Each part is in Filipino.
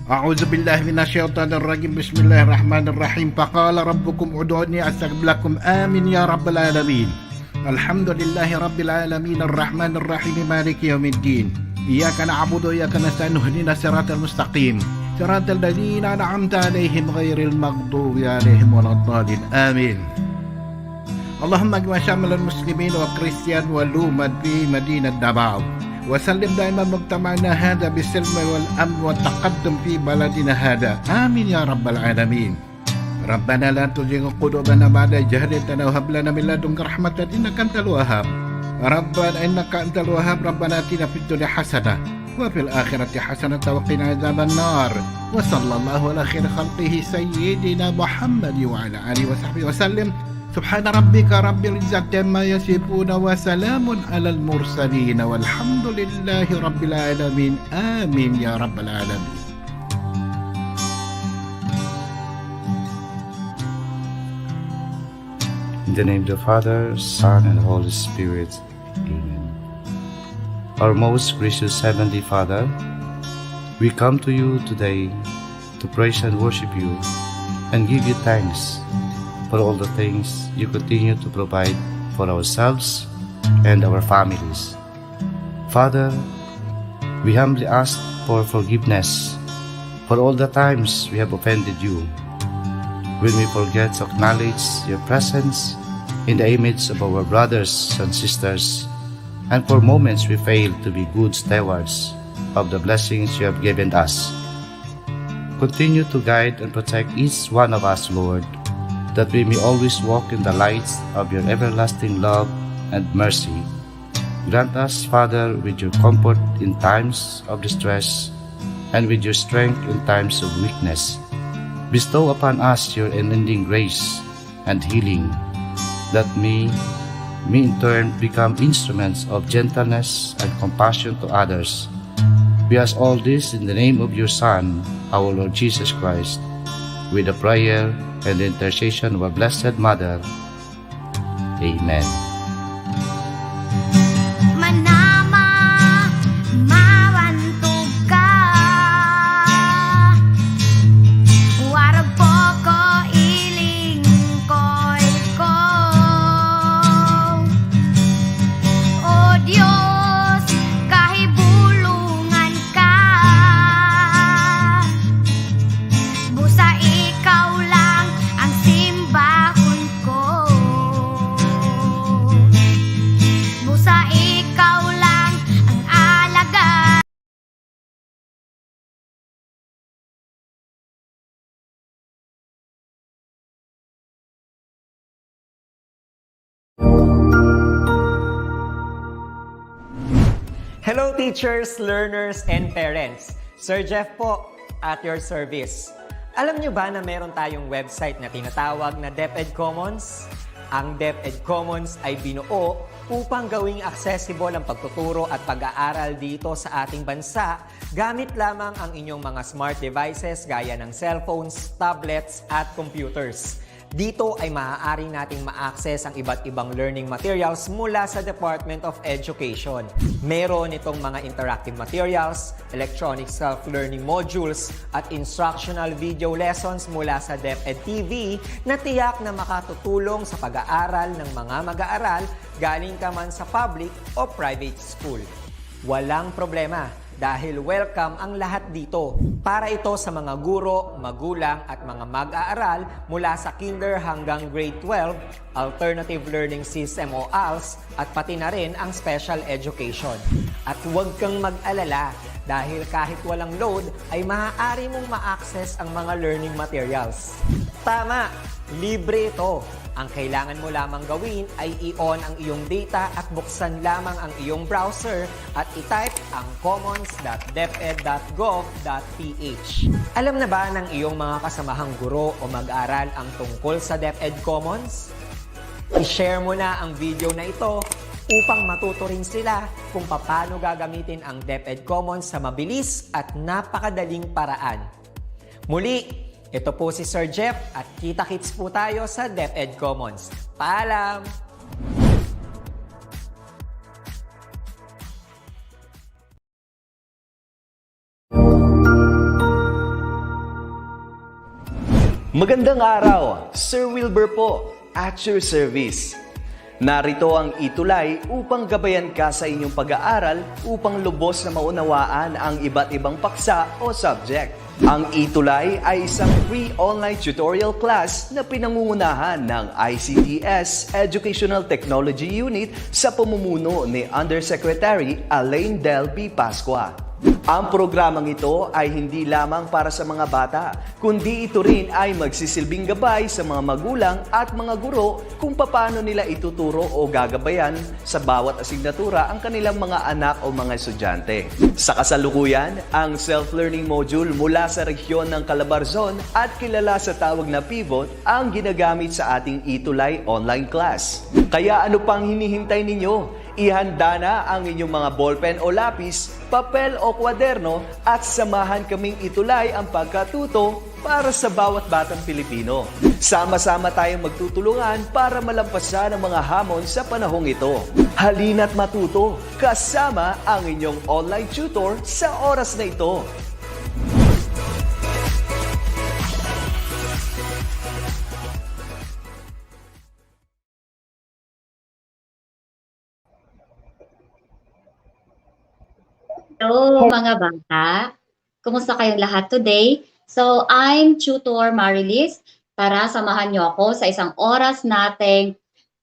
أعوذ بالله من الشيطان الرجيم بسم الله الرحمن الرحيم فقال ربكم ادعوني أستجب لكم آمين يا رب العالمين الحمد لله رب العالمين الرحمن الرحيم مالك يوم الدين إياك نعبد وإياك نستعين اهدنا الصراط المستقيم صراط الذين أنعمت عليهم غير المغضوب عليهم ولا الضالين آمين اللهم اجمع شامل المسلمين والكريستيان والأمة في مدينة دبعو وسلم دائما مجتمعنا هذا بالسلم والأمن والتقدم في بلدنا هذا آمين يا رب العالمين ربنا لا تزغ قلوبنا بعد إذ هديتنا وهب لنا من لدنك رحمة إنك أنت الوهاب ربنا إنك أنت الوهاب ربنا آتنا في الدنيا حسنة وفي الآخرة حسنة وقنا عذاب النار وصلى الله على خير خلقه سيدنا محمد وعلى آله وصحبه وسلم سبحان ربك رب العزة عما يصفون وسلام على المرسلين والحمد لله رب العالمين آمين يا رب العالمين. In the name of the Father, Son, and Holy Spirit. Amen. Our most gracious Heavenly Father, we come to you today to praise and worship you and give you thanks for all the things you continue to provide for ourselves and our families. Father, we humbly ask for forgiveness for all the times we have offended you, when we forget to acknowledge your presence in the image of our brothers and sisters, and for moments we fail to be good stewards of the blessings you have given us. Continue to guide and protect each one of us, Lord, that we may always walk in the lights of your everlasting love and mercy. Grant us, Father, with your comfort in times of distress and with your strength in times of weakness. Bestow upon us your unending grace and healing, that we may in turn become instruments of gentleness and compassion to others. We ask all this in the name of your Son, our Lord Jesus Christ, with a prayer and the intercession of our Blessed Mother. Amen. Manama, mawantog ka. Warag po ko ilingkoy ko. O Diyos, kahibulungan ka. Busa ikaw lang ang simbahon ko. Busa ikaw lang ang alaga. Hello teachers, learners, and parents. Sir Jeff po, at your service. Alam nyo ba na meron tayong website na tinatawag na DepEd Commons? Ang DepEd Commons ay binuo upang gawing accessible ang pagtuturo at pag-aaral dito sa ating bansa gamit lamang ang inyong mga smart devices gaya ng cellphones, tablets, at computers. Dito ay maaari nating ma-access ang iba't ibang learning materials mula sa Department of Education. Meron itong mga interactive materials, electronic self-learning modules, at instructional video lessons mula sa DepEd TV na tiyak na makatutulong sa pag-aaral ng mga mag-aaral galing ka man sa public o private school. Walang problema dahil welcome ang lahat dito. Para ito sa mga guro, magulang at mga mag-aaral mula sa kinder hanggang grade 12, alternative learning system o ALS, at pati na rin ang special education. At huwag kang mag-alala dahil kahit walang load ay maaari mong ma-access ang mga learning materials. Tama! Libre ito. Ang kailangan mo lamang gawin ay i-on ang iyong data at buksan lamang ang iyong browser at i-type ang commons.deped.gov.ph. Alam na ba ng iyong mga kasamahang guro o mag-aral ang tungkol sa DepEd Commons? I-share mo na ang video na ito upang matuto rin sila kung paano gagamitin ang DepEd Commons sa mabilis at napakadaling paraan. Muli, ito po si Sir Jeff at kita-kits po tayo sa DepEd Commons. Paalam! Magandang araw, Sir Wilbur po, at your service. Narito ang ETULay upang gabayan ka sa inyong pag-aaral upang lubos na maunawaan ang iba't ibang paksa o subject. Ang ETULay ay isang free online tutorial class na pinangungunahan ng ICT's Educational Technology Unit sa pamumuno ni Undersecretary Elaine Del B. Pascua. Ang programang ito ay hindi lamang para sa mga bata, kundi ito rin ay magsisilbing gabay sa mga magulang at mga guro kung paano nila ituturo o gagabayan sa bawat asignatura ang kanilang mga anak o mga estudyante. Sa kasalukuyan, ang self-learning module mula sa rehiyon ng Calabarzon at kilala sa tawag na pivot ang ginagamit sa ating ETULay online class. Kaya ano pang hinihintay ninyo? Ihanda na ang inyong mga ballpen o lapis, papel o kwaderno at samahan kaming itulay ang pagkatuto para sa bawat batang Pilipino. Sama-sama tayong magtutulungan para malampasan ang mga hamon sa panahong ito. Halina't matuto kasama ang inyong online tutor sa oras na ito. Hello mga bata, kumusta kayong lahat today? So I'm Tutor Marilis. Tara, samahan niyo ako sa isang oras nating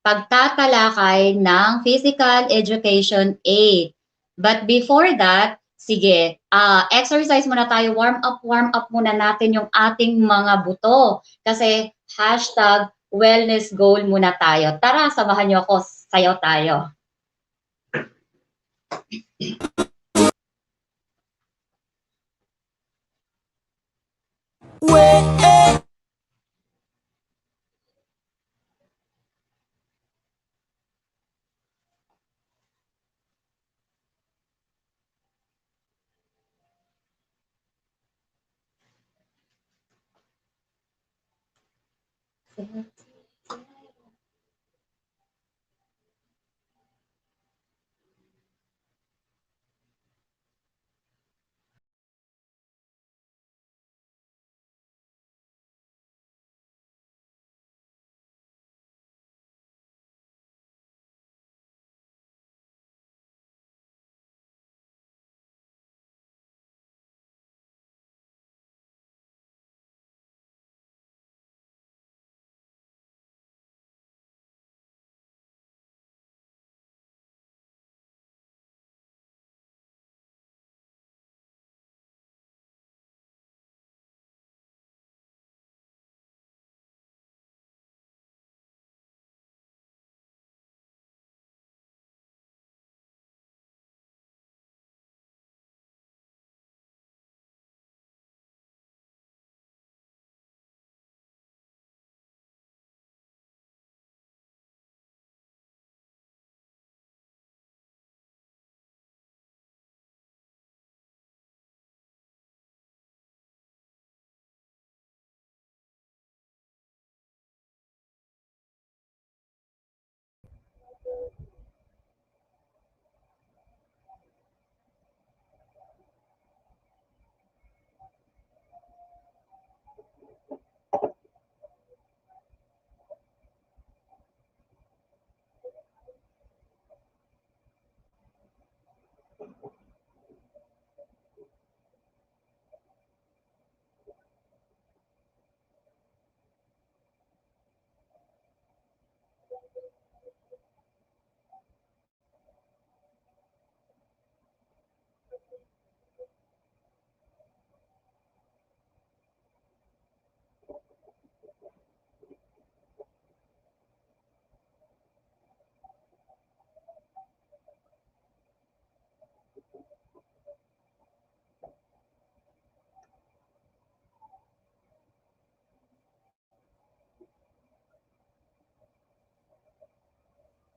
pagtatalakay ng Physical Education 8. But before that, sige, exercise muna tayo, warm up muna natin yung ating mga buto. Kasi hashtag wellness goal muna tayo. Tara, samahan niyo ako, sayaw tayo.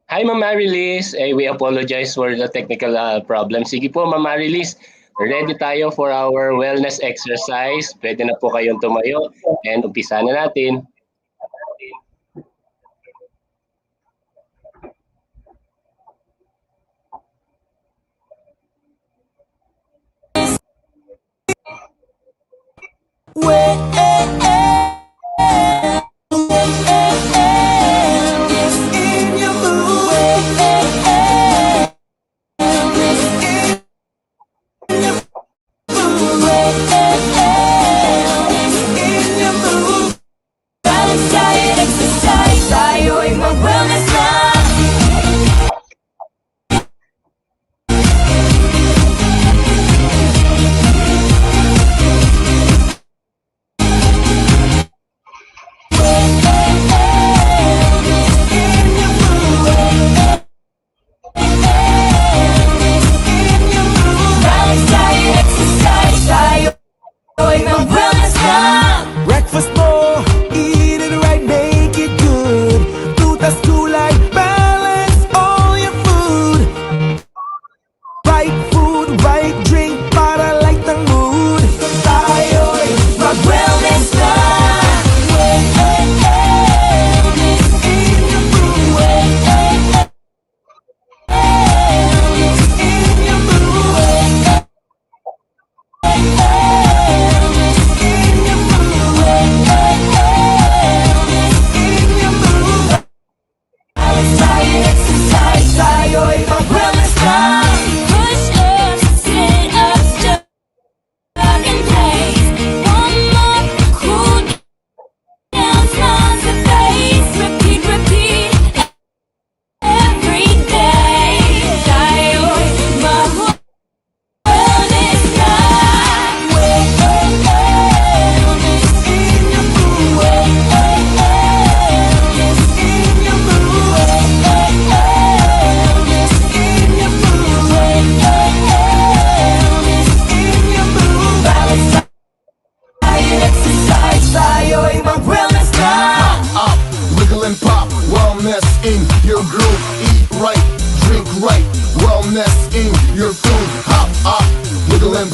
Hi, Ma'am Marilis. We apologize for the technical problem. Sige po, Ma'am Marilis. Ready tayo for our wellness exercise. Pwede na po kayong tumayo and umpisa na natin.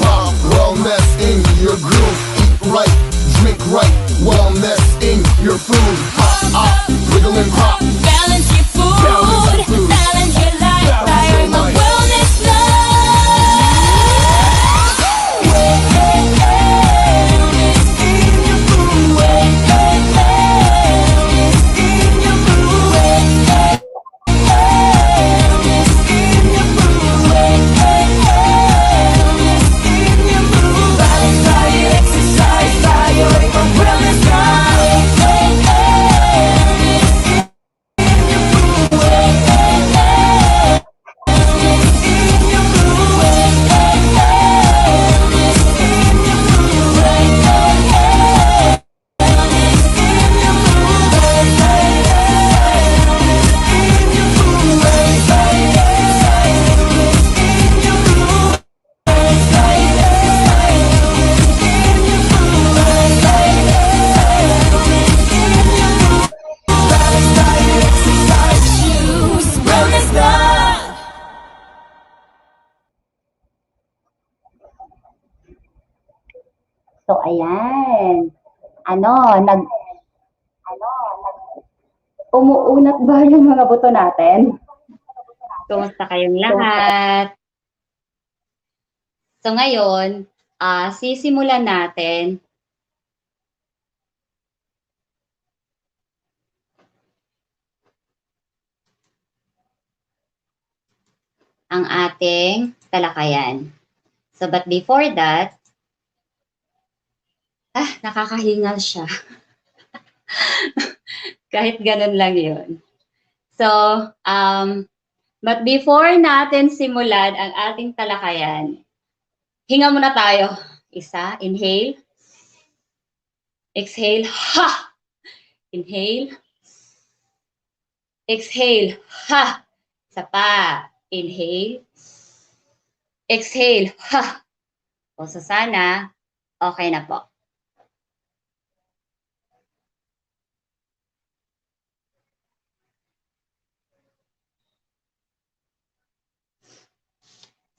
hop. Wellness in your groove. Eat right, drink right. Wellness in your food. Hop up, wiggle and pop. Balance your food, balance your life. Tayo'y mag-wellness na. Wellness in your food. Wellness in your food. Wellness in your food. Wellness in your food. Balance tayo, exercise tayo'y mag-wellness na. So, ayan. Umuunat ba yung mga buto natin? Kumusta kayong lahat? So, ngayon, sisimulan natin ang ating talakayan. So, but before that, nakakahingal siya. Kahit ganun lang yun. So, but before natin simulan ang ating talakayan, hinga muna tayo. Isa, inhale. Exhale, ha! Inhale. Exhale, ha! Isa pa. Inhale. Exhale, ha! O, so sana, okay na po.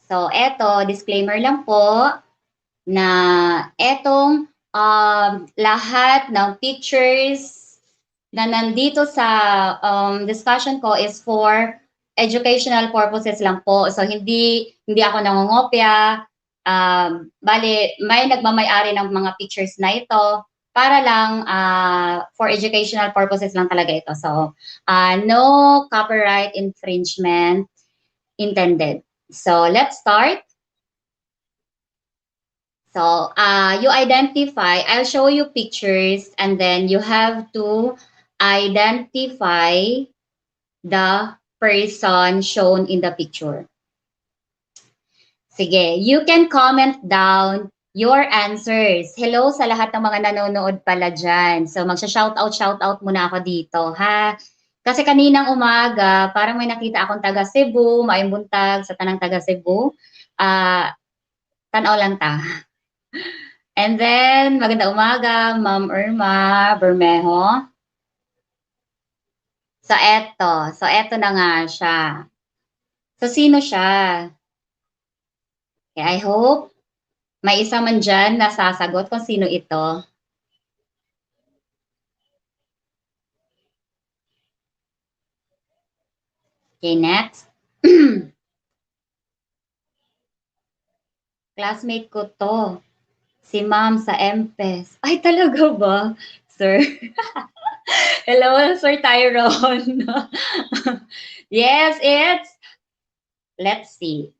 So, eto, disclaimer lang po na etong lahat ng pictures na nandito sa discussion ko is for educational purposes lang po. So, hindi ako nangongopya. Bale, may nagmamay-ari ng mga pictures na ito para lang for educational purposes lang talaga ito. So, no copyright infringement intended. So, let's start. So, you identify, I'll show you pictures and then you have to identify the person shown in the picture. Sige, you can comment down your answers. Hello sa lahat ng mga nanonood pala dyan. So, magsha-shoutout muna ako dito, ha? Kasi kaninang umaga, parang may nakita akong taga Cebu, maayong buntag sa tanang taga Cebu. Tanaw lang ta. And then, maganda umaga, Ma'am Irma Bermejo. So, eto na nga siya. So, sino siya? Okay, I hope may isa man dyan na sasagot kung sino ito. Okay, next. Classmate ko to. Si Ma'am sa MPES. Ay, talaga ba, sir? Hello, Sir Tyrone. Yes, let's see.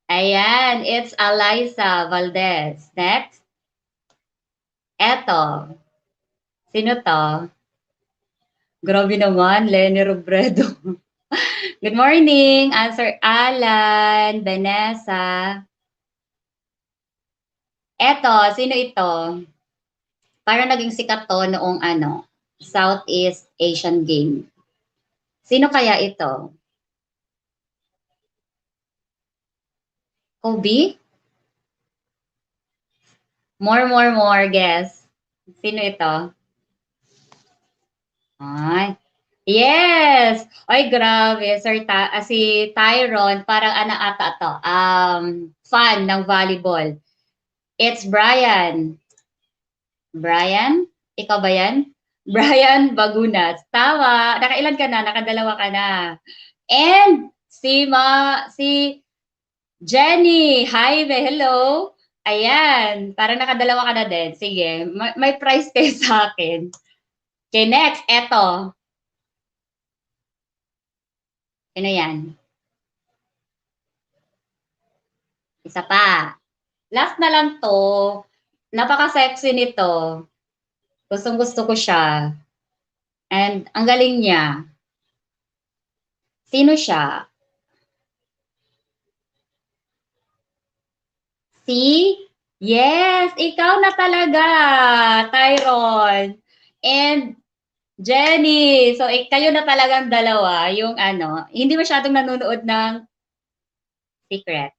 Ayan, it's Eliza Valdez. Next. Eto. Sino to? Grabe naman, Lenny Robredo. Good morning, Sir Alan, Vanessa. Eto, sino ito? Parang naging sikat to noong Southeast Asian Game. Sino kaya ito? Kobe? More, guess. Sino ito? Ay, Yes! Ay, grabe. Si Tyron, parang ano ata to, fan ng volleyball. It's Brian. Brian? Ikaw ba yan? Brian Bagunas. Tama. Nakailan ka na? Nakadalawa ka na. And si Jenny. Hi, hello. Ayan. Parang nakadalawa ka na din. Sige. May prize kayo sa akin. Okay, next. Eto. Sino yan? Isa pa. Last na lang to. Napaka-sexy nito. Gustong-gusto ko siya. And ang galing niya. Sino siya? Si? Yes, ikaw na talaga, Tyron. And Jenny. So, kayo na talagang dalawa. Yung ano, hindi masyadong nanonood ng Secret.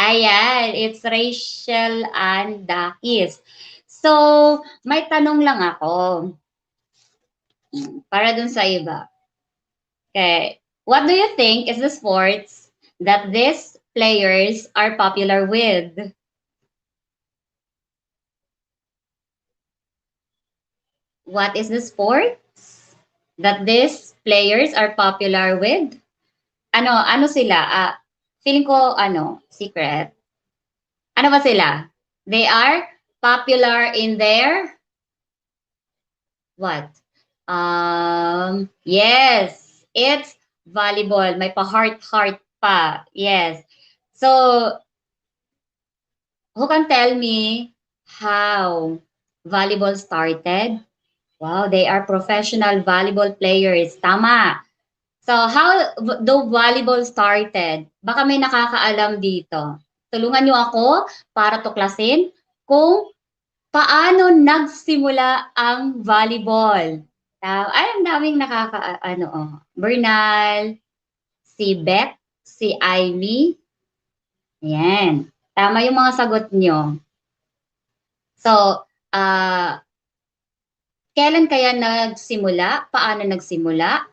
Ayan, it's Rachel and Dakis. So, may tanong lang ako. Para dun sa iba. Okay. What do you think is the sports that these players are popular with? What is the sports that these players are popular with? Ano sila? Feeling ko, secret. Ano ba sila? They are popular in their what? Yes, it's volleyball. May pa-heart pa. Yes. So, who can tell me how volleyball started? Wow, they are professional volleyball players. Tama. So, how the volleyball started? Baka may nakakaalam dito. Tulungan niyo ako para tuklasin kung paano nagsimula ang volleyball. Ay, ang daming Bernal, si Beth, si Amy. Ayan. Tama yung mga sagot nyo. So, kailan kaya nagsimula? Paano nagsimula?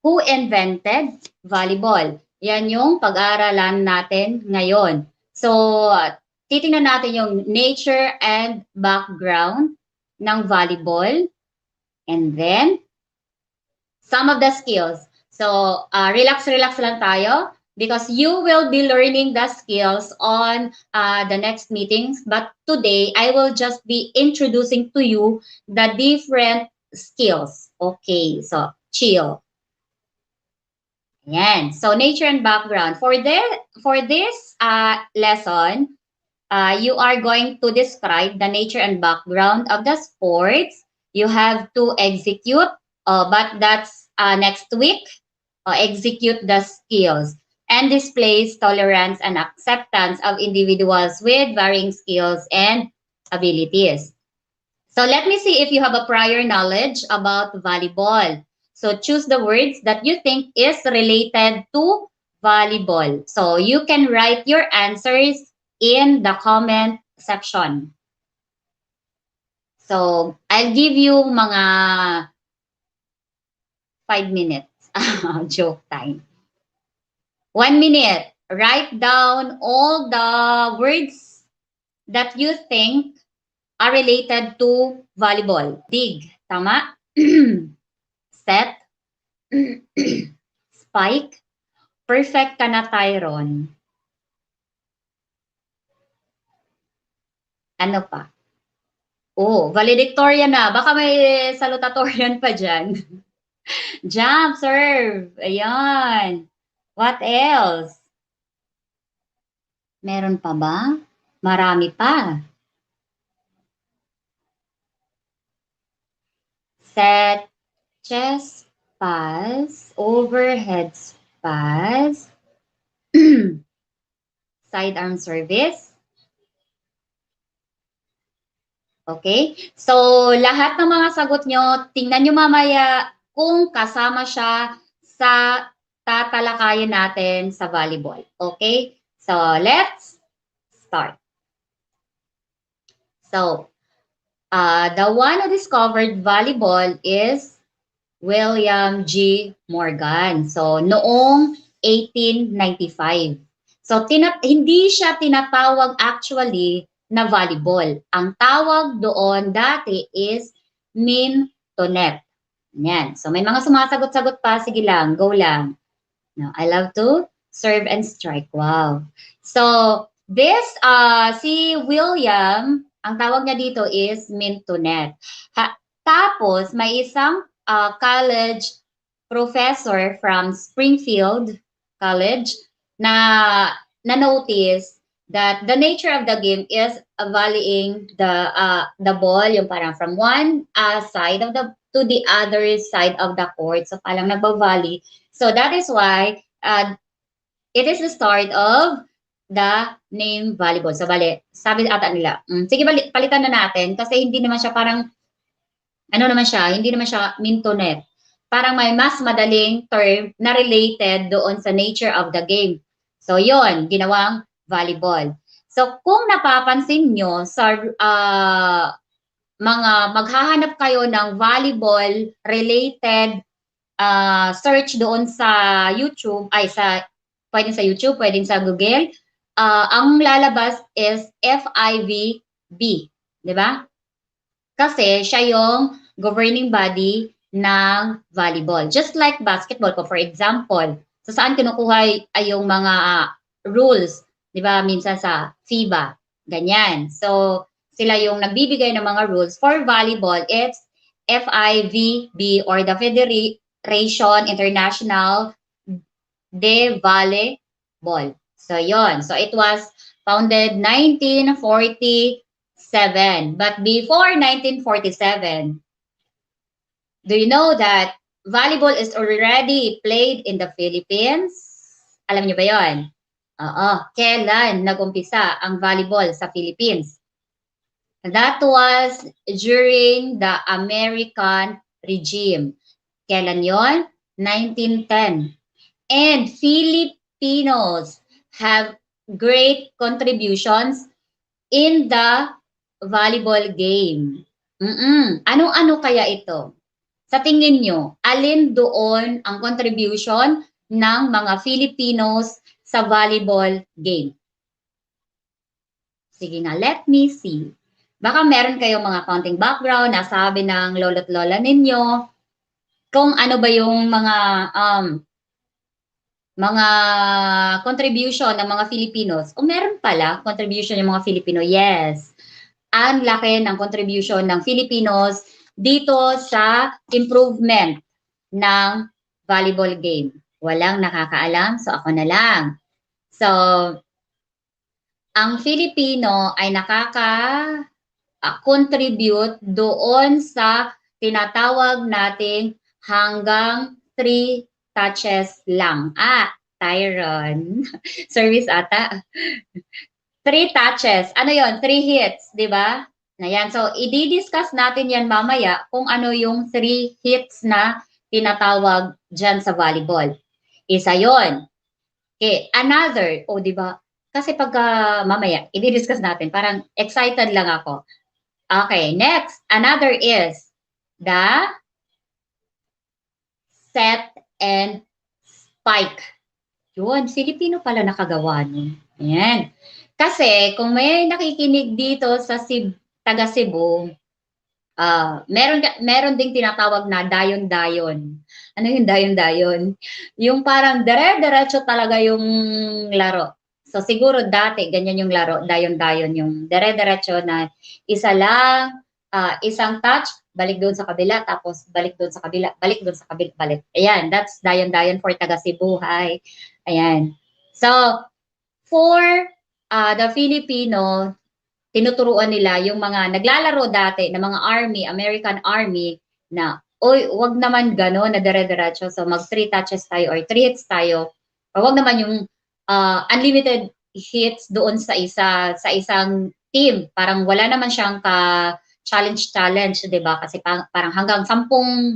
Who invented volleyball? Yan yung pag-aaralan natin ngayon. So, titingnan natin yung nature and background ng volleyball. And then, some of the skills. So, relax lang tayo because you will be learning the skills on the next meetings. But today, I will just be introducing to you the different skills. Okay, so chill. Yan. So, nature and background. For this lesson, you are going to describe the nature and background of the sports. You have to execute, but that's next week. Execute the skills and displays tolerance and acceptance of individuals with varying skills and abilities. So let me see if you have a prior knowledge about volleyball. So choose the words that you think is related to volleyball. So you can write your answers in the comment section. So I'll give you mga 5 minutes. Joke time. 1 minute. Write down all the words that you think are related to volleyball. Dig. Tama? Set. Spike. Perfect ka na, Tyron. Ano pa? Oh, valedictorian na. Baka may salutatorian pa dyan. Jump, serve. Ayan. What else? Meron pa ba? Marami pa. Set, chest, pass, overhead pass, sidearm service. Okay? So, lahat ng mga sagot nyo, tingnan nyo mamaya kung kasama siya sa tatalakayin natin sa volleyball. Okay? So, let's start. So, The one who discovered volleyball is William G. Morgan. So, noong 1895. So, hindi siya tinatawag actually na volleyball. Ang tawag doon dati is mintonet. Yan. So, may mga sumasagot-sagot pa. Sige lang, go lang. No, I love to serve and strike. Wow. So, this, si William, ang tawag niya dito is mintonet. Tapos, may isang college professor from Springfield College na notice that the nature of the game is volleying the ball, yung parang from one side of the to the other side of the court. So parang nagba-volley. So that is why it is the start of the name volleyball. So bali, sabi ata nila, sige palitan na natin kasi hindi naman siya parang ano naman siya, hindi naman siya mintonet. Parang may mas madaling term na related doon sa nature of the game. So yon, ginawang volleyball. So kung napapansin nyo sa mga maghahanap kayo ng volleyball related search doon sa YouTube, pwedeng sa YouTube, pwedeng sa Google, ang lalabas is FIVB, di ba? Kasi siya yung governing body ng volleyball. Just like basketball ko, for example. So saan kinukuha ay yung mga rules, di ba? Minsan sa FIBA, ganyan. So sila yung nagbibigay ng mga rules. For volleyball, it's FIVB or the Federation International de Volleyball. So yon. So it was founded 1947. But before 1947, do you know that volleyball is already played in the Philippines? Alam niyo ba yon? Oo. Kailan nag-umpisa ang volleyball sa Philippines? That was during the American regime. Kailan yon? 1910. And Filipinos have great contributions in the volleyball game. Ano-ano kaya ito? Sa tingin nyo, alin doon ang contribution ng mga Filipinos sa volleyball game? Sige nga, let me see. Baka meron kayong mga counting background, nasabi ng lolo't lola ninyo, kung ano ba yung mga contribution ng mga Filipinos. O meron pala contribution ng mga Filipino, yes. Ang laki ng contribution ng Filipinos dito sa improvement ng volleyball game. Walang nakakaalam, so ako na lang. So, ang Filipino ay contribute doon sa tinatawag nating hanggang 3 touches lang. Tyron. Service ata. 3 touches. Ano yon? 3 hits, di ba? Ayan. So, i-discuss natin yan mamaya kung ano yung 3 hits na tinatawag dyan sa volleyball. Isa yon. Okay. Another. O, di ba? Kasi pagka mamaya, i-discuss natin. Parang excited lang ako. Okay. Next. Another is the set and spike. Yun. Filipino pala nakagawa nun. Ayan. Kasi kung may nakikinig dito sa taga Cebu, meron ding tinatawag na dayon-dayon. Ano yung dayon-dayon? Yung parang dire-diretso talaga yung laro. So siguro dati ganyan yung laro, dayon-dayon, yung dire-diretso na isa lang, isang touch, balik doon sa kabila, tapos balik doon sa kabila, balik doon sa kabila, balik. Ayan, that's dayon-dayon for taga Cebu. Hi. Ayan. So, for the Filipino, tinuturuan nila yung mga naglalaro dati na mga army, American army, na, oy, wag naman gano'n na dire-diretso. So, mag 3 touches tayo or 3 hits tayo. O wag naman yung unlimited hits doon sa isang team. Parang wala naman siyang challenge, 'di ba? Kasi parang hanggang 10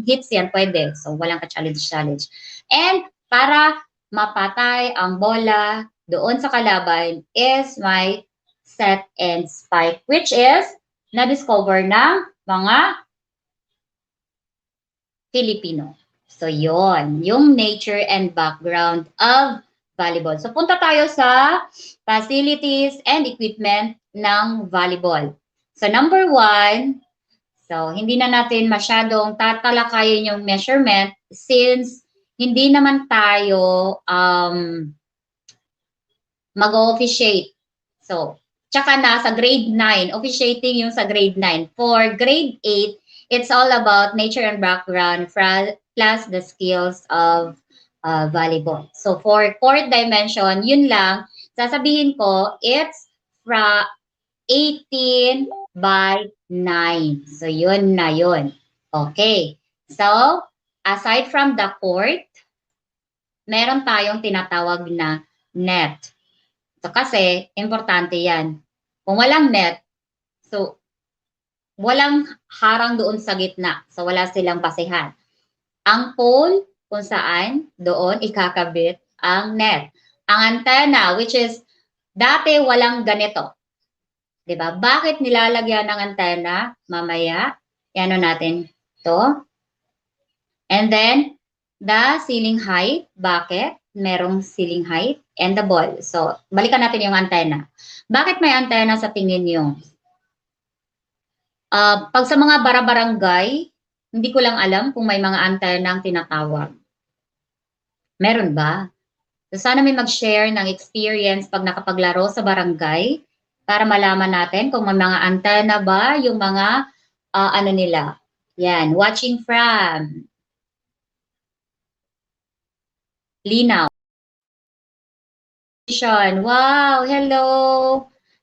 hits yan pwede. So, walang ka-challenge. And para mapatay ang bola doon sa kalaban is my set and spike, which is na-discover ng mga Filipino. So, yon yung nature and background of volleyball. So, punta tayo sa facilities and equipment ng volleyball. So, number 1, so hindi na natin masyadong tatalakayin yung measurement since hindi naman tayo mag-officiate. So, tsaka na sa grade 9, officiating yung sa grade 9. For grade 8, it's all about nature and background plus the skills of volleyball. So, for fourth dimension, yun lang. Sasabihin ko, it's from 18 by 9. So, yun na yun. Okay. So, aside from the court, meron tayong tinatawag na net. So, kasi, importante yan. Kung walang net, so, walang harang doon sa gitna. So, wala silang basehan. Ang pole, kung saan, doon ikakabit ang net. Ang antenna, which is, dati walang ganito. Diba? Bakit nilalagyan ng antenna? Mamaya, ano natin to. And then, the ceiling height. Bakit? Merong ceiling height. And the ball. So, balikan natin yung antenna. Bakit may antenna sa tingin nyo? Pag sa mga barabarangay, hindi ko lang alam kung may mga antenna ang tinatawag. Meron ba? So, sana may mag-share ng experience pag nakapaglaro sa barangay para malaman natin kung may mga antenna ba yung mga ano nila. Yan, watching from Linaw. Wow, hello.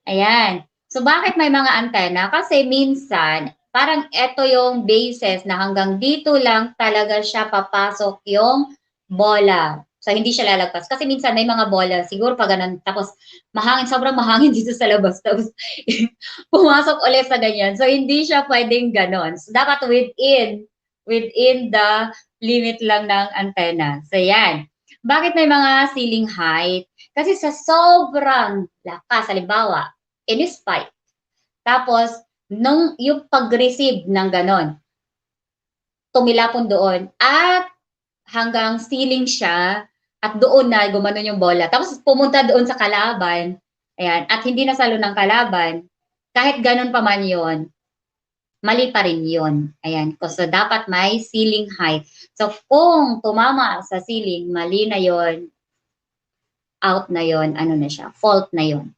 Ayan. So, bakit may mga antenna? Kasi minsan, parang ito yung basis na hanggang dito lang talaga siya papasok yung bola. So, hindi siya lalagpas. Kasi minsan may mga bola, siguro pa ganun. Tapos, mahangin, sobrang mahangin dito sa labas. Tapos, pumasok ulit sa ganyan. So, hindi siya pwedeng ganun. So, dapat within the limit lang ng antenna. So, yan. Bakit may mga ceiling height? Kasi sa sobrang lakas, halimbawa, in-spike. Tapos, yung pag-receive ng ganon, tumilapon doon at hanggang ceiling siya at doon na gumanon yung bola. Tapos pumunta doon sa kalaban, ayan, at hindi nasalo ng kalaban, kahit ganon pa man yun, mali pa rin yun. Ayan, so dapat may ceiling height. So kung tumama sa ceiling, mali na yun, out na yon, ano na siya, fault na yon.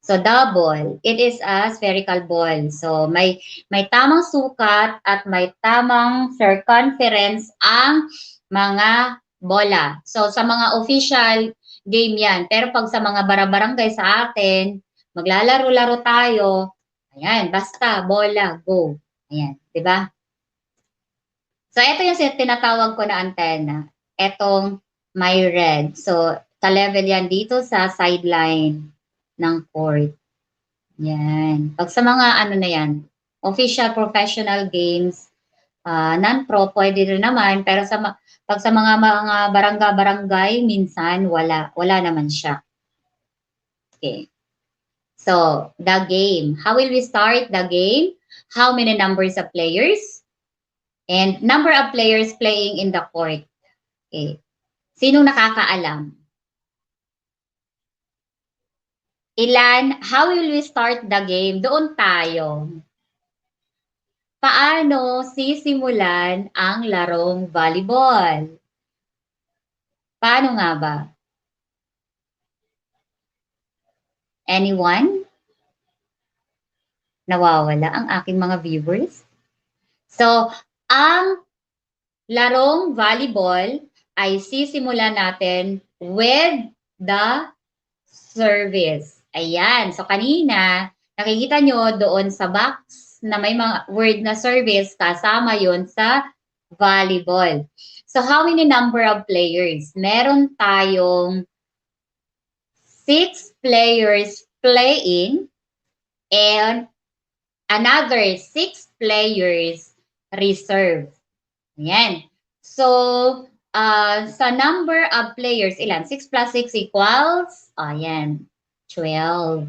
So double, it is a spherical ball. So may tamang sukat at may tamang circumference ang mga bola. So sa mga official game yan. Pero pag sa mga barabarangay sa atin, maglalaro-laro tayo, ayan, basta bola, go. Ayan, di ba? So ito yung tinatawag ko na antenna. Etong may red. So ka-level yan dito sa sideline ng court. Yan. Pag sa mga ano na yan, official professional games, non-pro, pwede rin naman. Pero pag sa mga barangay, minsan wala naman siya. Okay. So, the game. How will we start the game? How many numbers of players? And number of players playing in the court. Okay. Sinong nakakaalam? Ilan? How will we start the game? Doon tayo. Paano sisimulan ang larong volleyball? Paano nga ba? Anyone? Nawawala ang aking mga viewers. So, ang larong volleyball ay sisimulan natin with the service. Ayan. So, kanina, nakikita nyo doon sa box na may mga word na service, kasama yon sa volleyball. So, how many number of players? Meron tayong 6 players playing and another 6 players reserve. Ayan. So, sa number of players, ilan? 6 plus 6 equals? Ayan. 12.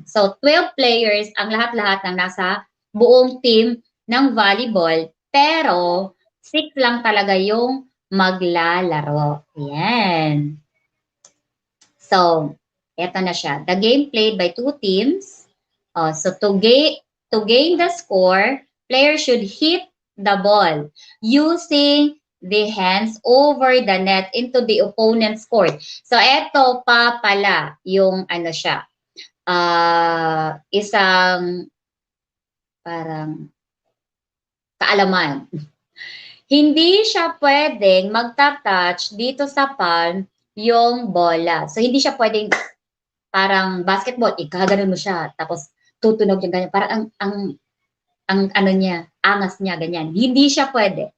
So, 12 players ang lahat-lahat ng nasa buong team ng volleyball, pero 6 lang talaga yung maglalaro. Ayan. So, eto na siya. The game played by 2 teams. So, to gain the score, player should hit the ball using the hands over the net into the opponent's court. So, eto pa pala yung ano siya. Isang parang kaalaman. Hindi siya pwedeng magta-touch dito sa palm yung bola. So, hindi siya pwedeng parang basketball, ikaganon mo siya, tapos tutunog yung ganyan. Parang ang ano niya, angas niya, ganyan. Hindi siya pwede.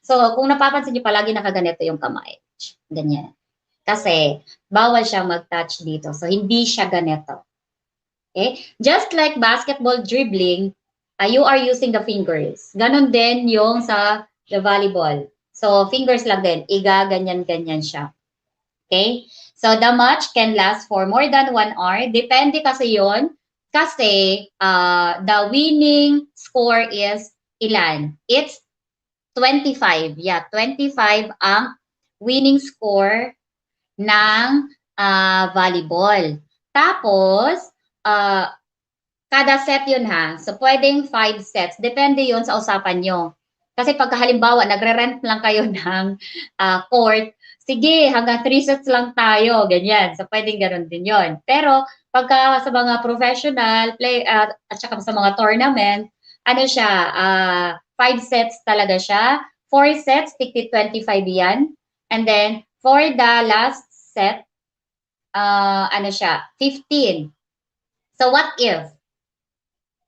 So, kung napapansin niyo, palagi nakaganito yung kamay. Ganyan. Kasi, bawal siya mag-touch dito. So, hindi siya ganito. Okay? Just like basketball dribbling, you are using the fingers. Ganon din yung sa the volleyball. So, fingers lang din. Ganyan-ganyan siya. Okay? So, the match can last for more than 1 hour. Depende kasi yon. Kasi, the winning score is ilan? It's 25. Yeah, 25 ang winning score ng volleyball. Tapos, kada set yun ha. So, pwedeng 5 sets. Depende yun sa usapan nyo. Kasi pagka halimbawa, nagre-rent lang kayo ng court, sige, hanggang 3 sets lang tayo, ganyan. So, pwedeng ganun din yon. Pero, pagka sa mga professional play, at saka sa mga tournament, ano siya, 5 sets talaga siya. 4 sets, 25 yan. And then, for the last set, ano siya, 15. So, what if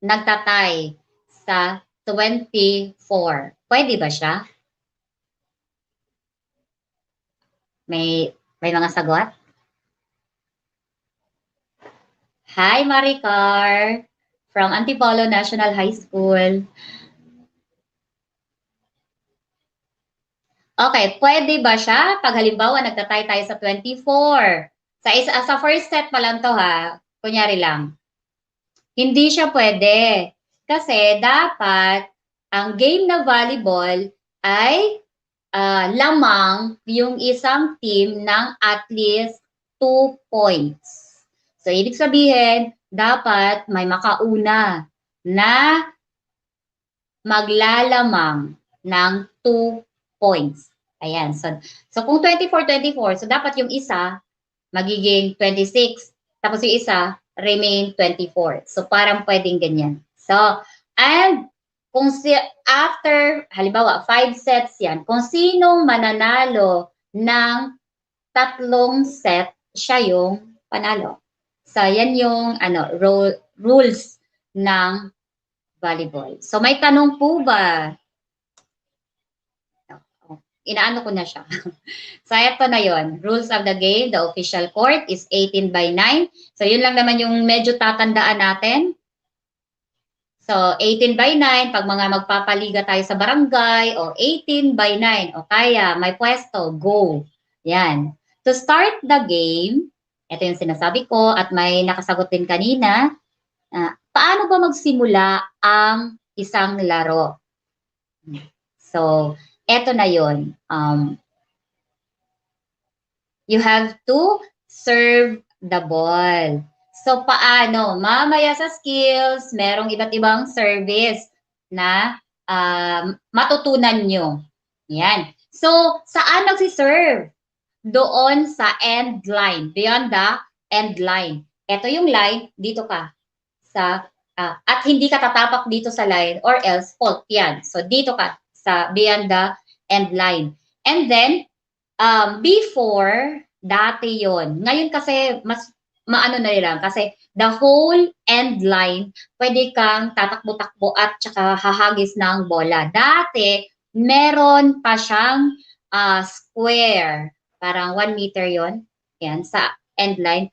nagtatay sa 24? Pwede ba siya? May mga sagot? Hi, Maricar from Antipolo National High School. Okay, pwede ba siya pag halimbawa nagtatay tayo sa 24? Sa first set pa lang to ha, kunyari lang. Hindi siya pwede. Kasi dapat ang game na volleyball ay lamang yung isang team ng at least 2 points. So, ibig sabihin, dapat may makauna na maglalamang ng 2 points. Ayan. So kung 24-24, so dapat yung isa magiging 26. Tapos yung isa, remain 24. So, parang pwedeng ganyan. So, and kung after, halimbawa, 5 sets yan, kung sinong mananalo ng 3 set, siya yung panalo. So, yan yung rules ng volleyball. So, may tanong po ba? Inaano ko na siya. So, ito na yon. Rules of the game. The official court is 18/9. So, yun lang naman yung medyo tatandaan natin. So, 18/9, pag mga magpapaliga tayo sa barangay, o 18/9, o kaya may pwesto, go. Yan. To start the game, ito yung sinasabi ko, at may nakasagot din kanina, paano ba magsimula ang isang laro? So, eto na yun. You have to serve the ball. So, paano? Mamaya sa skills, merong iba't ibang service na matutunan nyo. Yan. So, saan nagsiserve? Doon sa end line. Beyond the end line. Ito yung line, dito ka. At hindi ka tatapak dito sa line or else fault yan. So, dito ka sa beyond the end line. And then, before, dati yon. Ngayon kasi, mas maano na lang. Kasi the whole end line, pwede kang tatakbo-takbo at saka hahagis ng bola. Dati, meron pa siyang square. Parang 1 meter yon. Yan, sa end line.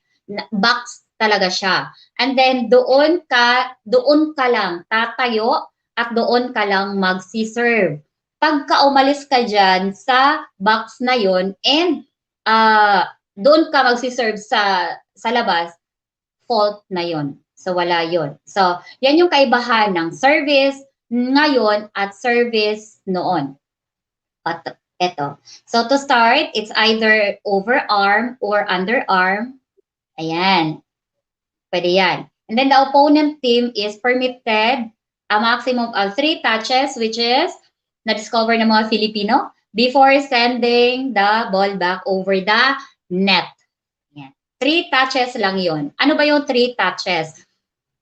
Box talaga siya. And then, doon ka lang tatayo at doon ka lang magsiserve. Pagka umalis ka dyan sa box na yon and doon ka magsiserve sa labas, fault na yon. So wala yun. So yan yung kaibahan ng service ngayon at service noon. At eto. So to start, it's either overarm or underarm. Ayan. Pwede yan. And then the opponent team is permitted a maximum of 3 touches, which is na-discover ng mga Filipino before sending the ball back over the net. Yan. 3 touches lang yon. Ano ba yung 3 touches?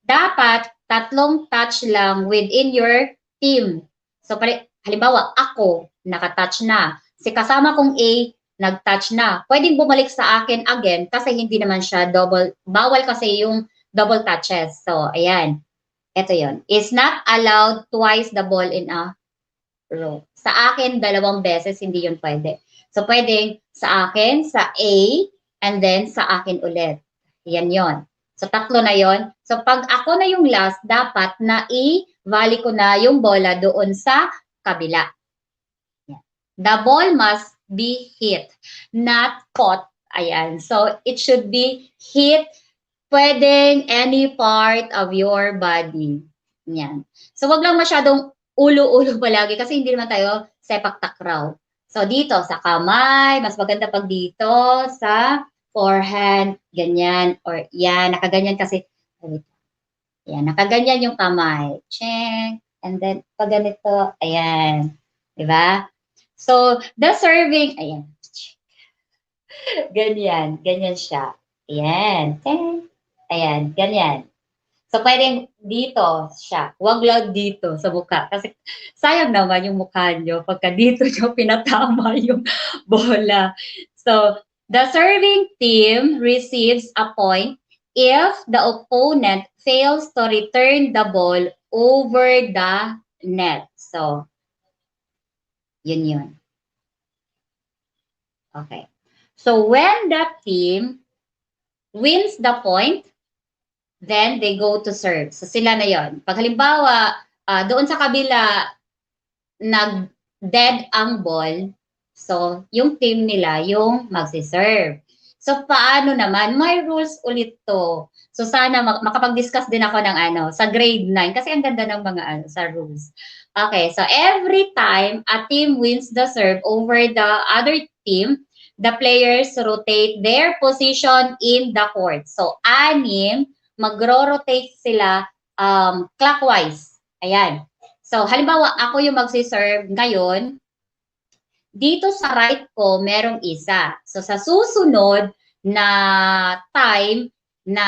Dapat 3 touch lang within your team. So, halimbawa, ako, nakatouch na. Si kasama kong A, nag-touch na. Pwedeng bumalik sa akin again kasi hindi naman siya double, bawal kasi yung double touches. So, ayan. Ito yon. Is not allowed twice the ball in a row. Sa akin, 2 beses, hindi yun pwede. So, pwedeng sa akin, sa A, and then sa akin ulit. Yan yon. So, 3 na yon. So, pag ako na yung last, dapat na i-volley ko na yung bola doon sa kabila. Yan. The ball must be hit, not caught. Ayan. So, it should be hit, pwedeng any part of your body. Yan. So, wag lang masyadong ulo-ulo palagi kasi hindi naman tayo sepak takraw. So, dito sa kamay, mas maganda pag dito sa forehand, ganyan, or yan, nakaganyan kasi, yan, nakaganyan yung kamay. Check. And then, pag ganito, ayan. Diba? So, the serving, ayan. Ganyan, ganyan siya. Ayan. Check. Ayan, ganyan. So, pwedeng dito siya. Huwag lang dito sa mukha. Kasi sayang naman yung mukha nyo pagka dito nyo pinatama yung bola. So, the serving team receives a point if the opponent fails to return the ball over the net. So, yun. Okay. So, when the team wins the point, then they go to serve. So sila na yon. Pag halimbawa, doon sa kabila, nag-dead ang ball, so yung team nila yung magsiserve. So paano naman? May rules ulit to. So sana makapag-discuss din ako ng sa grade 9 kasi ang ganda ng mga sa rules. Okay, so every time a team wins the serve over the other team, the players rotate their position in the court. So 6 magro-rotate sila clockwise. Ayan. So, halimbawa, ako yung magsiserve ngayon. Dito sa right ko, merong isa. So, sa susunod na time na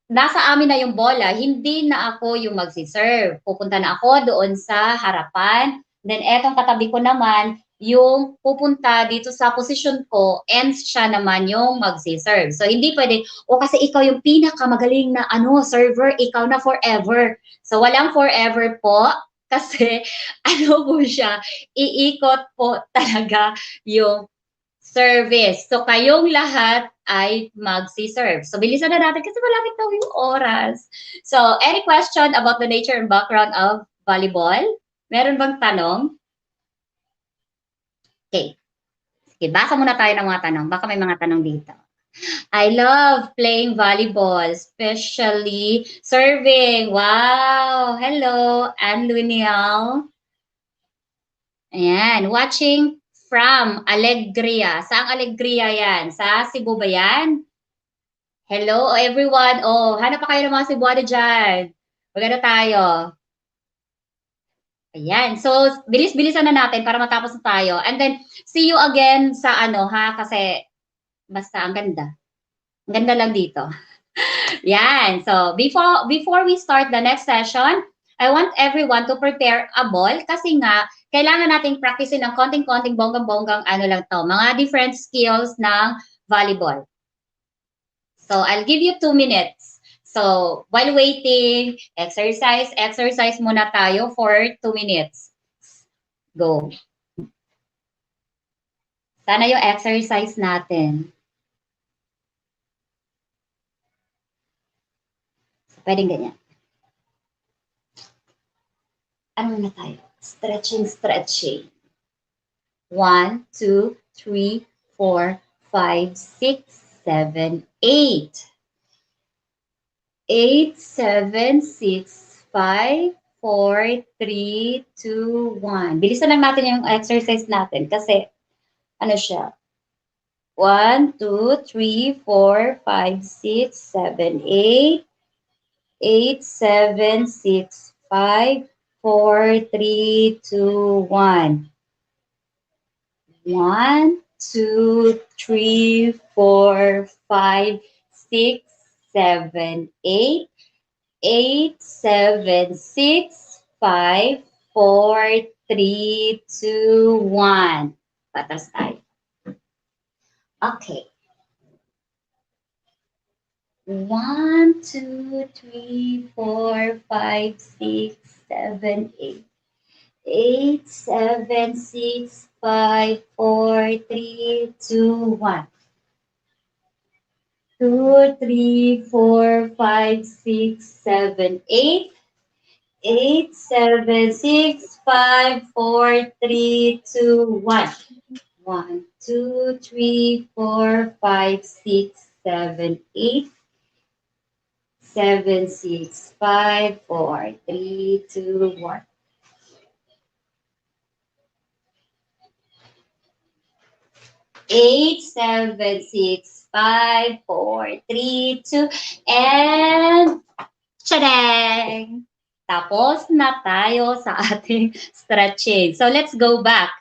nasa amin na yung bola, hindi na ako yung magsiserve. Pupunta na ako doon sa harapan. Then, etong katabi ko naman, yung pupunta dito sa position ko and siya naman yung magsiserve. So, hindi pwede, kasi ikaw yung pinakamagaling na server, ikaw na forever. So, walang forever po kasi po siya, iikot po talaga yung service. So, kayong lahat ay magsiserve. So, bilisan na natin kasi malapit na yung oras. So, any question about the nature and background of volleyball? Meron bang tanong? Okay. Sige, basa muna tayo ng mga tanong. Baka may mga tanong dito. I love playing volleyball, especially serving. Wow! Hello, Anne Lunial. Ayan, watching from Alegria. Saang Alegria yan? Sa Cebu ba yan? Hello, everyone. Hanap pa kayo ng mga Cebuano dyan. Maganda tayo. Ayan. So, bilis-bilisan na natin para matapos na tayo. And then, see you again sa kasi basta ang ganda. Ang ganda lang dito. Yan. So, before we start the next session, I want everyone to prepare a ball kasi nga, kailangan nating practicein ng konting-konting bonggang-bonggang mga different skills ng volleyball. So, I'll give you 2 minutes. So, while waiting, exercise muna tayo for 2 minutes. Go. Sana yung exercise natin. So, pwedeng ganyan. Ano muna tayo? Stretching. 1, 2, 3, 4, 5, 6, 7, 8. 8, 7, 6, 5, 4, 3, 2, 1. Bilisan lang natin yung exercise natin kasi ano siya? 1, 2, 3, 4, 5, 6, 7, 8. 8, 7, 6, 5, 4, 3, 2, 1. 1, 2, 3, 4, 5, 6, 7, 8. 8, 7, 6, 5, 4, 3, 2, 1. Patas tayo. Okay. 1, 2, 3, 4, 5, 6, 7, 8. 8, 7, 6, 5, 4, 3, 2, 1. 2, 3, 4, 5, 6, 7, 8. 8, 7, 6, 5, 4, 3, 2, 1. 1, 2, 3, 4, 5, 6, 7, 8. 7, 6, 5, 4, 3, 2, 1. 8, 7, 6, 5, 4, 3, 2, and tadang! Tapos na tayo sa ating stretching. So let's go back.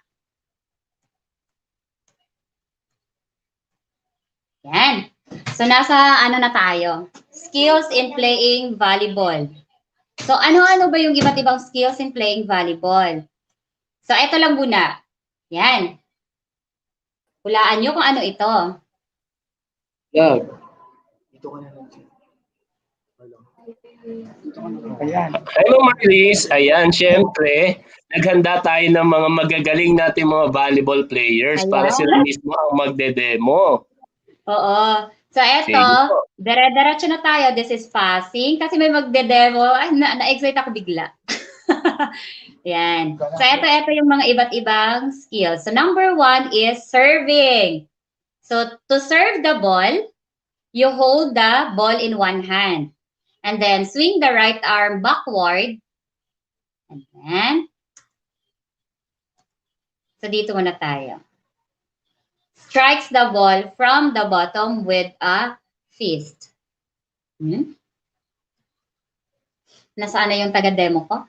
Yan. So nasa ano na tayo? Skills in playing volleyball. So ano-ano ba yung iba't ibang skills in playing volleyball? So ito lang muna. Yan. Hulaan nyo kung ano ito. Yeah. Hello Marlies, ayan, syempre, naghanda tayo ng mga magagaling natin mga volleyball players para Ayan. sila mismo ang magdedemo. Oo. So eto, Sige po. dire-diretso na tayo. This is passing. Kasi may magde-demo. Ay, na-excite ako bigla. Yan. So ito yung mga iba't ibang skills. So number 1 is serving. So to serve the ball, you hold the ball in one hand. And then swing the right arm backward. And then, so dito muna tayo. Strikes the ball from the bottom with a fist. Nasaan na yung taga-demo ko?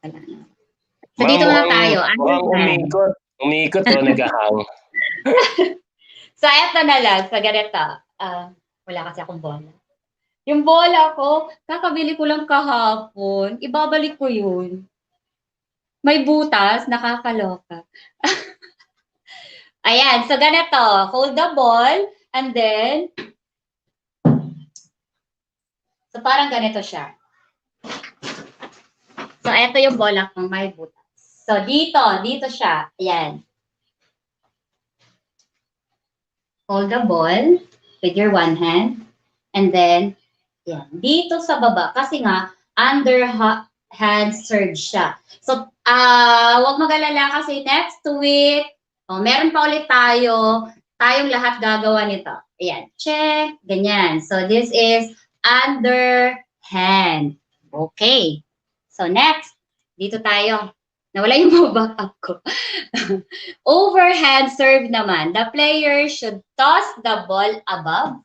Wala na. So dito muna tayo. Mukhang umikot. Umikot o naghahang. So eto na lang. So ganito. Wala kasi akong bola. Yung bola ko, kakabili ko lang kahapon. Ibabalik ko yun. May butas, nakakaloka. Ayan, so ganito. Hold the ball, and then, so parang ganito siya. So, eto yung bola kung may butas. So, dito siya. Ayan. Hold the ball with your one hand, and then, yan. Dito sa baba, kasi nga, underhand serve siya. So, wag mag-alala kasi next week, meron pa ulit tayong lahat gagawa nito. Ayan, check, ganyan. So, this is underhand. Okay. So, next, dito tayo. Nawala yung backup ko. Overhand serve naman. The player should toss the ball above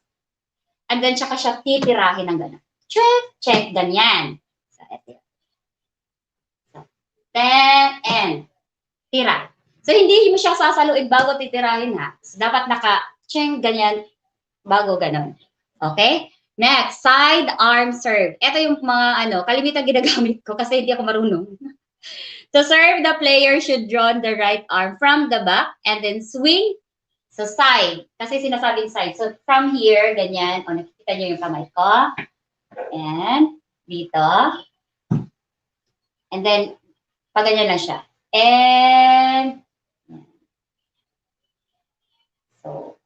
and then tsaka siya titirahin ng gano'n. Check, check, ganyan. So, ito. So, and tira. So, hindi mo siya sasaluin bago titirahin, ha? So, dapat naka-cheng, ganyan, bago ganon. Okay? Next, side arm serve. Ito yung mga, kalimitan ginagamit ko kasi hindi ako marunong. To serve, the player should draw the right arm from the back and then swing sa side. Kasi sinasabing side. So, from here, ganyan. O, nakikita nyo yung kamay ko. And, dito. And then, pag ganyan lang siya. And, so,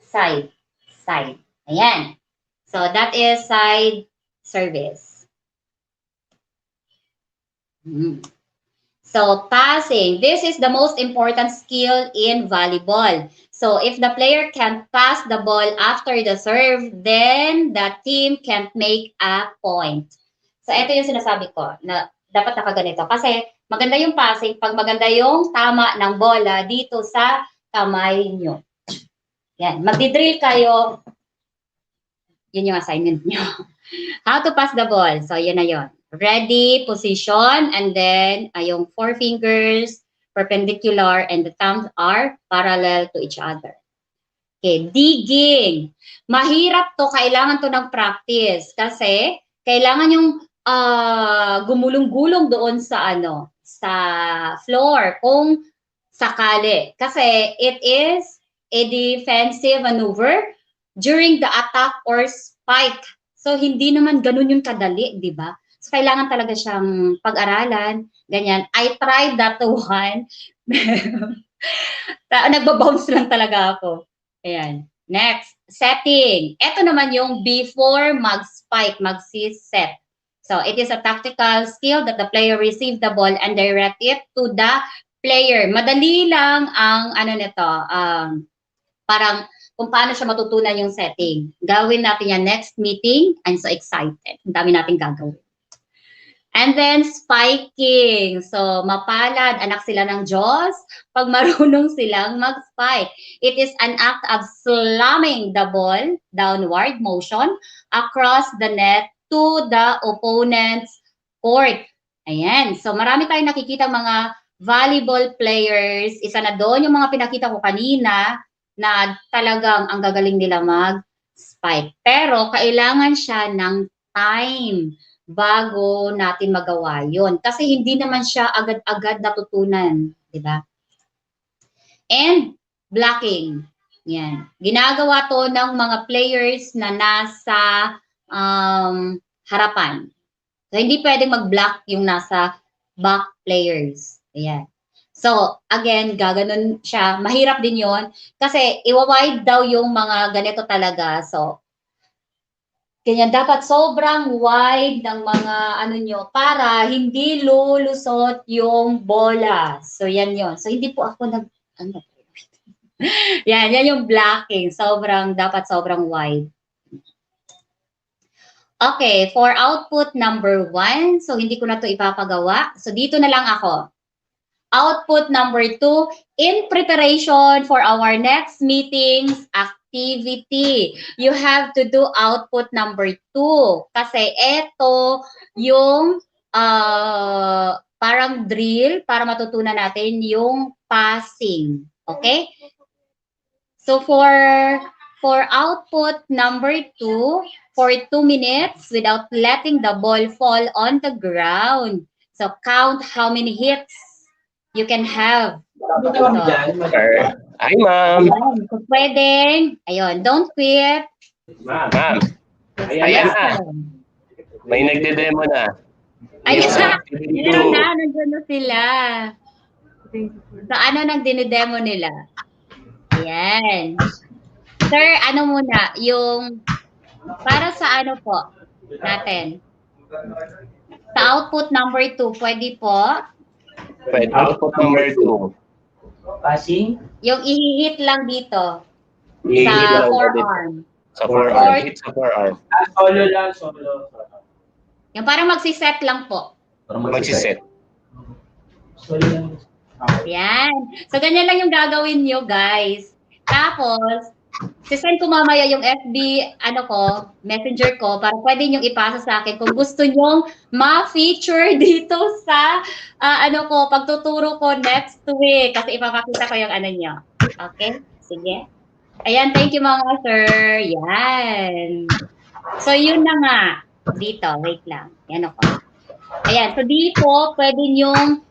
side. Side. Ayan. So, that is side service. So, passing. This is the most important skill in volleyball. So if the player can't pass the ball after the serve, then the team can't make a point. So ito yung sinasabi ko na dapat nakaganito. Kasi maganda yung passing pag maganda yung tama ng bola dito sa kamay nyo. Yan. Magdidrill kayo. Yun yung assignment nyo. How to pass the ball. So yun na yun. Ready, position, and then yung 4 fingers, perpendicular, and the thumbs are parallel to each other. Okay, digging. Mahirap to, kailangan to ng practice kasi kailangan yung gumulong-gulong doon sa sa floor kung sakali. Kasi it is a defensive maneuver during the attack or spike. So hindi naman ganun yung kadali, di ba? So, kailangan talaga siyang pag-aralan, ganyan. I tried that one. Nagbabounce lang talaga ako. Ayan. Next, setting. Ito naman yung before mag-spike, mag-set. So, it is a tactical skill that the player receive the ball and direct it to the player. Madali lang ang nito, parang kung paano siya matutunan yung setting. Gawin natin yan next meeting. I'm so excited. Ang dami natin gagawin. And then, spiking. So, mapalad, anak sila ng Diyos pag marunong silang mag-spike. It is an act of slamming the ball, downward motion, across the net to the opponent's court. Ayan. So, marami tayong nakikita mga volleyball players. Isa na doon yung mga pinakita ko kanina na talagang ang gagaling nila mag-spike. Pero, kailangan siya ng time bago natin magawa yon. Kasi hindi naman siya agad-agad natutunan, di ba? And blocking. Yan. Ginagawa to ng mga players na nasa harapan. So, hindi pwedeng mag-block yung nasa back players. Ayan. So, again, gaganon siya. Mahirap din yon kasi iwa-wide daw yung mga ganito talaga. So, ganyan, dapat sobrang wide ng mga nyo para hindi lulusot yung bola. So, yan yon. So, hindi po ako yan yung blocking. Dapat sobrang wide. Okay, for output number 1, so hindi ko na to ipapagawa. So, dito na lang ako. Output number 2, in preparation for our next meetings, activity. You have to do output number 2. Kasi ito yung parang drill para matutunan natin yung passing. Okay? So for output number 2, for 2 minutes without letting the ball fall on the ground. So count how many hits you can have. Hi, ma'am. So, pwedeng, ayun, don't quit. Ma'am. Ayan na. May nagde-demo na. Ayun na, Two. nandiyan na sila. So, nang dinidemo nila? Ayan. Sir, muna, yung, para sa po, natin? Sa output number 2, pwede po? Pwede. Output number 2. Passing? Yung i-hit lang dito. I-hit Sa lang forearm. Sa forearm. Hit sa forearm. Solo lang, solo. Yung parang magsiset lang po. Magsiset. Solo lang. Yan. So, ganyan lang yung gagawin nyo, guys. Tapos, sisend ko mamaya yung FB, messenger ko, para pwede nyo ipasa sa akin kung gusto nyo ma-feature dito sa, pagtuturo ko next week. Kasi ipapakita ko yung nyo. Okay? Sige. Ayan, thank you mga sir. Yan. So, yun na nga. Dito, wait lang. Yan ako. Ayan, so dito, pwede nyong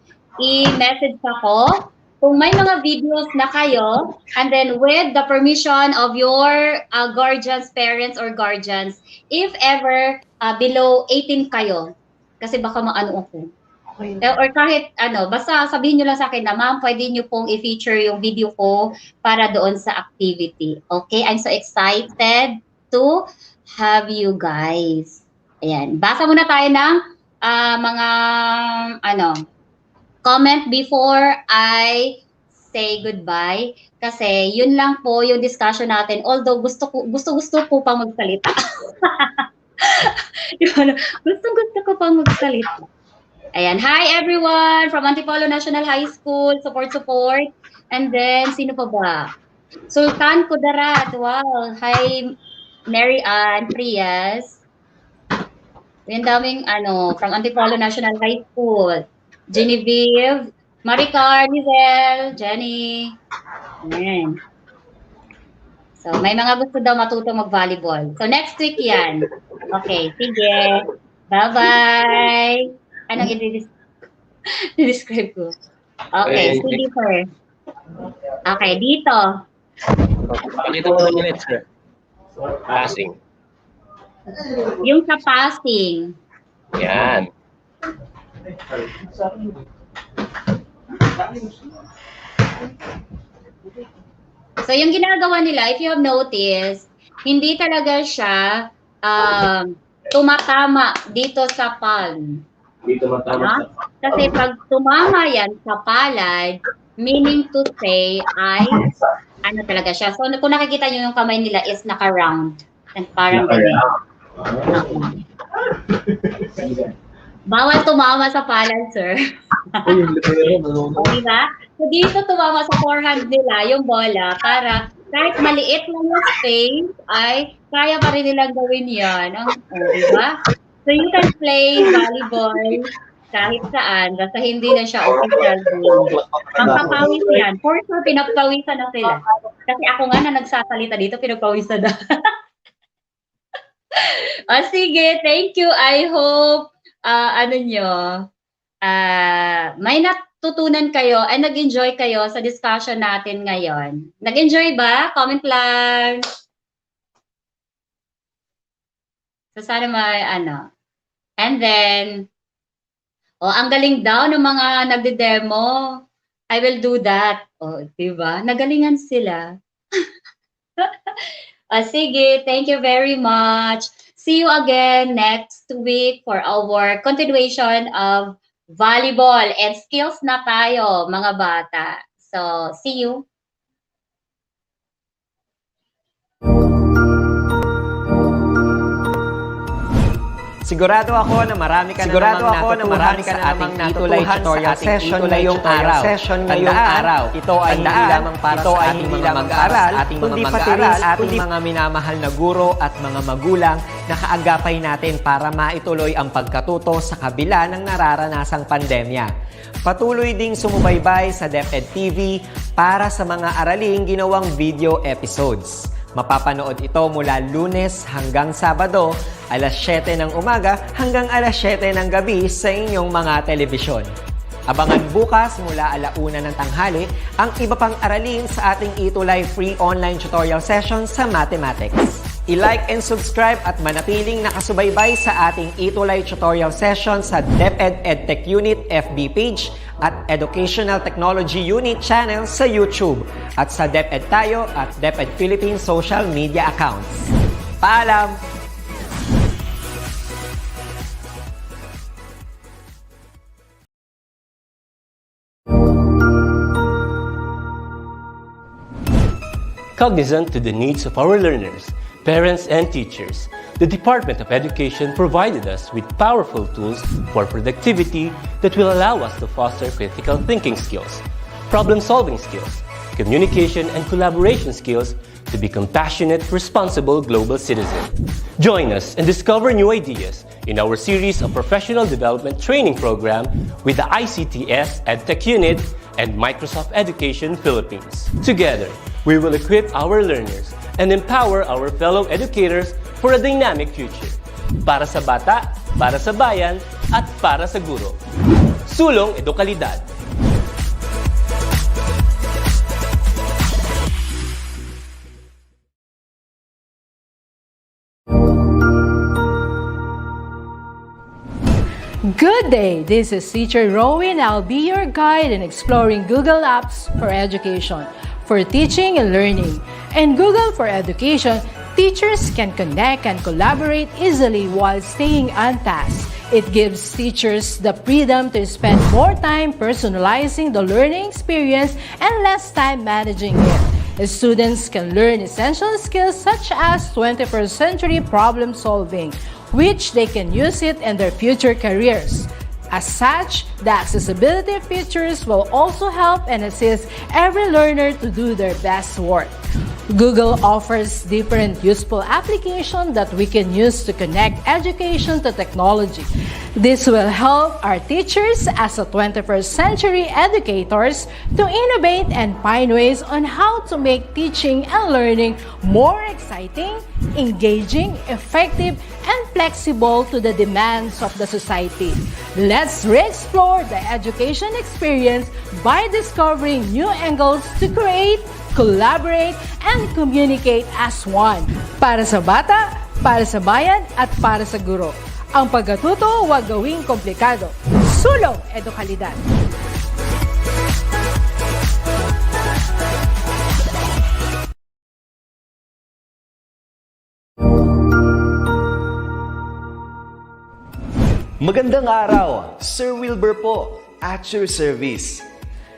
i-message ako kung may mga videos na kayo, and then with the permission of your guardians, parents, or guardians, if ever below 18 kayo, kasi baka maano ako. Okay. Or kahit basta sabihin nyo lang sa akin na, ma'am, pwede nyo pong i-feature yung video ko para doon sa activity. Okay, I'm so excited to have you guys. Ayan, basa muna tayo ng mga comment before I say goodbye kasi yun lang po yung discussion natin. Although gusto po pang magsalita. Gusto ko pang magsalita. Ayan. Hi everyone from Antipolo National High School. Support. And then, sino pa ba? Sultan Kudarat. Wow. Hi Mary Ann Frias. Yung daming from Antipolo National High School. Genevieve, Maricar, Nizel, Jenny. Ayan. So, may mga gusto daw matuto mag-volleyball. So, next week yan. Okay, sige. Bye-bye. Anong i-describe ko? Okay, sige, sir. Okay, dito. Pakita mo lang ulit, sir. Passing. Yung sa passing. Yan. So, yung ginagawa nila, if you have noticed, hindi talaga siya tumatama dito sa palm. Dito matama. Kasi pag tumama yan sa palad, meaning to say ay talaga siya. So, kung nakikita nyo yung kamay nila is naka-round. And parang bawal tumama sa palad, sir. Diba? So, dito tumama sa forehand nila yung bola para kahit maliit lang yung space, ay kaya pa rin nilang gawin yan. Diba? So, you can play volleyball kahit saan, basta hindi na siya official game. Ang papawis yan. For sure, pinagpawisan na sila. Kasi ako nga na nagsasalita dito, pinagpawisan na. Sige, thank you. I hope, may natutunan kayo and nag-enjoy kayo sa discussion natin ngayon. Nag-enjoy ba? Comment lang. So, sana may And then, ang galing daw ng mga nagde-demo. I will do that. Diba? Nagalingan sila. Sige, thank you very much. See you again next week for our continuation of volleyball and skills na tayo, mga bata. So, see you. Sigurado ako na marami ka na namang natutuhan sa ating ETULay tutorial session ngayong araw. Ito ay hindi lamang para sa ating mga mag-aaral, kundi pati rin sa ating mga minamahal na guro at mga magulang na kaagapay natin para maituloy ang pagkatuto sa kabila ng nararanasang pandemya. Patuloy ding sumubaybay sa DepEd TV para sa mga araling ginawang video episodes. Mapapanood ito mula Lunes hanggang Sabado, alas 7 ng umaga hanggang alas 7 ng gabi sa inyong mga telebisyon. Abangan bukas mula 1:00 ng tanghali ang iba pang aralin sa ating ETULay free online tutorial session sa mathematics. I-like and subscribe at manatiling nakasubaybay sa ating ETULay tutorial session sa DepEd Edtech Unit FB page at Educational Technology Unit channel sa YouTube at sa DepEd Tayo at DepEd Philippine social media accounts. Paalam! Cognizant to the needs of our learners, parents, and teachers, the Department of Education provided us with powerful tools for productivity that will allow us to foster critical thinking skills, problem-solving skills, communication and collaboration skills to be compassionate, responsible global citizens. Join us and discover new ideas in our series of professional development training program with the ICTS Edtech Unit and Microsoft Education Philippines. Together, we will equip our learners and empower our fellow educators for a dynamic future. Para sa bata, para sa bayan, at para sa guro. Sulong Edukalidad. Good day, this is Teacher Rowan. I'll be your guide in exploring Google Apps for education, for teaching and learning. In Google for Education, teachers can connect and collaborate easily while staying on task. It gives teachers the freedom to spend more time personalizing the learning experience and less time managing it. Students can learn essential skills such as 21st century problem solving, which they can use it in their future careers. As such, the accessibility features will also help and assist every learner to do their best work. Google offers different useful applications that we can use to connect education to technology. This will help our teachers as a 21st century educators to innovate and find ways on how to make teaching and learning more exciting, engaging, effective, and flexible to the demands of the society. Let's re-explore the education experience by discovering new angles to create, collaborate, and communicate as one. Para sa bata, para sa bayan, at para sa guro. Ang pagkatuto, huwag gawing komplikado. Sulong edukalidad. Magandang araw, Sir Wilbur po, at your service.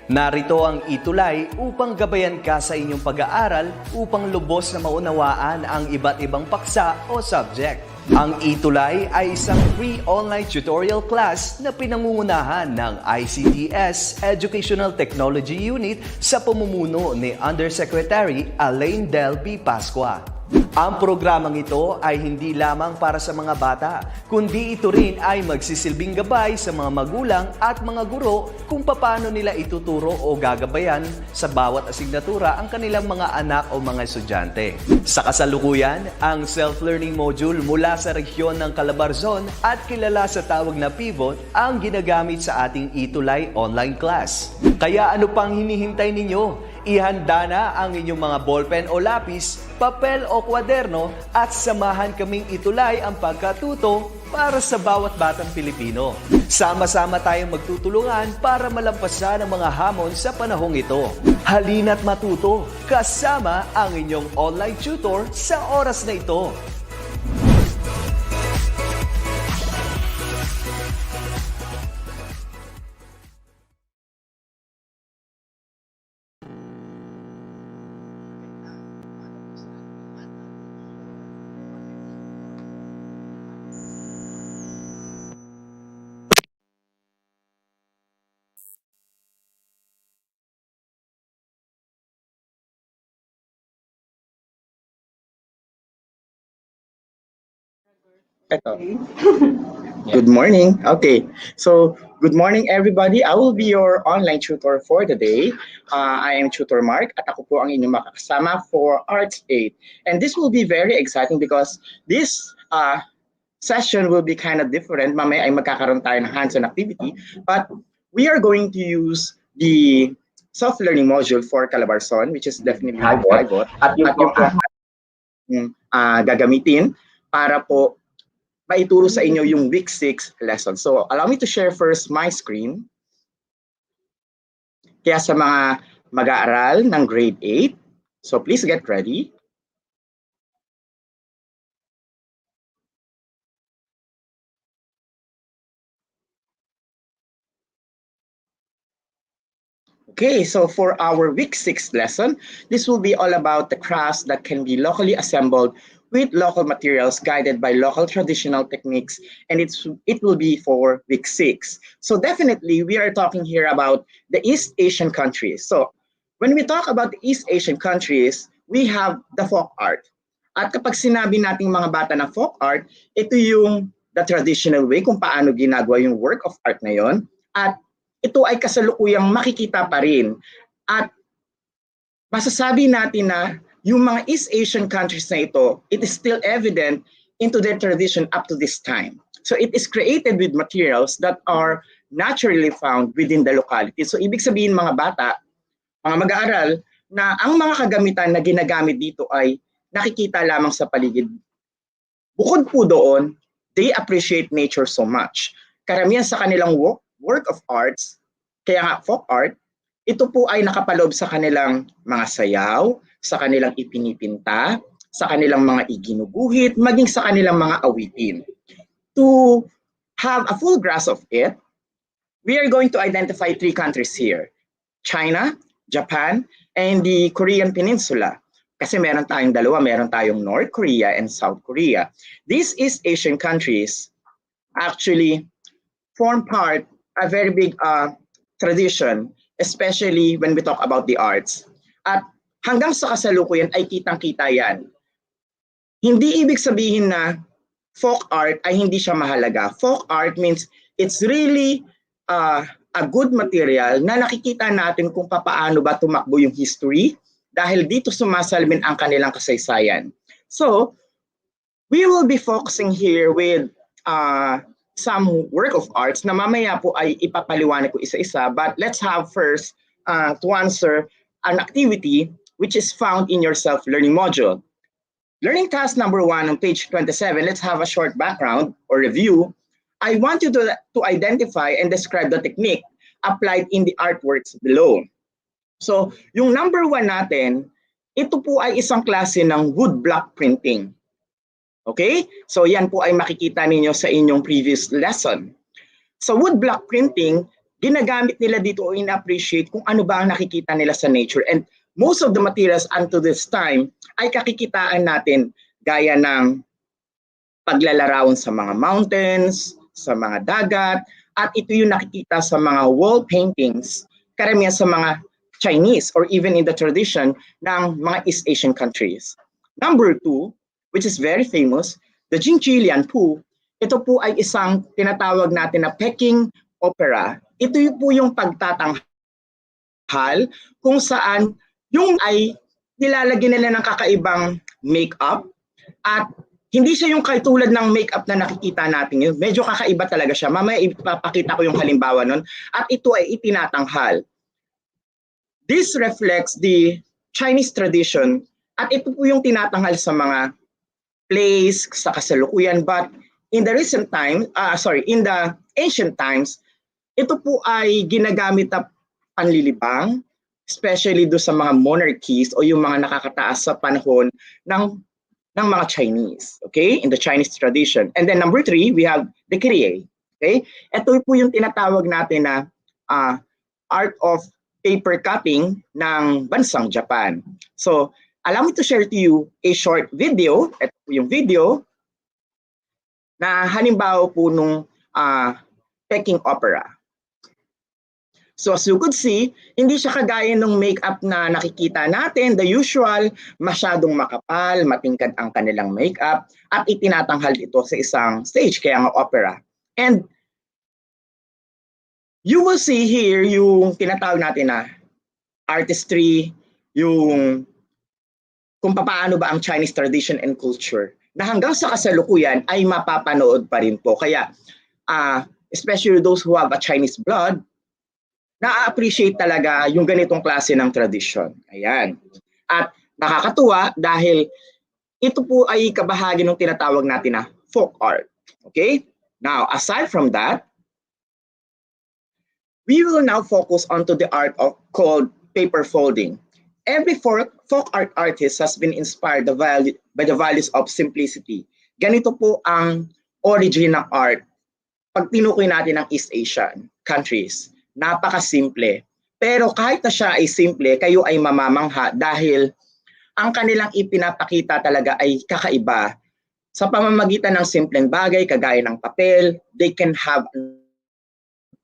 Narito ang ETULay upang gabayan ka sa inyong pag-aaral upang lubos na maunawaan ang iba't ibang paksa o subject. Ang ETULay ay isang free online tutorial class na pinangungunahan ng ICT's Educational Technology Unit sa pamumuno ni Undersecretary Elaine Del P. Pascua. Ang programang ito ay hindi lamang para sa mga bata, kundi ito rin ay magsisilbing gabay sa mga magulang at mga guro kung paano nila ituturo o gagabayan sa bawat asignatura ang kanilang mga anak o mga estudyante. Sa kasalukuyan, ang self-learning module mula sa rehiyon ng Calabarzon at kilala sa tawag na pivot ang ginagamit sa ating ETULay online class. Kaya ano pang hinihintay ninyo? Ihanda na ang inyong mga ballpen o lapis, papel o kwaderno at samahan kaming itulay ang pagkatuto para sa bawat batang Pilipino. Sama-sama tayong magtutulungan para malampasan ang mga hamon sa panahong ito. Halina't matuto kasama ang inyong online tutor sa oras na ito. Ito. Good morning. Okay. So, good morning everybody. I will be your online tutor for the day. I am Tutor Mark at ako po ang inyong makakasama for Arts 8. And this will be very exciting because this session will be kind of different. Mamaya ay magkakaroon tayo ng hands-on activity. But we are going to use the self-learning module for Calabarzon, which is definitely pivot. At yung gagamitin para po maituro sa inyo yung week 6 lesson. So, allow me to share first my screen. Kaya sa mga mag-aaral ng grade 8, so please get ready. Okay, so for our week 6 lesson, this will be all about the crafts that can be locally assembled with local materials guided by local traditional techniques, and it will be for week 6. So definitely, we are talking here about the East Asian countries. So when we talk about the East Asian countries, we have the folk art. At kapag sinabi nating mga bata na folk art, ito yung the traditional way kung paano ginagawa yung work of art na yon. At ito ay kasalukuyang makikita pa rin. At masasabi natin na yung mga East Asian countries na ito, it is still evident into their tradition up to this time. So it is created with materials that are naturally found within the locality. So ibig sabihin mga bata, mga mag-aaral, na ang mga kagamitan na ginagamit dito ay nakikita lamang sa paligid. Bukod po doon, they appreciate nature so much. Karamihan sa kanilang work of arts, kaya nga folk art, ito po ay nakapaloob sa kanilang mga sayaw, sa kanilang ipinipinta, sa kanilang mga iginuguhit, maging sa kanilang mga awitin. To have a full grasp of it, we are going to identify 3 countries here: China, Japan, and the Korean Peninsula. Kasi meron tayong dalawa, meron tayong North Korea and South Korea. These East Asian countries actually form part a very big tradition, especially when we talk about the arts. At hanggang sa kasalukuyan ay kitang-kita yan. Hindi ibig sabihin na folk art ay hindi siya mahalaga. Folk art means it's really a good material na nakikita natin kung paano ba tumakbo yung history dahil dito sumasalamin ang kanilang kasaysayan. So, we will be focusing here with some work of arts na mamaya po ay ipapaliwanag ko isa-isa, but let's have first to answer an activity which is found in your self-learning module. Learning task number 1 on page 27, let's have a short background or review. I want you to identify and describe the technique applied in the artworks below. So, yung number 1 natin, ito po ay isang klase ng woodblock printing. Okay? So, yan po ay makikita ninyo sa inyong previous lesson. Sa woodblock printing, ginagamit nila dito o in-appreciate kung ano ba ang nakikita nila sa nature. And most of the materials unto this time ay kakikitaan natin gaya ng paglalarawan sa mga mountains, sa mga dagat, at ito yung nakikita sa mga wall paintings, karamihan sa mga Chinese or even in the tradition ng mga East Asian countries. Number 2, which is very famous, the Jingqilian Po, ito po ay isang tinatawag natin na Peking opera. Ito po yung pagtatanghal kung saan yung ay nilalagyan nila ng kakaibang makeup at hindi siya yung katulad ng makeup na nakikita natin. Medyo kakaiba talaga siya. Mamaya ipapakita ko yung halimbawa nun. At ito ay itinatanghal. This reflects the Chinese tradition at ito po yung tinatanghal sa mga plays, sa kasalukuyan. But in the recent time, in the ancient times, ito po ay ginagamit na panlilibang, especially do sa mga monarchies o yung mga nakakataas sa panahon ng mga Chinese, okay? In the Chinese tradition. And then number 3, we have the Kirie, okay? Ito po yung tinatawag natin na art of paper cutting ng bansang Japan. So, allow me to share to you a short video. Ito po yung video na halimbawa po nung Peking opera. So as you could see, hindi siya kagaya ng makeup na nakikita natin, the usual, masyadong makapal, matingkad ang kanilang makeup, at itinatanghal ito sa isang stage, kaya nga opera. And you will see here yung tinatawag natin na artistry, yung kung paano ba ang Chinese tradition and culture, na hanggang sa kasalukuyan ay mapapanood pa rin po. Kaya, especially those who have a Chinese blood, na-appreciate talaga yung ganitong klase ng tradition. Ayan. At nakakatuwa dahil ito po ay kabahagi ng tinatawag natin na folk art. Okay? Now, aside from that, we will now focus onto the art called paper folding. Every folk art artist has been inspired by the values of simplicity. Ganito po ang origin ng art pag tinukoy natin ang East Asian countries. Napakasimple. Pero kahit na siya ay simple, kayo ay mamamangha dahil ang kanilang ipinapakita talaga ay kakaiba. Sa pamamagitan ng simpleng bagay, kagaya ng papel, they can have an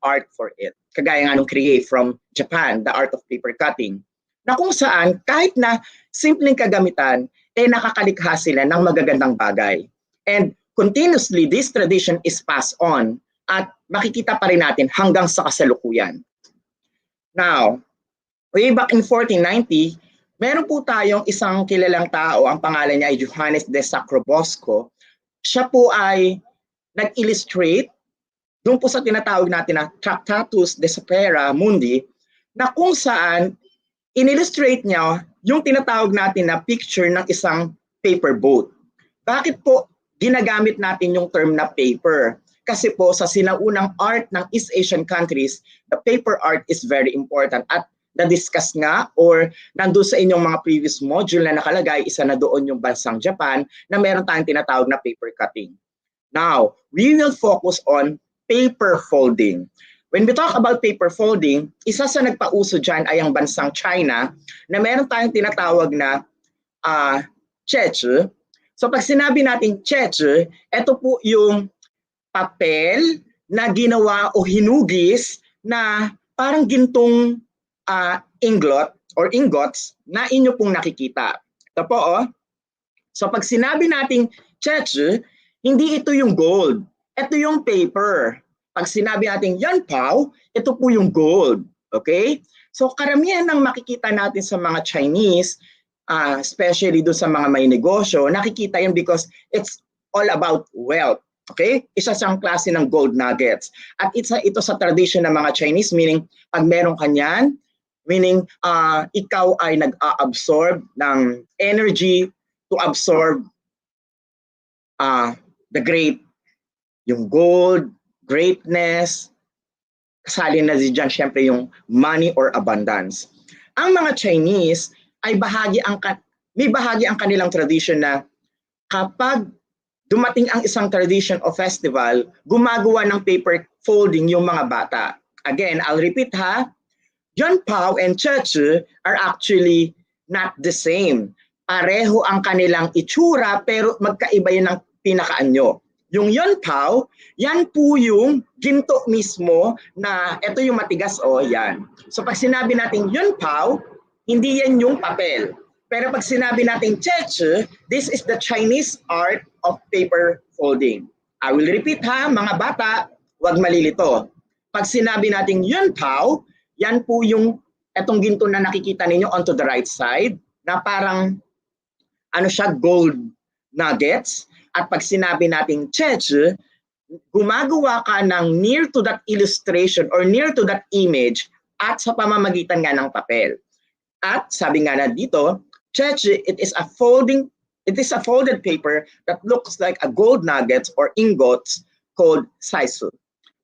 art for it. Kagaya nga nung create from Japan, the art of paper cutting, na kung saan kahit na simpleng kagamitan, nakakalikha sila ng magagandang bagay. And continuously, this tradition is passed on at makikita pa rin natin hanggang sa kasalukuyan. Now, way back in 1490, meron po tayong isang kilalang tao, ang pangalan niya ay Johannes de Sacrobosco. Siya po ay nag-illustrate doon po sa tinatawag natin na Tractatus de Sapere Mundi, na kung saan in-illustrate niya yung tinatawag natin na picture ng isang paper boat. Bakit po ginagamit natin yung term na paper? Kasi po sa sinaunang art ng East Asian countries, the paper art is very important. At na-discuss nga or nandun sa inyong mga previous module na nakalagay, isa na doon yung bansang Japan na meron tayong tinatawag na paper cutting. Now, we will focus on paper folding. When we talk about paper folding, isa sa nagpauso dyan ay ang bansang China na meron tayong tinatawag na cheche. So pag sinabi natin cheche, ito po yung papel na ginawa o hinugis na parang gintong ingots na inyo pong nakikita. Ito po, oh. So pag sinabi nating cheche, hindi ito yung gold. Ito yung paper. Pag sinabi natin yan pao, ito po yung gold. Okay? So karamihan ng makikita natin sa mga Chinese, especially doon sa mga may negosyo, nakikita yan because it's all about wealth. Okay? Isa siyang klase ng gold nuggets. At ito sa tradition ng mga Chinese, meaning pag meron ka niyan, meaning ikaw ay nag-absorb ng energy to absorb the great, yung gold, greatness, kasali na dyan syempre yung money or abundance. Ang mga Chinese ay may bahagi ang kanilang tradition na kapag dumating ang isang tradition o festival, gumagawa ng paper folding yung mga bata. Again, I'll repeat ha, Yunpao and Cheche are actually not the same. Pareho ang kanilang itsura pero magkaiba yun ng pinakaanyo. Yung Yunpao, yan po yung ginto mismo na ito yung matigas yan. So pag sinabi natin Yunpao, hindi yan yung papel. Pero pag sinabi natin Cheche, this is the Chinese art of paper folding. I will repeat ha, mga bata, huwag malilito. Pag sinabi natin Yunpao, yan po yung etong ginto na nakikita ninyo onto the right side na parang gold nuggets. At pag sinabi nating cheche, gumagawa ka ng near to that illustration or near to that image at sa pamamagitan nga ng papel. At sabi nga na dito, cheche, it is a folded paper that looks like a gold nuggets or ingots called saisu.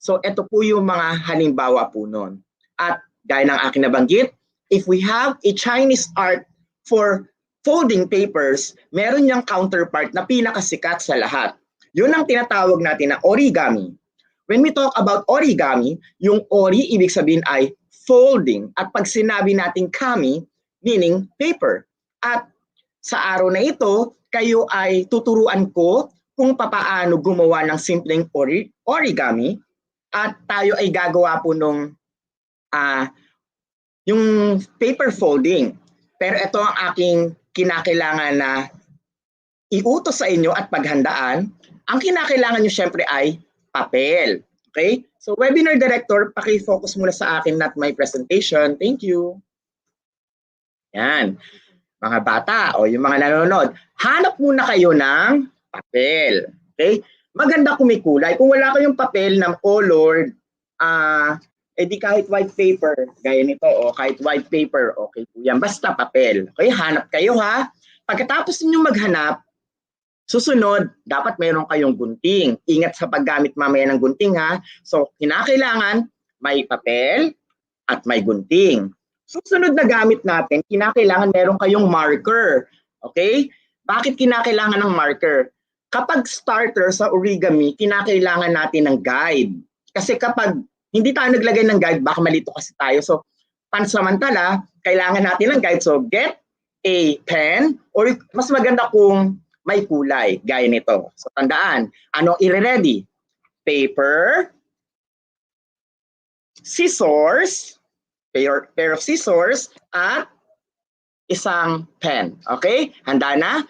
So ito po yung mga halimbawa po nun. At gaya ng aking nabanggit, if we have a Chinese art for folding papers, meron niyang counterpart na pinakasikat sa lahat. Yun ang tinatawag natin na origami. When we talk about origami, yung ori ibig sabihin ay folding. At pag sinabi natin kami, meaning paper. At sa araw na ito, kayo ay tuturuan ko kung papaano gumawa ng simpleng origami at tayo ay gagawa po nung yung paper folding. Pero ito ang aking kinakailangan na iutos sa inyo at paghandaan. Ang kinakailangan nyo syempre ay papel. Okay? So webinar director, paki-focus muna sa akin not my presentation. Thank you. Yan. Mga bata o yung mga nanonood, hanap muna kayo ng papel. Okay? Maganda kung may kulay. Kung wala kayong papel ng colored, di kahit white paper, gaya nito, o kahit white paper, okay po yan. Basta papel. Okay, hanap kayo ha. Pagkatapos ninyong maghanap, susunod, dapat meron kayong gunting. Ingat sa paggamit mamaya ng gunting ha. So, kinakailangan may papel at may gunting. Susunod na gamit natin, kinakailangan meron kayong marker. Okay? Bakit kinakailangan ng marker? Kapag starter sa origami, kinakailangan natin ng guide. Kasi kapag hindi tayo naglagay ng guide, baka malito kasi tayo. So, pansamantala, kailangan natin ng guide. So, get a pen or mas maganda kung may kulay, gaya nito. So, tandaan, ano i-ready? Paper, scissors, pair of scissors, at isang pen. Okay? Handa na?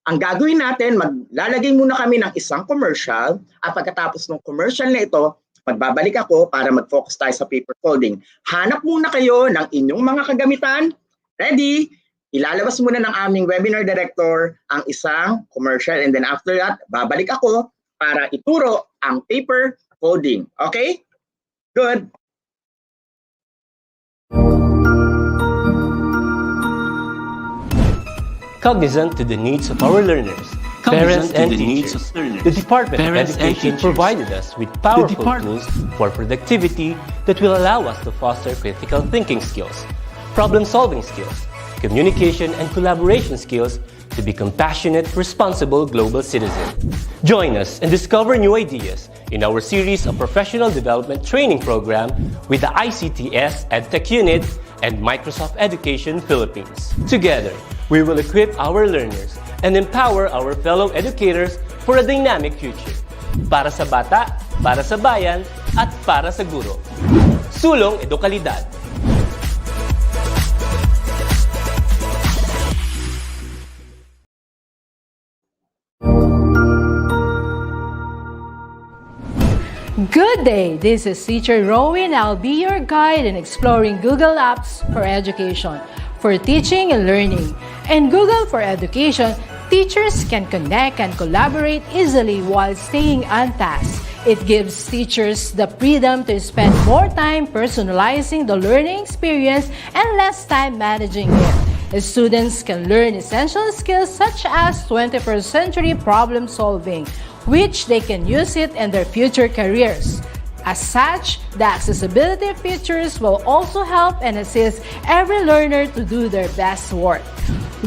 Ang gagawin natin, maglalagay muna kami ng isang commercial at pagkatapos ng commercial na ito, magbabalik ako para mag-focus tayo sa paper folding. Hanap muna kayo ng inyong mga kagamitan. Ready? Ilalabas muna ng aming webinar director ang isang commercial and then after that, babalik ako para ituro ang paper folding. Okay? Good. Cognizant to the needs of our learners, parents and teachers, the Department of Education provided us with powerful tools for productivity that will allow us to foster critical thinking skills, problem-solving skills, communication and collaboration skills to be compassionate, responsible global citizens. Join us and discover new ideas in our series of professional development training program with the ICTS Edtech Unit and Microsoft Education Philippines. Together, we will equip our learners and empower our fellow educators for a dynamic future. Para sa bata, para sa bayan, at para sa guro. Sulong Edukalidad. Good day, this is Teacher Rowan. I'll be your guide in exploring Google Apps for education, for teaching and learning. In Google for Education, teachers can connect and collaborate easily while staying on task. It gives teachers the freedom to spend more time personalizing the learning experience and less time managing it. Students can learn essential skills such as 21st century problem solving, which they can use it in their future careers. As such, the accessibility features will also help and assist every learner to do their best work.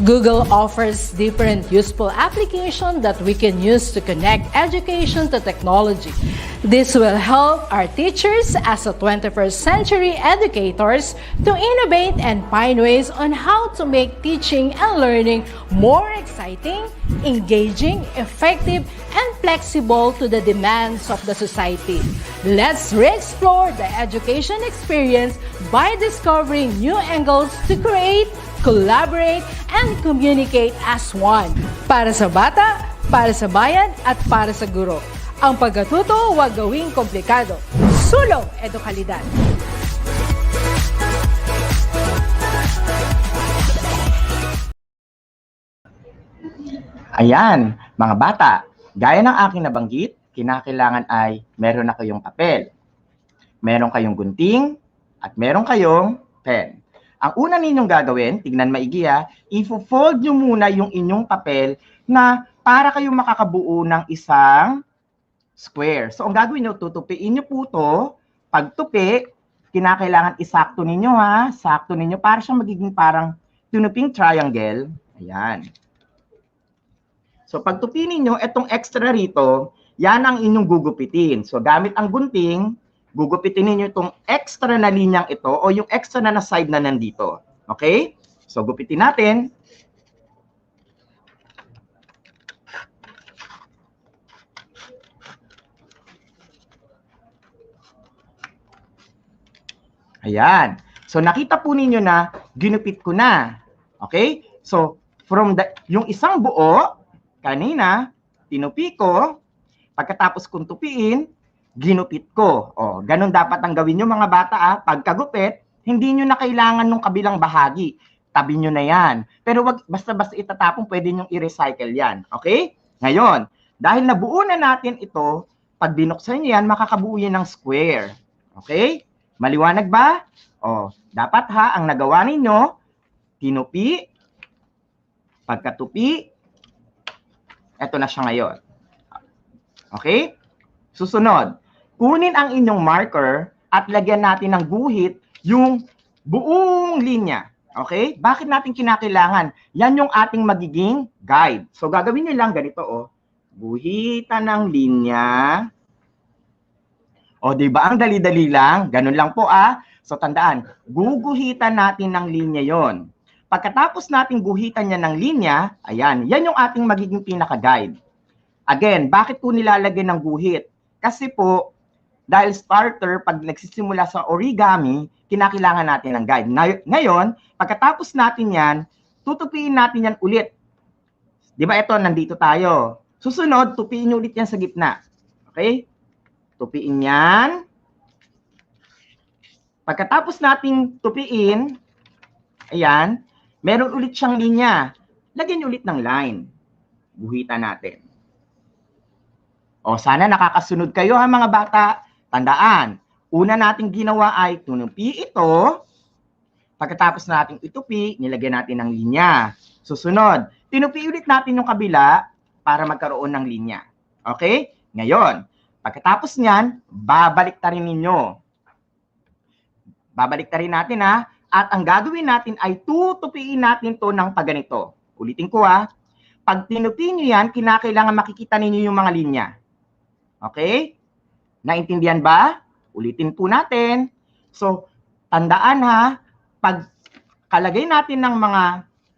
Google offers different useful applications that we can use to connect education to technology. This will help our teachers as a 21st century educators to innovate and find ways on how to make teaching and learning more exciting, engaging, effective, and flexible to the demands of the society. Let's re-explore the education experience by discovering new angles to create, collaborate, and communicate as one. Para sa bata, para sa bayan, at para sa guro. Ang pagkatuto, huwag gawing komplikado. Sulong Edukalidad. Ayan, mga bata, gaya ng aking nabanggit, kinakailangan ay meron na kayong papel, meron kayong gunting, at meron kayong pen. Ang una ninyong gagawin, tignan maigi i-fold nyo muna yung inyong papel na para kayong makakabuo ng isang square. So, ang gagawin nyo, tutupiin nyo po ito. Pag tupi, kinakailangan isakto ninyo sakto ninyo para siya magiging parang tunuping triangle. Ayan. So, pag tupi ninyo, itong extra rito, yan ang inyong gugupitin. So, gamit ang gunting, gugupitin ninyo itong extra na linyang ito o yung extra na side na nandito. Okay? So, gupitin natin. Ayan. So, nakita po ninyo na ginupit ko na. Okay? So, from yung isang buo, kanina, tinupi ko. Pagkatapos kong tupiin, ginupit ko. O, ganun dapat ang gawin nyo mga bata. Pagkagupit, hindi nyo na kailangan ng kabilang bahagi. Tabi nyo na yan. Pero wag basta-basta itatapon, pwede nyo i-recycle yan. Okay? Ngayon, dahil nabuo na natin ito, pag binuksan nyo yan, makakabuo yan ng square. Okay? Maliwanag ba? O, dapat ang nagawa ninyo, tinupi, pagkatupi, eto na siya ngayon. Okay? Susunod, kunin ang inyong marker at lagyan natin ng guhit yung buong linya. Okay? Bakit natin kinakailangan? Yan yung ating magiging guide. So, gagawin nyo lang ganito, guhitan ng linya. O, di ba? Ang dali-dali lang. Ganun lang po, So, tandaan, guguhitan natin ng linya yon. Pagkatapos natin guhitan niya ng linya, ayan, yan yung ating magiging pinaka-guide. Again, bakit po nilalagay ng guhit? Kasi po, dahil starter, pag nagsisimula sa origami, kinakailangan natin ng guide. Ngayon, pagkatapos natin yan, tutupiin natin yan ulit. Di ba ito, nandito tayo. Susunod, tupiin ulit yan sa gitna. Okay? Tupiin yan. Pagkatapos nating tupiin, ayan, meron ulit siyang linya. Lagyan niyo ulit ng line. Guhitan natin. O, sana nakakasunod kayo mga bata. Tandaan, una nating ginawa ay tunupi ito. Pagkatapos nating itupi, nilagyan natin ng linya. Susunod, tinupi ulit natin yung kabila para magkaroon ng linya. Okay? Ngayon, pagkatapos niyan, babalik ta rin ninyo. Babalik ta rin natin At ang gagawin natin ay tutupiin natin to ng pagganito. Ulitin ko Pag tinupi nyo yan, kinakailangan makikita ninyo yung mga linya. Okay? Naintindihan ba? Ulitin po natin. So, tandaan ha, pag kalagay natin ng mga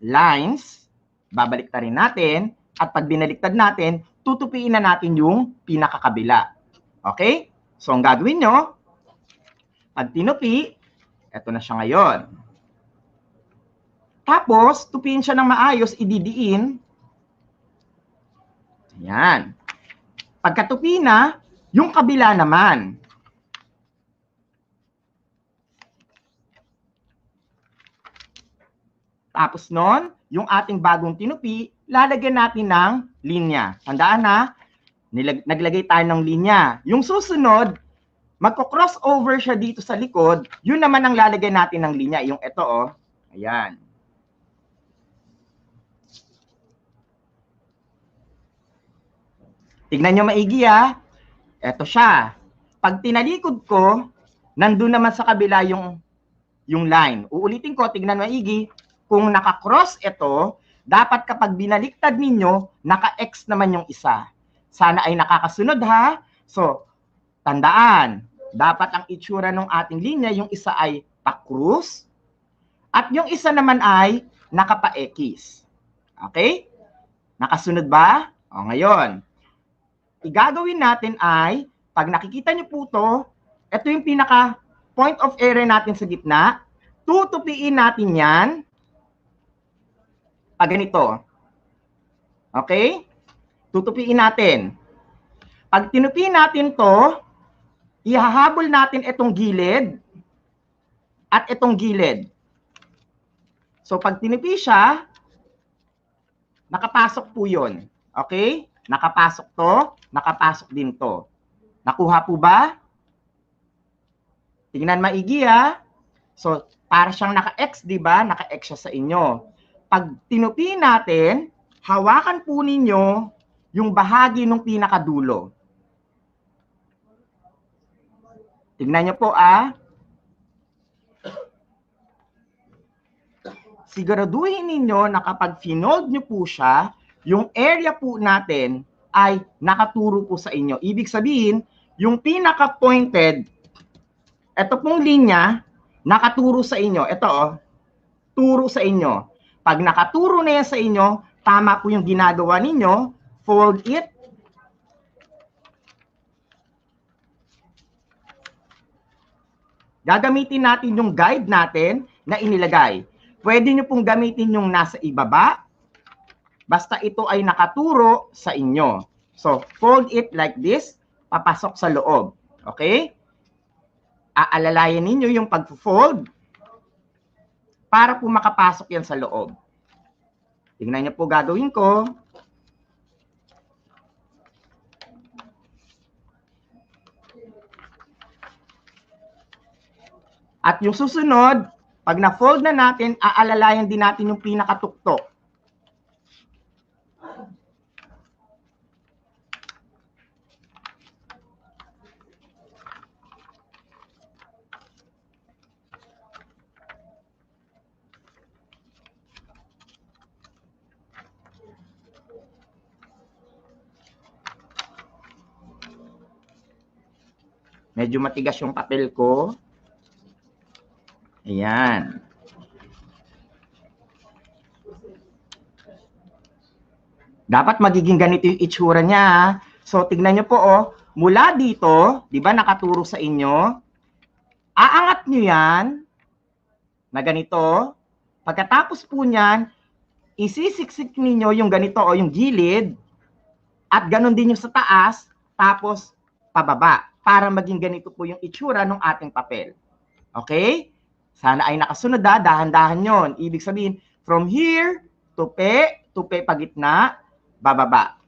lines, babaliktarin natin, at pag binaliktad natin, tutupiin na natin yung pinakakabila. Okay? So, ang gagawin nyo, pag tinupi, eto na siya ngayon. Tapos, tupiin siya ng maayos, ididiin. Ayan. Pagkatupi na, yung kabila naman. Tapos nun, yung ating bagong tinupi, lalagyan natin ng linya. Tandaan na, naglagay tayo ng linya. Yung susunod, magko-crossover siya dito sa likod, yun naman ang lalagyan natin ng linya. Yung ito, oh. Ayan. Tignan nyo maigi, ha. Ito siya. Pag tinalikod ko, nandun naman sa kabila yung line. Uulitin ko, tignan maigi. Kung naka-cross ito, dapat kapag binaliktad ninyo, naka-X naman yung isa. Sana ay nakakasunod, ha. So, tandaan, dapat ang itsura ng ating linya, yung isa ay pa-cross, at yung isa naman ay nakapa-X. Okay? Nakasunod ba? O, ngayon, igagawin natin ay, pag nakikita nyo po ito yung pinaka point of error natin sa gitna, tutupiin natin yan, pag ganito. Okay? Tutupiin natin. Pag tinupiin natin to, ihahabol natin itong gilid at itong gilid. So, pag tinupi siya, nakapasok po yun. Okay? Nakapasok to, nakapasok din to. Nakuha po ba? Tingnan maigi, ha. So, para siyang naka-X, di ba? Naka-X siya sa inyo. Pag tinupi natin, hawakan po ninyo yung bahagi ng pinakadulo. Tingnan niyo po, siguraduhin ninyo na kapag finold nyo po siya, yung area po natin ay nakaturo po sa inyo. Ibig sabihin, yung pinaka-pointed, ito pong linya, nakaturo sa inyo. Ito, turo sa inyo. Pag nakaturo na yan sa inyo, tama po yung ginagawa ninyo, fold it. Gagamitin natin yung guide natin na inilagay. Pwede nyo pong gamitin yung nasa ibaba, basta ito ay nakaturo sa inyo. So, fold it like this, papasok sa loob. Okay? Aalalayan ninyo yung pag-fold para po makapasok yan sa loob. Tingnan niyo po gagawin ko. At yung susunod, pag na-fold na natin, aalalayan din natin yung pinakatuktok. Medyo matigas yung papel ko. Ayan. Dapat magiging ganito yung itsura niya. So, tignan nyo po, mula dito, di ba nakaturo sa inyo, aangat nyo yan, na ganito. Pagkatapos po niyan, isisiksik ninyo yung ganito, yung gilid, at ganon din yung sa taas, tapos pababa, para maging ganito po yung itsura ng ating papel. Okay? Sana ay nakasunod, dahan-dahan yon. Ibig sabihin, from here, tupi pagitna, bababa.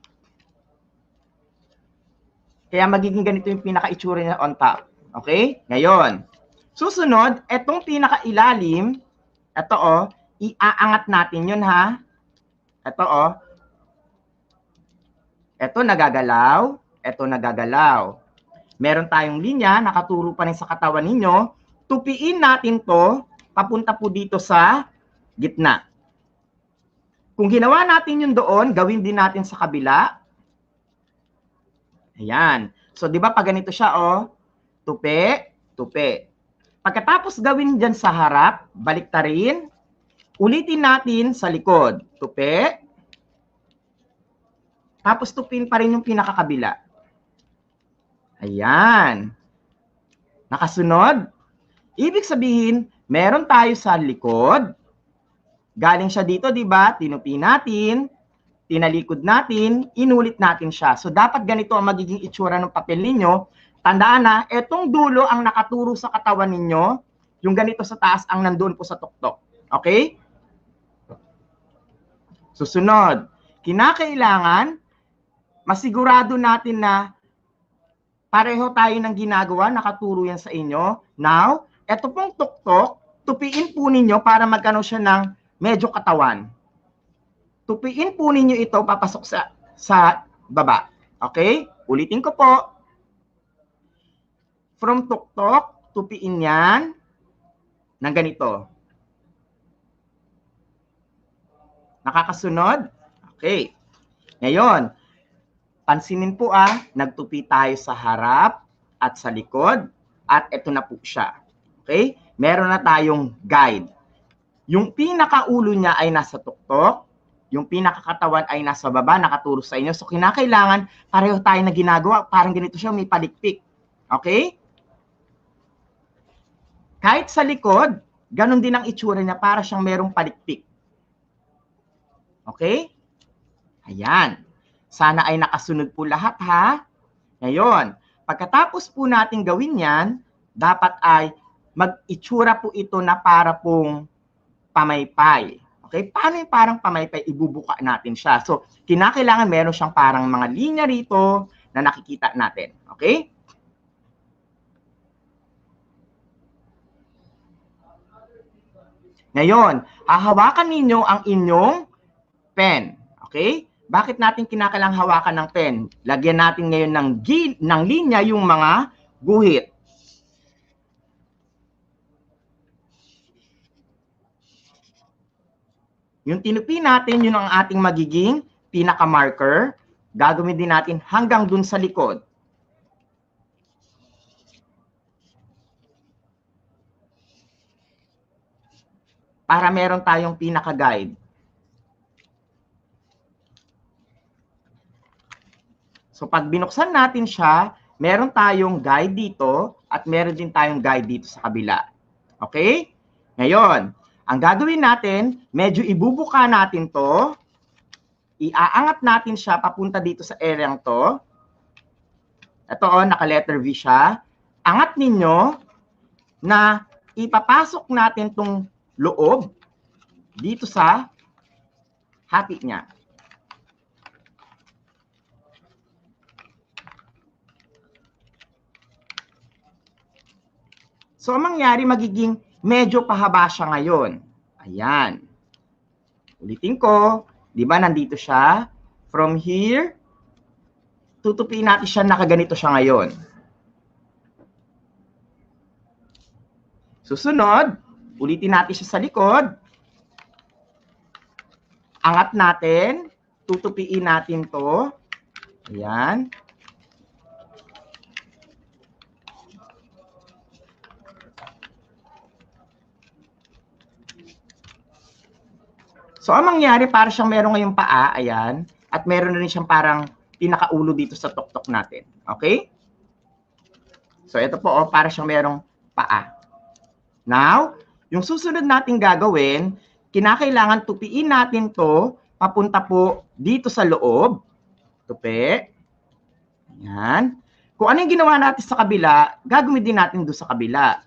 Kaya magiging ganito yung pinaka-itsura niya on top. Okay? Ngayon, susunod, etong pinaka-ilalim, ito iaangat natin yun, ha? Ito, ito nagagalaw, ito nagagalaw. Meron tayong linya, nakaturo pa rin sa katawan ninyo. Tupiin natin to, papunta po dito sa gitna. Kung ginawa natin yun doon, gawin din natin sa kabila. Ayan. So, di ba pag ganito siya, oh, tupi, tupi. Pagkatapos gawin dyan sa harap, baliktarin, ulitin natin sa likod. Tupi. Tapos tupin pa rin yung pinakakabila. Ayan. Nakasunod? Ibig sabihin, meron tayo sa likod. Galing siya dito, di ba? Tinupi natin, tinalikod natin, inulit natin siya. So, dapat ganito ang magiging itsura ng papel ninyo. Tandaan na, etong dulo ang nakaturo sa katawan ninyo, yung ganito sa taas ang nandoon po sa tuktok. Okay? Susunod, kinakailangan, masigurado natin na pareho tayo ng ginagawa, nakaturo yan sa inyo. Now, eto pong tuktok, tupiin po ninyo para magkano siya ng medyo katawan. Tupiin po ninyo ito papasok sa baba. Okay? Ulitin ko po. From tuktok, tupiin yan ng ganito. Nakakasunod? Okay. Ngayon, pansinin po nagtupi tayo sa harap at sa likod at ito na po siya. Okay? Meron na tayong guide. Yung pinakaulo niya ay nasa tuktok, yung pinakakatawan ay nasa baba, nakaturo sa inyo. So, kinakailangan, pareho tayo na ginagawa. Parang ganito siya, may palikpik. Okay? Kahit sa likod, ganun din ang itsura niya, para siyang merong palikpik. Okay? Ayan. Sana ay nakasunod po lahat, ha? Ngayon, pagkatapos po natin gawin yan, dapat ay mag-itsura po ito na para pong pamaypay. Okay? Paano yung parang pamaypay? Ibubuka natin siya. So, kinakailangan meron siyang parang mga linya rito na nakikita natin. Okay? Ngayon, hahawakan ninyo ang inyong pen. Okay? Bakit natin kinakailangang hawakan ng pen? Lagyan natin ngayon ng linya yung mga guhit. Yung tinupi natin, yun ang ating magiging pinaka-marker. Gagawin din natin hanggang dun sa likod. Para meron tayong pinaka-guide. So, pag binuksan natin siya, meron tayong guide dito at meron din tayong guide dito sa kabila. Okay? Ngayon, ang gagawin natin, medyo ibubuka natin to, iaangat natin siya papunta dito sa area to. Ito, naka-letter V siya. Angat ninyo na ipapasok natin tong loob dito sa hati niya. So, ang mangyari, magiging medyo pahaba siya ngayon. Ayan. Ulitin ko. Di ba nandito siya? From here, tutupiin natin siya, nakaganito siya ngayon. Susunod, ulitin natin siya sa likod. Angat natin. Tutupiin natin to. Ayan. So, ang mangyari, para siyang meron ngayong paa, ayan, at meron na rin siyang parang pinakaulo dito sa tuktok natin. Okay? So, ito po, para siyang merong paa. Now, yung susunod natin gagawin, kinakailangan tupiin natin to papunta po dito sa loob. Tupi. Ayan. Kung ano yung ginawa natin sa kabila, gagawin din natin doon sa kabila.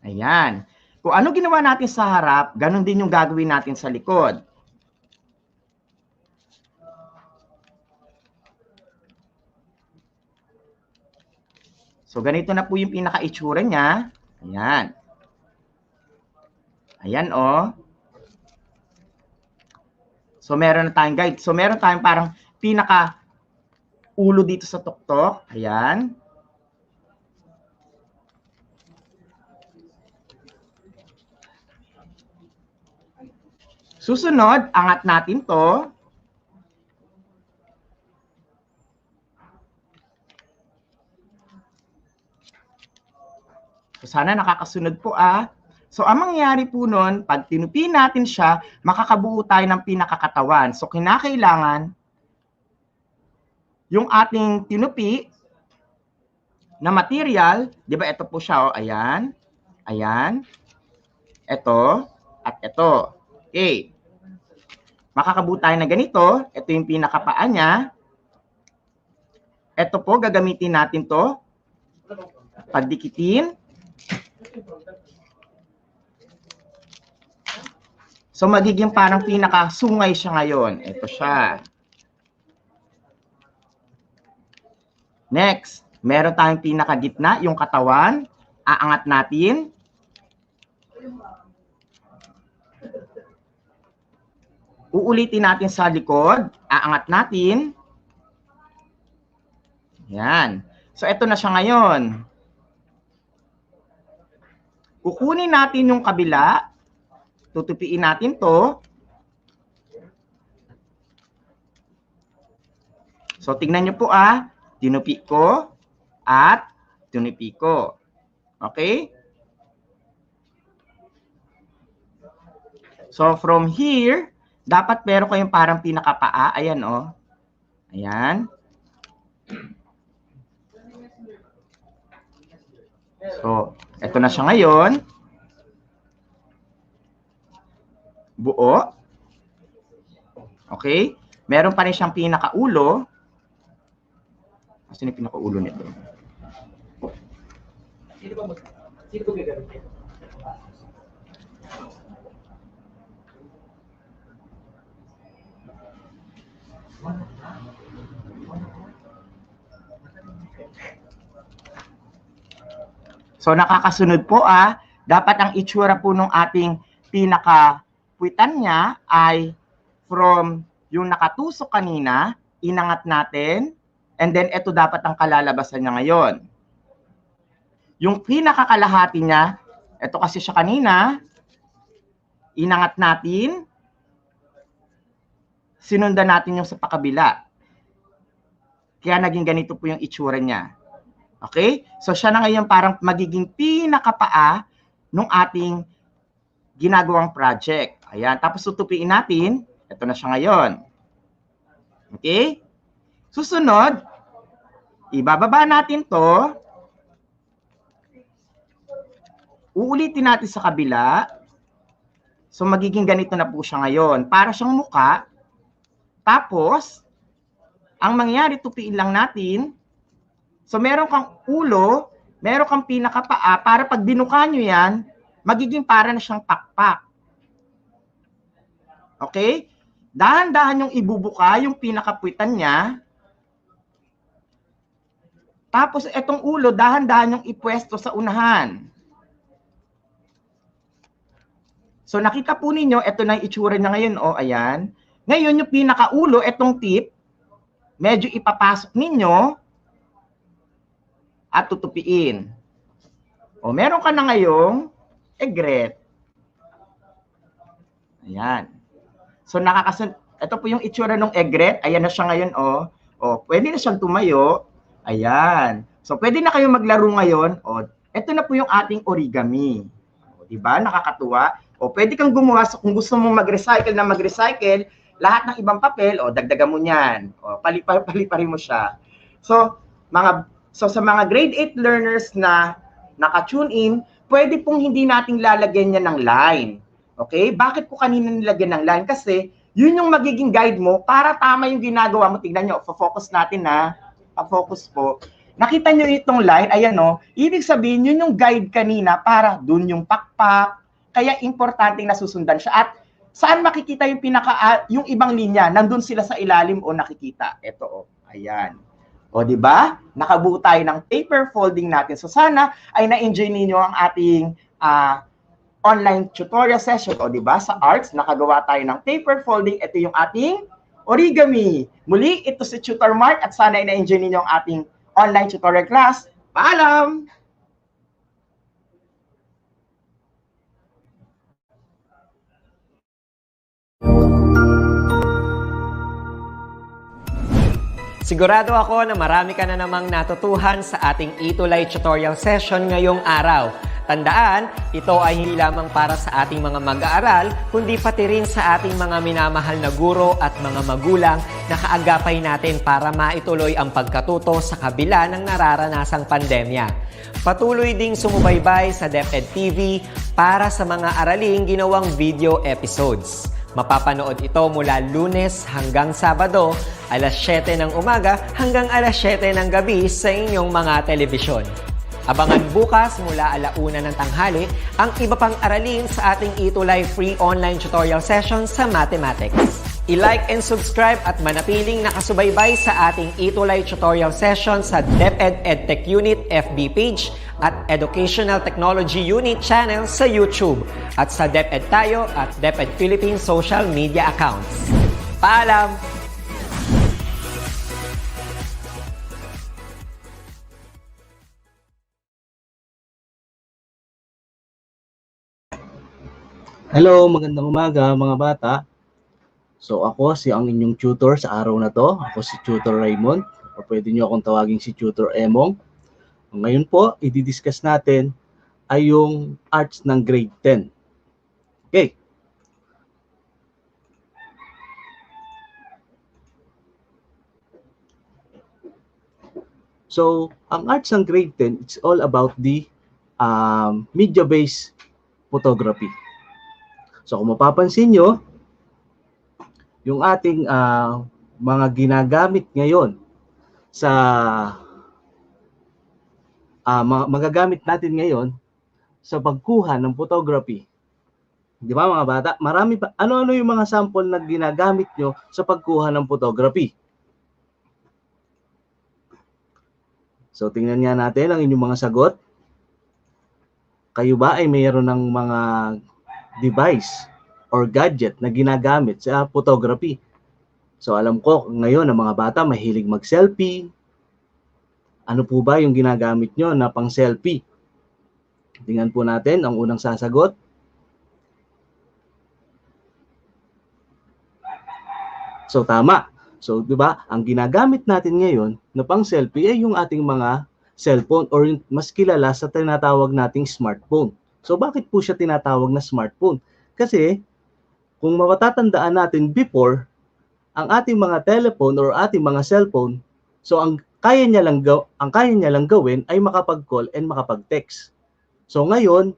Ayan. Kung ano ginawa natin sa harap, ganun din yung gagawin natin sa likod. So, ganito na po yung pinaka-itsura niya. Ayan. Ayan, oh. So, meron na tayong guide. So, meron tayong parang pinaka-ulo dito sa tuktok. Ayan. Susunod, angat natin to. So sana nakakasunod po So ang mangyayari po nun, pag tinupi natin siya, makakabuo tayo ng pinakakatawan. So kinakailangan, yung ating tinupi na material, di ba ito po siya, ayan, ayan, ito, at ito. Okay. Makakabuo tayo na ganito, ito yung pinakapaa niya. Ito po, gagamitin natin to, pagdikitin. So magiging parang pinakasungay siya ngayon. Ito siya. Next, meron tayong pinakagitna, yung katawan. Aangat natin. Uulitin natin sa likod. Aangat natin. Yan. So ito na siya ngayon. Kukunin natin yung kabila. Tutupiin natin to. So, tingnan nyo po tinupi ko at tinupi ko. Okay? So, from here, dapat meron kayong parang pinakapaa. Ayan, Ayan. So, eto na siya ngayon. Buo. Okay? Meron pa rin siyang pinakaulo. Sino yung pinakaulo nito? Sino ba gagamit? So nakakasunod po dapat ang itsura po ng ating pinaka-puwitan niya ay from yung nakatusok kanina, inangat natin, and then ito dapat ang kalalabasan niya ngayon. Yung pinakakalahati niya, ito kasi siya kanina, inangat natin, sinundan natin yung sa pakabila. Kaya naging ganito po yung itsura niya. Okay? So siya na ngayon parang magiging pinakapaa ng ating ginagawang project. Ayan. Tapos tutupiin natin. Ito na siya ngayon. Okay? Susunod, ibababa natin to. Uulitin natin sa kabila. So magiging ganito na po siya ngayon. Para siyang muka. Tapos, ang mangyayari, tupiin lang natin. So meron kang ulo, meron kang pinakapaa, para pag binuka nyo yan, magiging para na siyang pakpak. Okay? Dahan-dahan yung ibubuka, yung pinakapuwitan niya. Tapos itong ulo, dahan-dahan yung ipwesto sa unahan. So nakita po ninyo, ito na yung itsura niya ngayon, ayan. Ngayon yung pinakaulo, itong tip, medyo ipapasok ninyo at tutupiin. Meron ka na ngayong egret. Ayan. So ito po yung itsura ng egret. Ayan na siya ngayon, pwede na siyang tumayo. Ayan. So pwede na kayo maglaro ngayon. Ito na po yung ating origami. Diba? Nakakatuwa. Pwede kang gumawa kung gusto mong mag-recycle, lahat ng ibang papel, dagdagan mo niyan. Paliparin mo siya. So sa mga grade 8 learners na naka-tune in, pwede pong hindi nating lalagyan niya ng line. Okay? Bakit po kanina nilagyan ng line? Kasi yun yung magiging guide mo para tama yung ginagawa mo. Tignan nyo, focus natin focus po. Nakita nyo itong line, ayan ibig sabihin yun yung guide kanina para dun yung pakpak. Kaya importante nasusundan siya. At saan makikita yung yung ibang linya? Nandun sila sa ilalim nakikita. Ito ayan. Di ba? Nakabuo tayo ng paper folding natin. So sana ay na-enjoy ninyo ang ating online tutorial session. Di ba? Sa arts, nakagawa tayo ng paper folding. Ito yung ating origami. Muli, ito si Tutor Mark at sana ay na-enjoy ninyo ang ating online tutorial class. Paalam! Sigurado ako na marami ka na namang natutuhan sa ating ETULay tutorial session ngayong araw. Tandaan, ito ay hindi lamang para sa ating mga mag-aaral, kundi pati rin sa ating mga minamahal na guro at mga magulang na kaagapay natin para maituloy ang pagkatuto sa kabila ng nararanasang pandemya. Patuloy ding sumubaybay sa DepEd TV para sa mga araling ginawang video episodes. Mapapanood ito mula Lunes hanggang Sabado, alas 7 ng umaga hanggang alas 7 ng gabi sa inyong mga telebisyon. Abangan bukas mula 1:00 ng tanghali ang iba pang aralin sa ating ETULay free online tutorial session sa mathematics. I-like and subscribe at manatiling nakasubaybay sa ating ETULay tutorial session sa DepEd Edtech Unit FB page at Educational Technology Unit channel sa YouTube at sa DepEd Tayo at DepEd Philippine social media accounts. Paalam! Hello, magandang umaga mga bata. So ako ang inyong tutor sa araw na to. Ako si Tutor Raymond o pwede niyo akong tawagin si Tutor Emong. Ngayon po, i-discuss natin ay yung arts ng grade 10. Okay. So, ang arts ng grade 10, it's all about the media-based photography. So, kung mapapansin nyo, yung ating mga ginagamit ngayon sa magagamit natin ngayon sa pagkuha ng photography. Di ba mga bata? Marami pa. Ano-ano yung mga sample na ginagamit nyo sa pagkuha ng photography? So, tingnan nga natin ang inyong mga sagot. Kayo ba ay mayroon ng mga device or gadget na ginagamit sa photography? So alam ko ngayon ang mga bata mahilig mag-selfie. Ano po ba yung ginagamit nyo na pang selfie? Tingnan po natin ang unang sasagot. So tama. So 'di ba, ang ginagamit natin ngayon na pang selfie ay yung ating mga cellphone or mas kilala sa tinatawag nating smartphone. So bakit po siya tinatawag na smartphone? Kasi kung matatandaan natin before, ang ating mga telephone or ating mga cellphone, so ang kaya niya lang gawin ay makapag-call and makapag-text. So ngayon,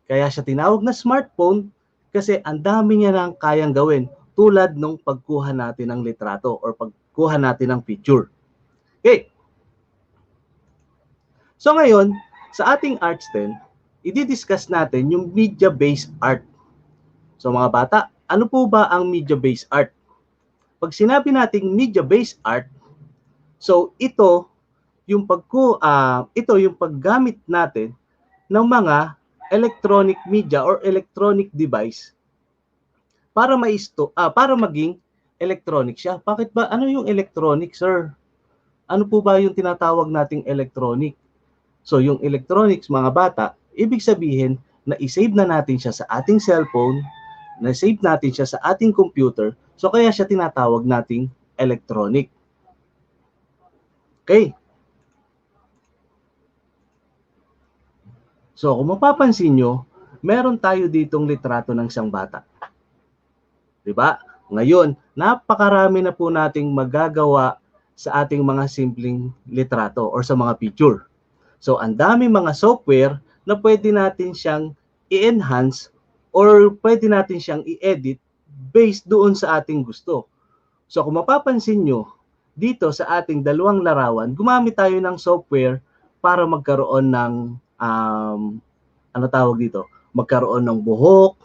kaya siya tinawag na smartphone kasi ang dami niya nang kayang gawin tulad nung pagkuha natin ng litrato or pagkuha natin ng picture. Okay. So ngayon, sa ating arts 10, i-discuss natin yung media-based art. So mga bata, ano po ba ang media-based art? Pag sinabi nating media-based art, so ito yung paggamit natin ng mga electronic media or electronic device para maging electronic siya. Bakit ba? Ano yung electronic, sir? Ano po ba yung tinatawag nating electronic? So yung electronics, mga bata, ibig sabihin na i-save na natin siya sa ating cellphone, na-save natin siya sa ating computer, so kaya siya tinatawag nating electronic. Okay. So kung mapapansin nyo, meron tayo ditong litrato ng isang bata. Diba? Ngayon, napakarami na po nating magagawa sa ating mga simpleng litrato or sa mga picture. So ang dami mga software na pwede natin siyang i-enhance or pwede natin siyang i-edit based doon sa ating gusto. So kung mapapansin nyo, dito sa ating dalawang larawan, gumamit tayo ng software para magkaroon ng, magkaroon ng buhok,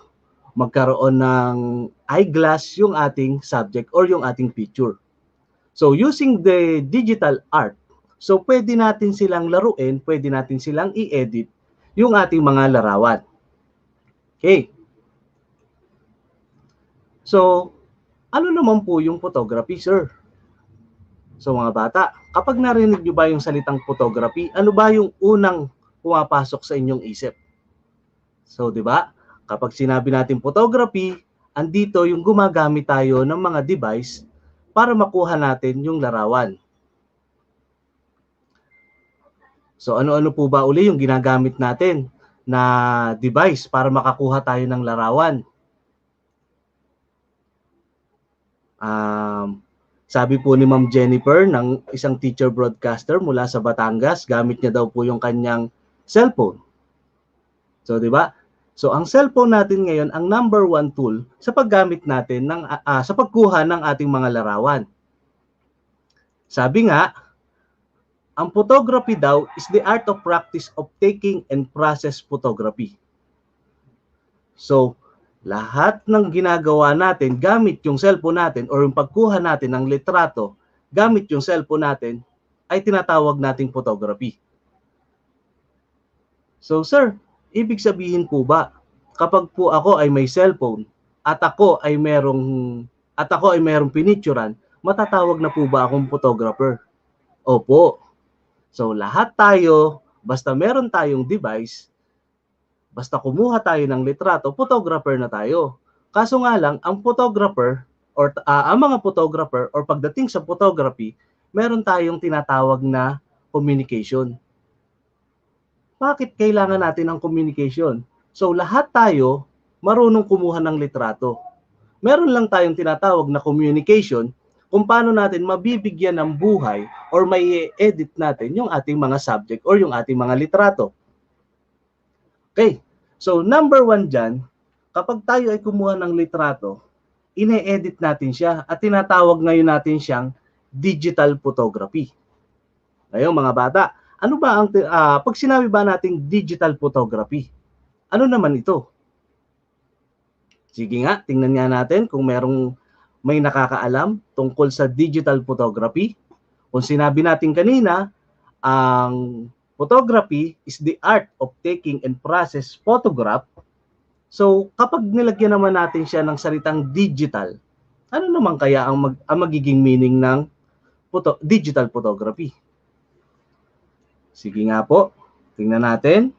magkaroon ng eyeglass yung ating subject or yung ating picture. So using the digital art, so pwede natin silang laruin, pwede natin silang i-edit yung ating mga larawan. Okay. So, ano naman po yung photography, sir? So mga bata, kapag narinig nyo ba yung salitang photography, ano ba yung unang pumapasok sa inyong isip? So, di ba? Kapag sinabi natin photography, andito yung gumagamit tayo ng mga device para makuha natin yung larawan. So ano-ano po ba uli yung ginagamit natin na device para makakuha tayo ng larawan? Sabi po ni Ma'am Jennifer ng isang teacher broadcaster mula sa Batangas, gamit niya daw po yung kanyang cellphone. So, di ba? So, ang cellphone natin ngayon ang number one tool sa paggamit natin ng sa pagkuha ng ating mga larawan. Sabi nga, ang photography daw is the art of practice of taking and process photography. So, lahat ng ginagawa natin gamit yung cellphone natin or yung pagkuha natin ng litrato gamit yung cellphone natin ay tinatawag nating photography. So, sir, ibig sabihin po ba kapag po ako ay may cellphone at ako ay merong pinicturan, matatawag na po ba akong photographer? Opo. So, lahat tayo, basta meron tayong device, basta kumuha tayo ng litrato, photographer na tayo. Kaso nga lang, ang photographer or ang mga photographer or pagdating sa photography, meron tayong tinatawag na communication. Bakit kailangan natin ng communication? So, lahat tayo marunong kumuha ng litrato. Meron lang tayong tinatawag na communication kung paano natin mabibigyan ng buhay or may edit natin yung ating mga subject or yung ating mga litrato. Okay, so number one dyan, kapag tayo ay kumuha ng litrato, ine-edit natin siya at tinatawag ngayon natin siyang digital photography. Ngayon mga bata, ano ba ang pag sinabi ba nating digital photography? Ano naman ito? Sige nga, tingnan nga natin kung may nakakaalam tungkol sa digital photography. Kung sinabi natin kanina, ang photography is the art of taking and process photograph. So, kapag nilagyan naman natin siya ng salitang digital, ano naman kaya ang magiging meaning ng digital photography? Sige nga po, tingnan natin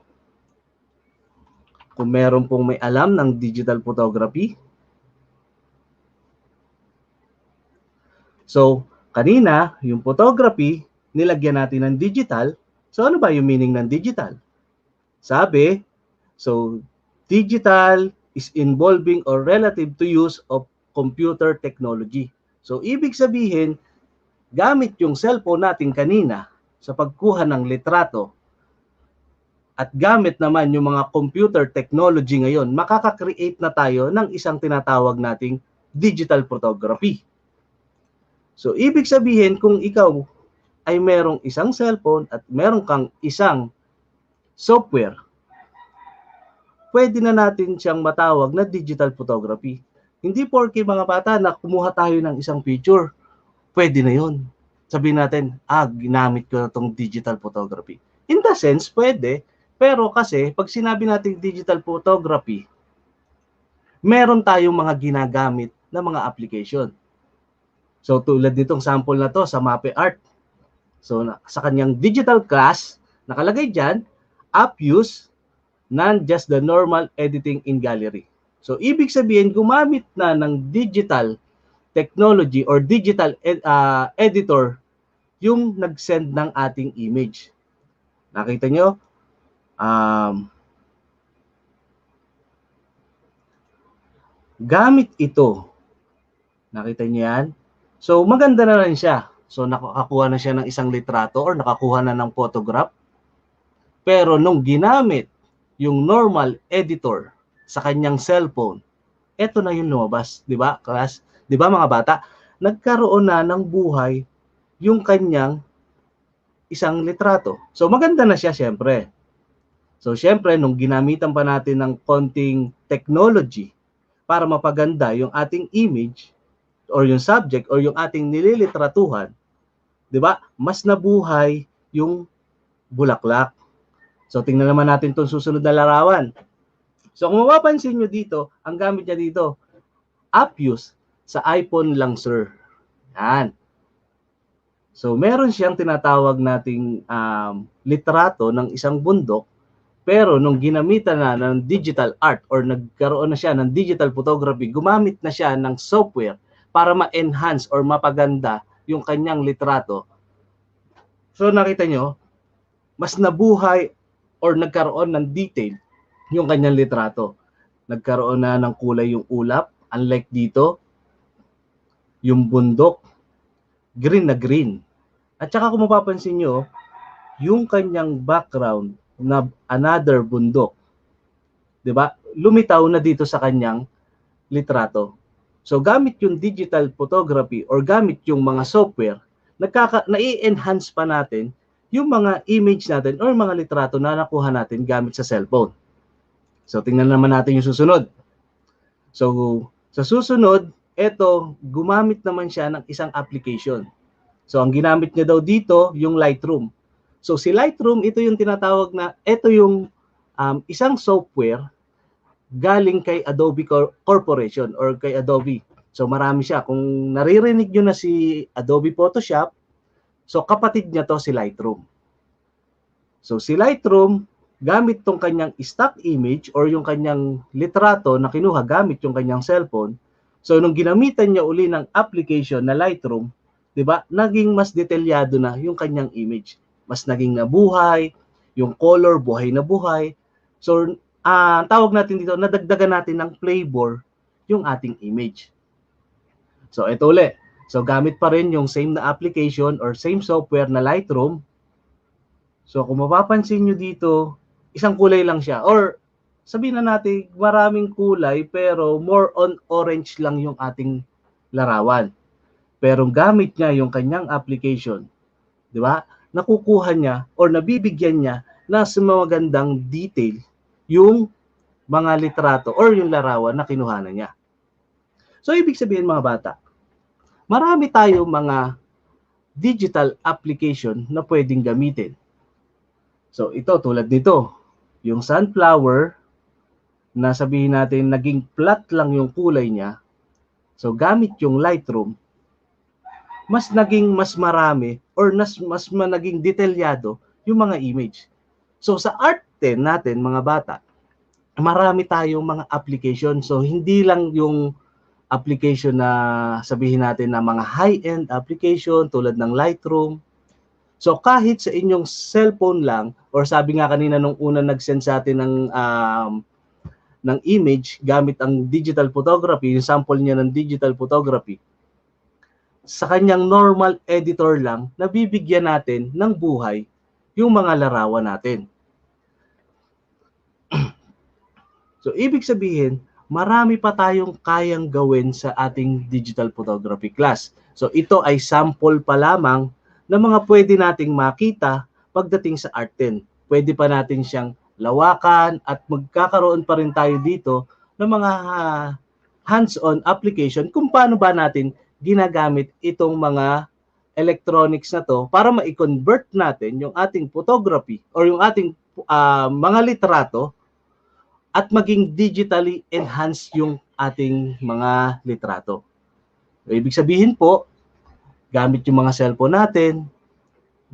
kung meron pong may alam ng digital photography. So, kanina, yung photography, nilagyan natin ng digital. So, ano ba yung meaning ng digital? Sabi, so, digital is involving or relative to use of computer technology. So, ibig sabihin, gamit yung cellphone natin kanina sa pagkuha ng litrato at gamit naman yung mga computer technology ngayon, makaka-create na tayo ng isang tinatawag nating digital photography. So, ibig sabihin kung ikaw ay merong isang cellphone at meron kang isang software, pwede na natin siyang matawag na digital photography. Hindi porke mga bata na kumuha tayo ng isang picture, pwede na yun. Sabihin natin, ginamit ko na itong digital photography. In the sense, pwede, pero kasi pag sinabi natin digital photography, meron tayong mga ginagamit na mga application. So tulad nitong sample na to sa Mape Art. So sa kanyang digital class, nakalagay dyan, app use, not just the normal editing in gallery. So ibig sabihin, gumamit na ng digital technology or digital editor yung nag-send ng ating image. Nakita nyo? Gamit ito. Nakita nyo yan? So, maganda na rin siya. So, nakakuha na siya ng isang litrato or nakakuha na ng photograph. Pero nung ginamit yung normal editor sa kanyang cellphone, eto na yung lumabas. Di ba, class? Di ba mga bata? Nagkaroon na ng buhay yung kanyang isang litrato. So, maganda na siya, syempre. So, syempre, nung ginamitan pa natin ng konting technology para mapaganda yung ating image, or yung subject or yung ating nililitratuhan, 'di ba? Mas nabuhay yung bulaklak. So tingnan naman natin 'tong susunod na larawan. So kung mapapansin niyo dito, ang gamit niya dito, app use sa iPhone lang, sir. Yan. So meron siyang tinatawag nating litrato ng isang bundok, pero nung ginamitan na ng digital art or nagkaroon na siya ng digital photography, gumamit na siya ng software para ma-enhance or mapaganda yung kanyang litrato. So nakita nyo, mas nabuhay or nagkaroon ng detail yung kanyang litrato. Nagkaroon na ng kulay yung ulap, unlike dito, yung bundok, green na green. At saka kung mapapansin nyo, yung kanyang background na another bundok, di ba? Lumitaw na dito sa kanyang litrato. So gamit yung digital photography or gamit yung mga software, nai-enhance pa natin yung mga image natin or mga litrato na nakuha natin gamit sa cellphone. So tingnan naman natin yung susunod. So sa susunod, eto, gumamit naman siya ng isang application. So ang ginamit niya daw dito, yung Lightroom. So si Lightroom, ito yung tinatawag na, ito yung isang software galing kay Adobe Corporation or kay Adobe. So marami siya. Kung naririnig nyo na si Adobe Photoshop, so kapatid niya to si Lightroom. So si Lightroom, gamit tong kanyang stock image or yung kanyang litrato na kinuha gamit yung kanyang cellphone, so nung ginamitan niya uli ng application na Lightroom, di ba, naging mas detalyado na yung kanyang image. Mas naging nabuhay, yung color, buhay na buhay. So, tawag natin dito, nadagdagan natin ng flavor yung ating image. So, ito ulit. So, gamit pa rin yung same na application or same software na Lightroom. So, kung mapapansin nyo dito, isang kulay lang siya. Or, sabihin na natin, maraming kulay, pero more on orange lang yung ating larawan. Pero gamit niya yung kanyang application, di ba? Nakukuha niya or nabibigyan niya na sa magandang detail yung mga litrato or yung larawan na kinuhanan niya. So, ibig sabihin mga bata, marami tayong mga digital application na pwedeng gamitin. So, ito tulad nito, yung sunflower, na sabihin natin naging flat lang yung kulay niya. So, gamit yung Lightroom, mas marami or mas naging detalyado yung mga image. So sa art din natin mga bata, marami tayong mga application. So hindi lang yung application na sabihin natin na mga high-end application tulad ng Lightroom. So kahit sa inyong cellphone lang or sabi nga kanina nung una nag-send sa atin ng image gamit ang digital photography, yung sample niya ng digital photography, sa kanyang normal editor lang, nabibigyan natin ng buhay yung mga larawan natin. So, ibig sabihin, marami pa tayong kayang gawin sa ating digital photography class. So, ito ay sample pa lamang ng mga pwede nating makita pagdating sa Art 10. Pwede pa natin siyang lawakan at magkakaroon pa rin tayo dito ng mga hands-on application kung paano ba natin ginagamit itong mga electronics na to para ma-convert natin yung ating photography or yung ating mga litrato at maging digitally enhanced yung ating mga litrato. So, ibig sabihin po, gamit yung mga cellphone natin,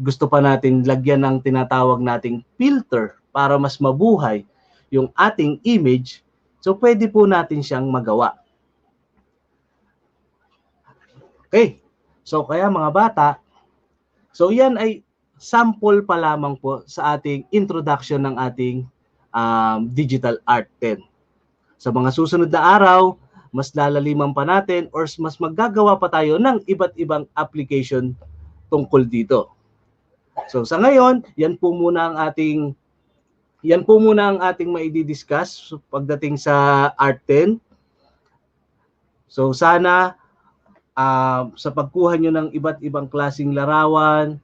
gusto pa natin lagyan ng tinatawag nating filter para mas mabuhay yung ating image, so pwede po natin siyang magawa. Okay, so kaya mga bata, so yan ay sample pa lamang po sa ating introduction ng ating digital art 10. Sa mga susunod na araw, mas lalaliman pa natin or mas maggagawa pa tayo ng iba't ibang application tungkol dito. So sa ngayon, yan po muna ang ating maidi-discuss pagdating sa art 10. So sana sa pagkuha nyo ng iba't ibang klaseng larawan,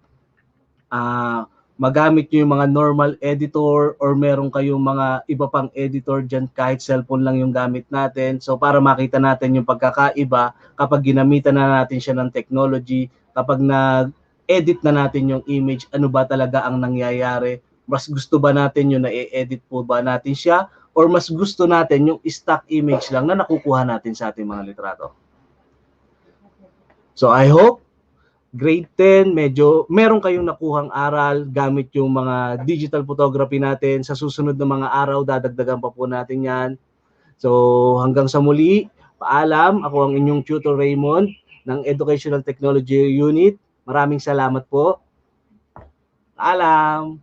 magamit nyo yung mga normal editor or meron kayong mga iba pang editor dyan kahit cellphone lang yung gamit natin. So para makita natin yung pagkakaiba kapag ginamitan na natin siya ng technology, kapag nag-edit na natin yung image, ano ba talaga ang nangyayari? Mas gusto ba natin yung na-edit po ba natin siya? Or mas gusto natin yung stock image lang na nakukuha natin sa ating mga litrato? So I hope grade 10, medyo meron kayong nakuhang aral gamit yung mga digital photography natin. Sa susunod na mga araw, dadagdagan pa po natin yan. So hanggang sa muli, paalam. Ako ang inyong tutor Raymond ng Educational Technology Unit. Maraming salamat po. Paalam.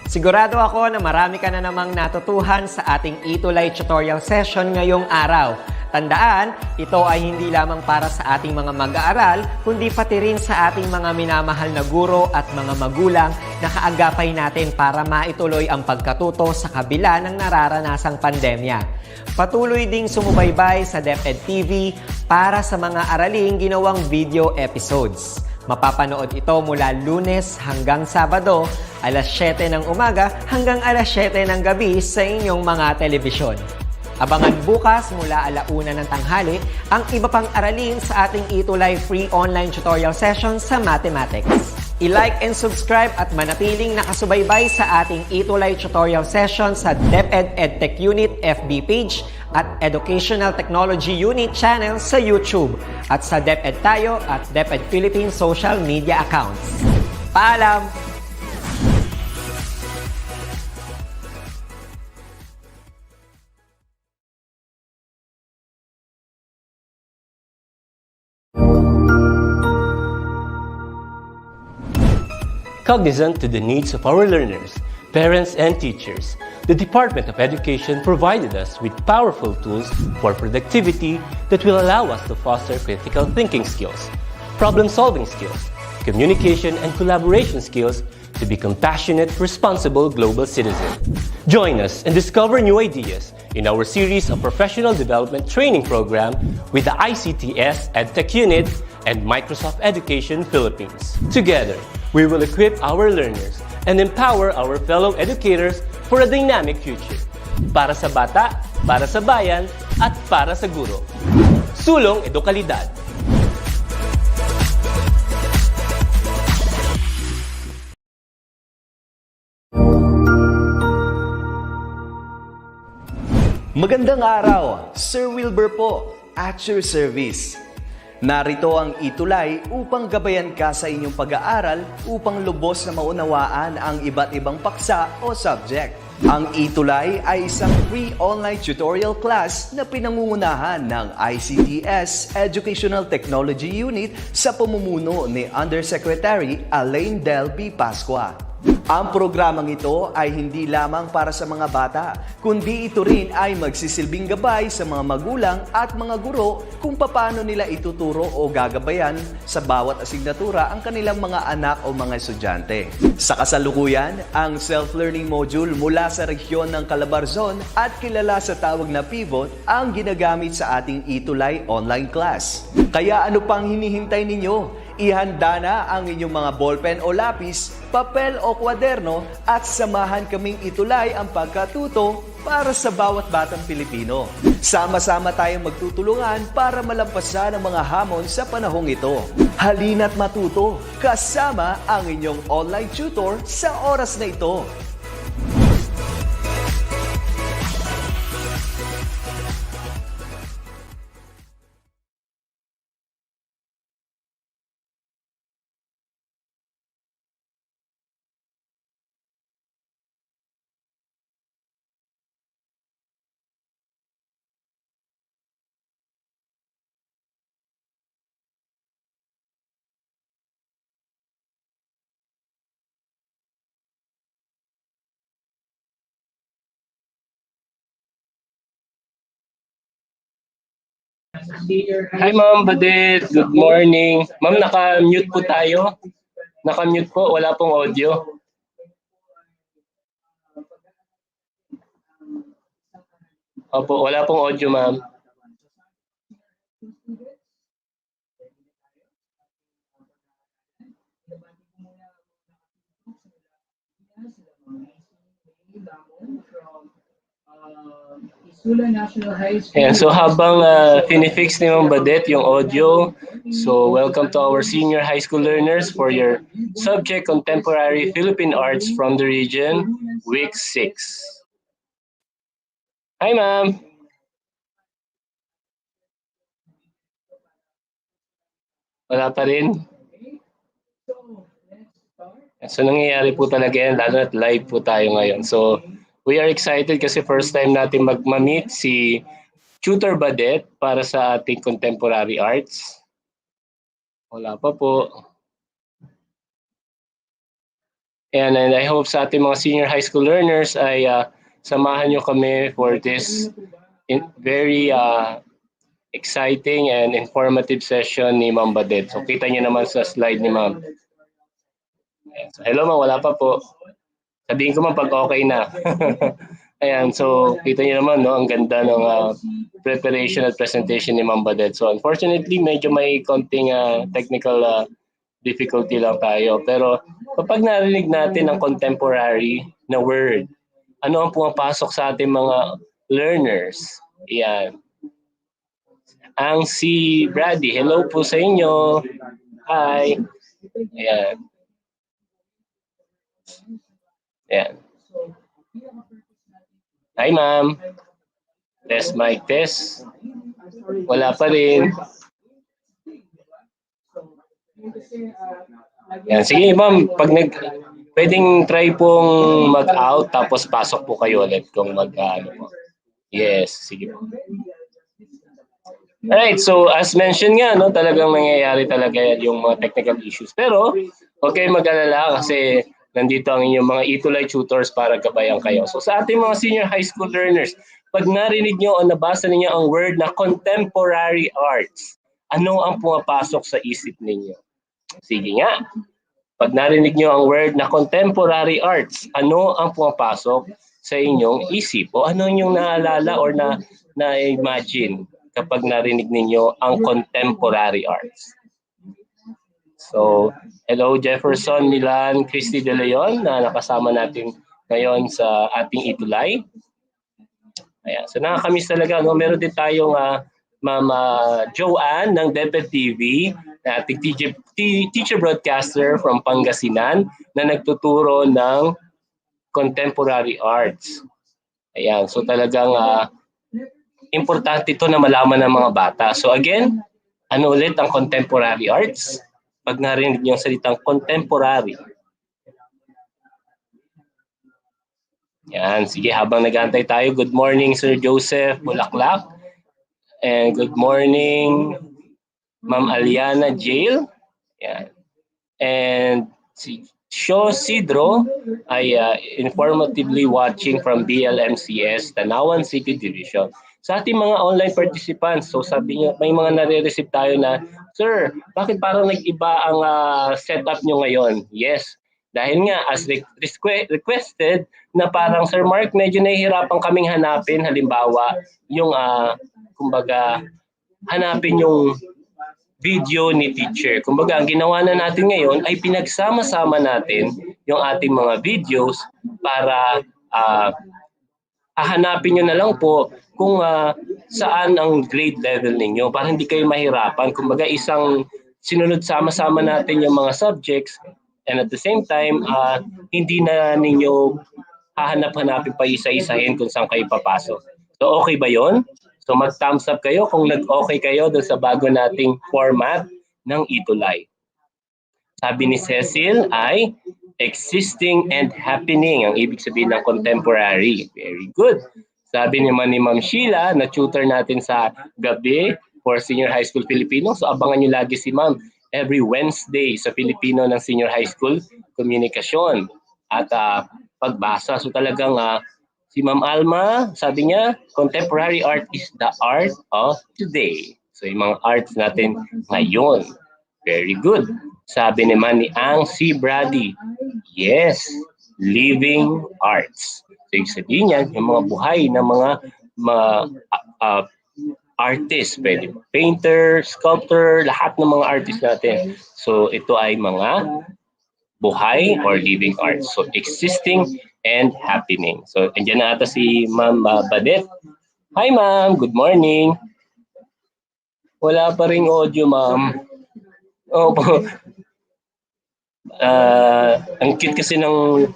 Sigurado ako na marami ka na namang natutuhan sa ating ETULay tutorial session ngayong araw. Tandaan, ito ay hindi lamang para sa ating mga mag-aaral, kundi pati rin sa ating mga minamahal na guro at mga magulang na kaagapay natin para maituloy ang pagkatuto sa kabila ng nararanasang pandemya. Patuloy ding sumubaybay sa DepEd TV para sa mga araling ginawang video episodes. Mapapanood ito mula Lunes hanggang Sabado, alas 7 ng umaga hanggang alas 7 ng gabi sa inyong mga telebisyon. Abangan bukas mula 1:00 ng tanghali ang iba pang aralin sa ating ETULay free online tutorial session sa mathematics. I-like and subscribe at manatiling nakasubaybay sa ating ETULay tutorial session sa DepEd Edtech Unit FB page at Educational Technology Unit channel sa YouTube at sa DepEd Tayo at DepEd Philippine social media accounts. Paalam! Cognizant to the needs of our learners, parents, and teachers, the Department of Education provided us with powerful tools for productivity that will allow us to foster critical thinking skills, problem-solving skills, communication and collaboration skills to be compassionate, responsible global citizens. Join us and discover new ideas in our series of professional development training program with the ICTS Edtech Unit and Microsoft Education Philippines. Together, we will equip our learners and empower our fellow educators for a dynamic future. Para sa bata, para sa bayan, at para sa guro. Sulong Edukalidad. Magandang araw, Sir Wilbur po, at your service. Narito ang ETULay upang gabayan ka sa inyong pag-aaral upang lubos na maunawaan ang iba't ibang paksa o subject. Ang ETULay ay isang free online tutorial class na pinangungunahan ng ICTS Educational Technology Unit sa pamumuno ni Undersecretary Elaine Del B. Pascua. Ang programang ito ay hindi lamang para sa mga bata, kundi ito rin ay magsisilbing gabay sa mga magulang at mga guro kung paano nila ituturo o gagabayan sa bawat asignatura ang kanilang mga anak o mga estudyante. Sa kasalukuyan, ang self-learning module mula sa rehiyon ng Calabarzon at kilala sa tawag na pivot ang ginagamit sa ating ETULay online class. Kaya ano pang hinihintay ninyo? Ihanda na ang inyong mga ballpen o lapis, papel o kwaderno at samahan kaming itulay ang pagkatuto para sa bawat batang Pilipino. Sama-sama tayong magtutulungan para malampasan ang mga hamon sa panahong ito. Halina't matuto kasama ang inyong online tutor sa oras na ito. Hi Ma'am Badet, good morning. Ma'am, naka-mute po tayo. Naka-mute po, wala pong audio. Opo, wala pong audio ma'am. Ayan, so habang finifix ni Ma'am Badet yung audio, so welcome to our senior high school learners for your subject Contemporary Philippine Arts from the Region, Week 6. Hi ma'am! Wala pa rin? So nangyayari po talaga yan, lalo na't live po tayo ngayon. So we are excited kasi first time natin mag-meet si Tutor Badet para sa ating contemporary arts. Wala pa po. And I hope sa ating mga senior high school learners ay samahan nyo kami for this very exciting and informative session ni Ma'am Badet. So kita nyo naman sa slide ni Ma'am. So, hello Ma'am, wala pa po. Sabihin ko Ma'am pag okay na. Ayan, so kita nyo naman, no, ang ganda ng preparation at presentation ni Ma'am Badet. So unfortunately, medyo may konting technical difficulty lang tayo. Pero kapag narinig natin ang contemporary na word, ano ang pumapasok sa ating mga learners? Ayan. Ang si Brady, hello po sa inyo. Hi. Ayan. Ayan. Hi, ma'am. Test mic test. Wala pa rin. Yan. Sige, ma'am. Pwedeng try pong mag-out tapos pasok po kayo ulit kung mag-ano. Yes, sige po. Alright, so as mentioned nga, no, talagang nangyayari talaga yung mga technical issues. Pero, huwag kayong mag-alala kasi nandito ang inyong mga ETULay tutors para gabayan kayo. So sa ating mga senior high school learners, pag narinig nyo o nabasa ninyo ang word na contemporary arts, ano ang pumapasok sa isip ninyo? Sige nga. Pag narinig nyo ang word na contemporary arts, ano ang pumapasok sa inyong isip? O ano yung naalala or na-imagine kapag narinig ninyo ang contemporary arts? So, hello Jefferson, Milan, Christy De Leon na nakasama natin ngayon sa ating ETULay. Ayan, so nakakamiss talaga. No? Meron din tayong Ma'am Joanne ng DepEd TV, na ating teacher broadcaster from Pangasinan na nagtuturo ng contemporary arts. Ayan, so talagang importante ito na malaman ng mga bata. So again, ano ulit ang contemporary arts? Pag narinig niyo ang salitang contemporary. Yan, sige, habang nag-aantay tayo, good morning Sir Joseph Bulaklak. And good morning Ma'am Aliana Jail. Yan. And si Sho Sidro ay informatively watching from BLMCS, Tanawan City Division. Sa ating mga online participants, so sabi niyo, may mga nare-receive tayo na, Sir, bakit parang nag-iba ang setup nyo ngayon? Yes, dahil nga as requested na parang, Sir Mark, medyo nahihirapan kaming hanapin, halimbawa, yung, kumbaga, hanapin yung video ni teacher. Kumbaga, ang ginawa na natin ngayon ay pinagsama-sama natin yung ating mga videos para hahanapin nyo na lang po kung saan ang grade level ninyo para hindi kayo mahirapan. Kumbaga, isang sinunod sama-sama natin yung mga subjects and at the same time, hindi na ninyo hahanap-hanapin pa isa-isahin kung saan kayo papasok. So, okay ba yon? So, mag-thumbs up kayo kung nag-okay kayo doon sa bago nating format ng ETULay. Sabi ni Cecil ay existing and happening ang ibig sabihin ng contemporary. Very good. Sabi naman ni Ma'am Sheila na tutor natin sa gabi for Senior High School Filipino. So abangan nyo lagi si Ma'am every Wednesday sa Filipino ng Senior High School Komunikasyon at pagbasa. So talagang si Ma'am Alma, sabi niya, contemporary art is the art of today. So yung mga arts natin ngayon. Very good. Sabi naman ni Ang C. Brady, yes, living arts. So yung sabihin niya, yung mga buhay ng mga artist, pwede painter, sculptor, lahat ng mga artist natin. So ito ay mga buhay or living arts. So existing and happening. So andyan na ata si Ma'am Badet. Hi ma'am, good morning. Wala pa ring audio ma'am. Opo. Ang cute kasi ng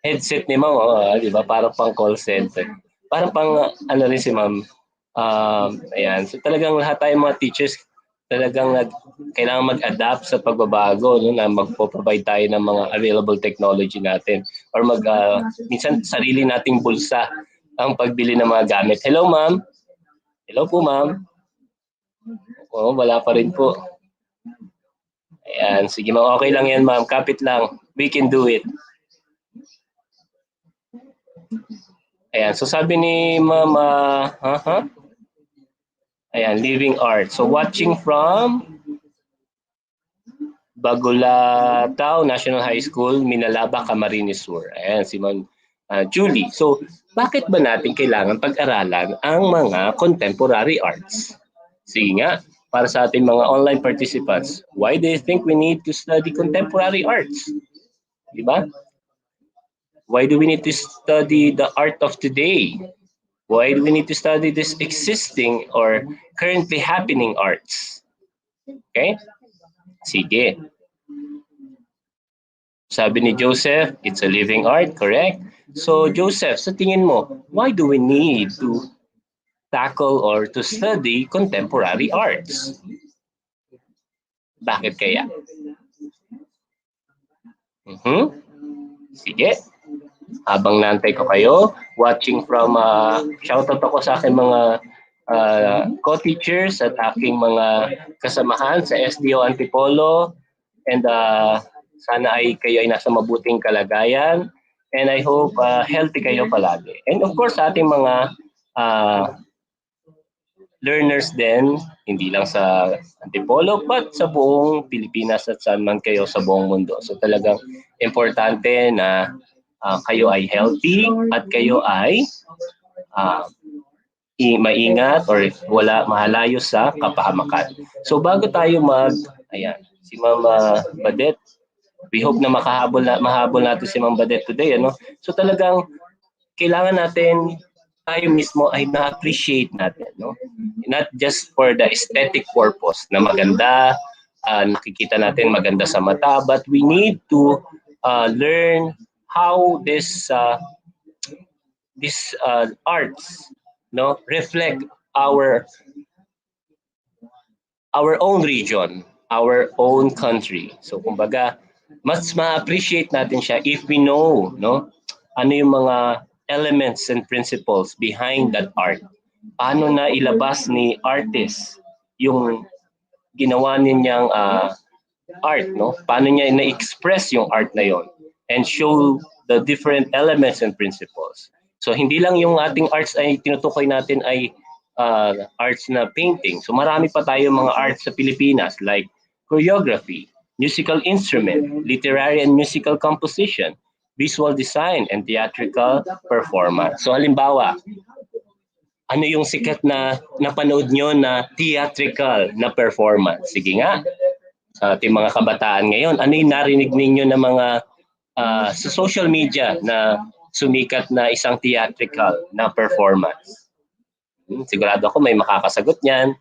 headset ni ma'am, di ba? Parang pang call center. Parang pang ano rin si ma'am. Ayan. So talagang lahat tayong mga teachers talagang kailangan mag-adapt sa pagbabago, no, na magpo-provide tayo ng mga available technology natin or minsan sarili nating bulsa ang pagbili ng mga gamit. Hello ma'am. Hello po ma'am. Oh, wala pa rin po. Ayan, sige ma'am, okay lang yan ma'am, kapit lang. We can do it. Ayan, so sabi ni Mama, ayan, living art. So watching from Bagulatao National High School, Minalaba, Camarines Sur. Ayan, si Ma'am Julie. So, bakit ba natin kailangan pag-aralan ang mga contemporary arts? Sige nga, para sa ating mga online participants, why do you think we need to study contemporary arts? Diba? Why do we need to study the art of today? Why do we need to study this existing or currently happening arts? Okay? Sige. Sabi ni Joseph, it's a living art, correct? So Joseph, sa tingin mo, why do we need to tackle or to study contemporary arts? Bakit kaya? Sige. Habang naantay ko kayo, watching from, shoutout ako sa aking mga co-teachers at aking mga kasamahan sa SDO Antipolo, and sana ay kayo ay nasa mabuting kalagayan, and I hope healthy kayo palagi. And of course sa ating mga learners din, hindi lang sa Antipolo but sa buong Pilipinas at saan man kayo sa buong mundo. So talagang importante na kayo ay healthy at kayo ay maingat or wala mahalayo sa kapahamakan. So bago tayo ayan, si Mama Badet, we hope na mahabol natin si Ma'am Badet today, ano? So talagang kailangan natin tayo mismo ay na-appreciate natin, no? Not just for the aesthetic purpose na maganda, nakikita natin maganda sa mata, but we need to learn how this arts, no, reflect our own region, our own country. So kumbaga, mas ma-appreciate natin siya if we know, no, ano yung mga elements and principles behind that art. Paano na ilabas ni artist yung ginawa niyang art, no? Paano niya na-express yung art na yon and show the different elements and principles. So hindi lang yung ating arts ay tinutukoy natin ay arts na painting. So marami pa tayong mga arts sa Pilipinas like choreography, musical instrument, literary and musical composition, visual design, and theatrical performance. So halimbawa, ano yung sikat na napanood nyo na theatrical na performance? Sige nga, sa ating mga kabataan ngayon, ano yung narinig ninyo na mga sa social media na sumikat na isang theatrical na performance? Sigurado ako may makakasagot niyan.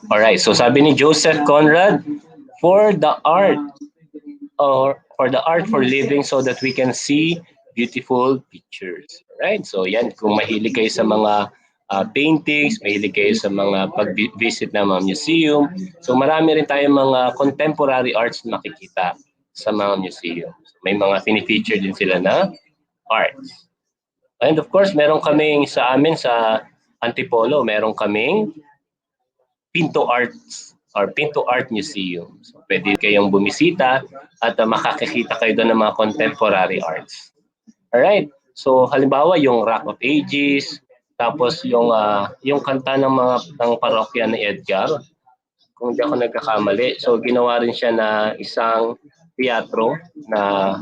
Alright, so sabi ni Joseph Conrad, for the art for living so that we can see beautiful pictures. Alright, so yan, kung mahilig kayo sa mga paintings, mahilig kayo sa mga pag-visit ng mga museum, so marami rin tayong mga contemporary arts na makikita sa mga museum. May mga fini-feature din sila na arts. And of course, meron kaming sa amin sa Antipolo, meron kaming Pinto Arts or Pinto Art Museum. So, pwede kayong bumisita at makakakita kayo doon ng mga contemporary arts. Alright, so halimbawa yung Rock of Ages, tapos yung kanta ng parokya ni Edgar, kung hindi ako nagkakamali. So ginawa rin siya na isang teatro na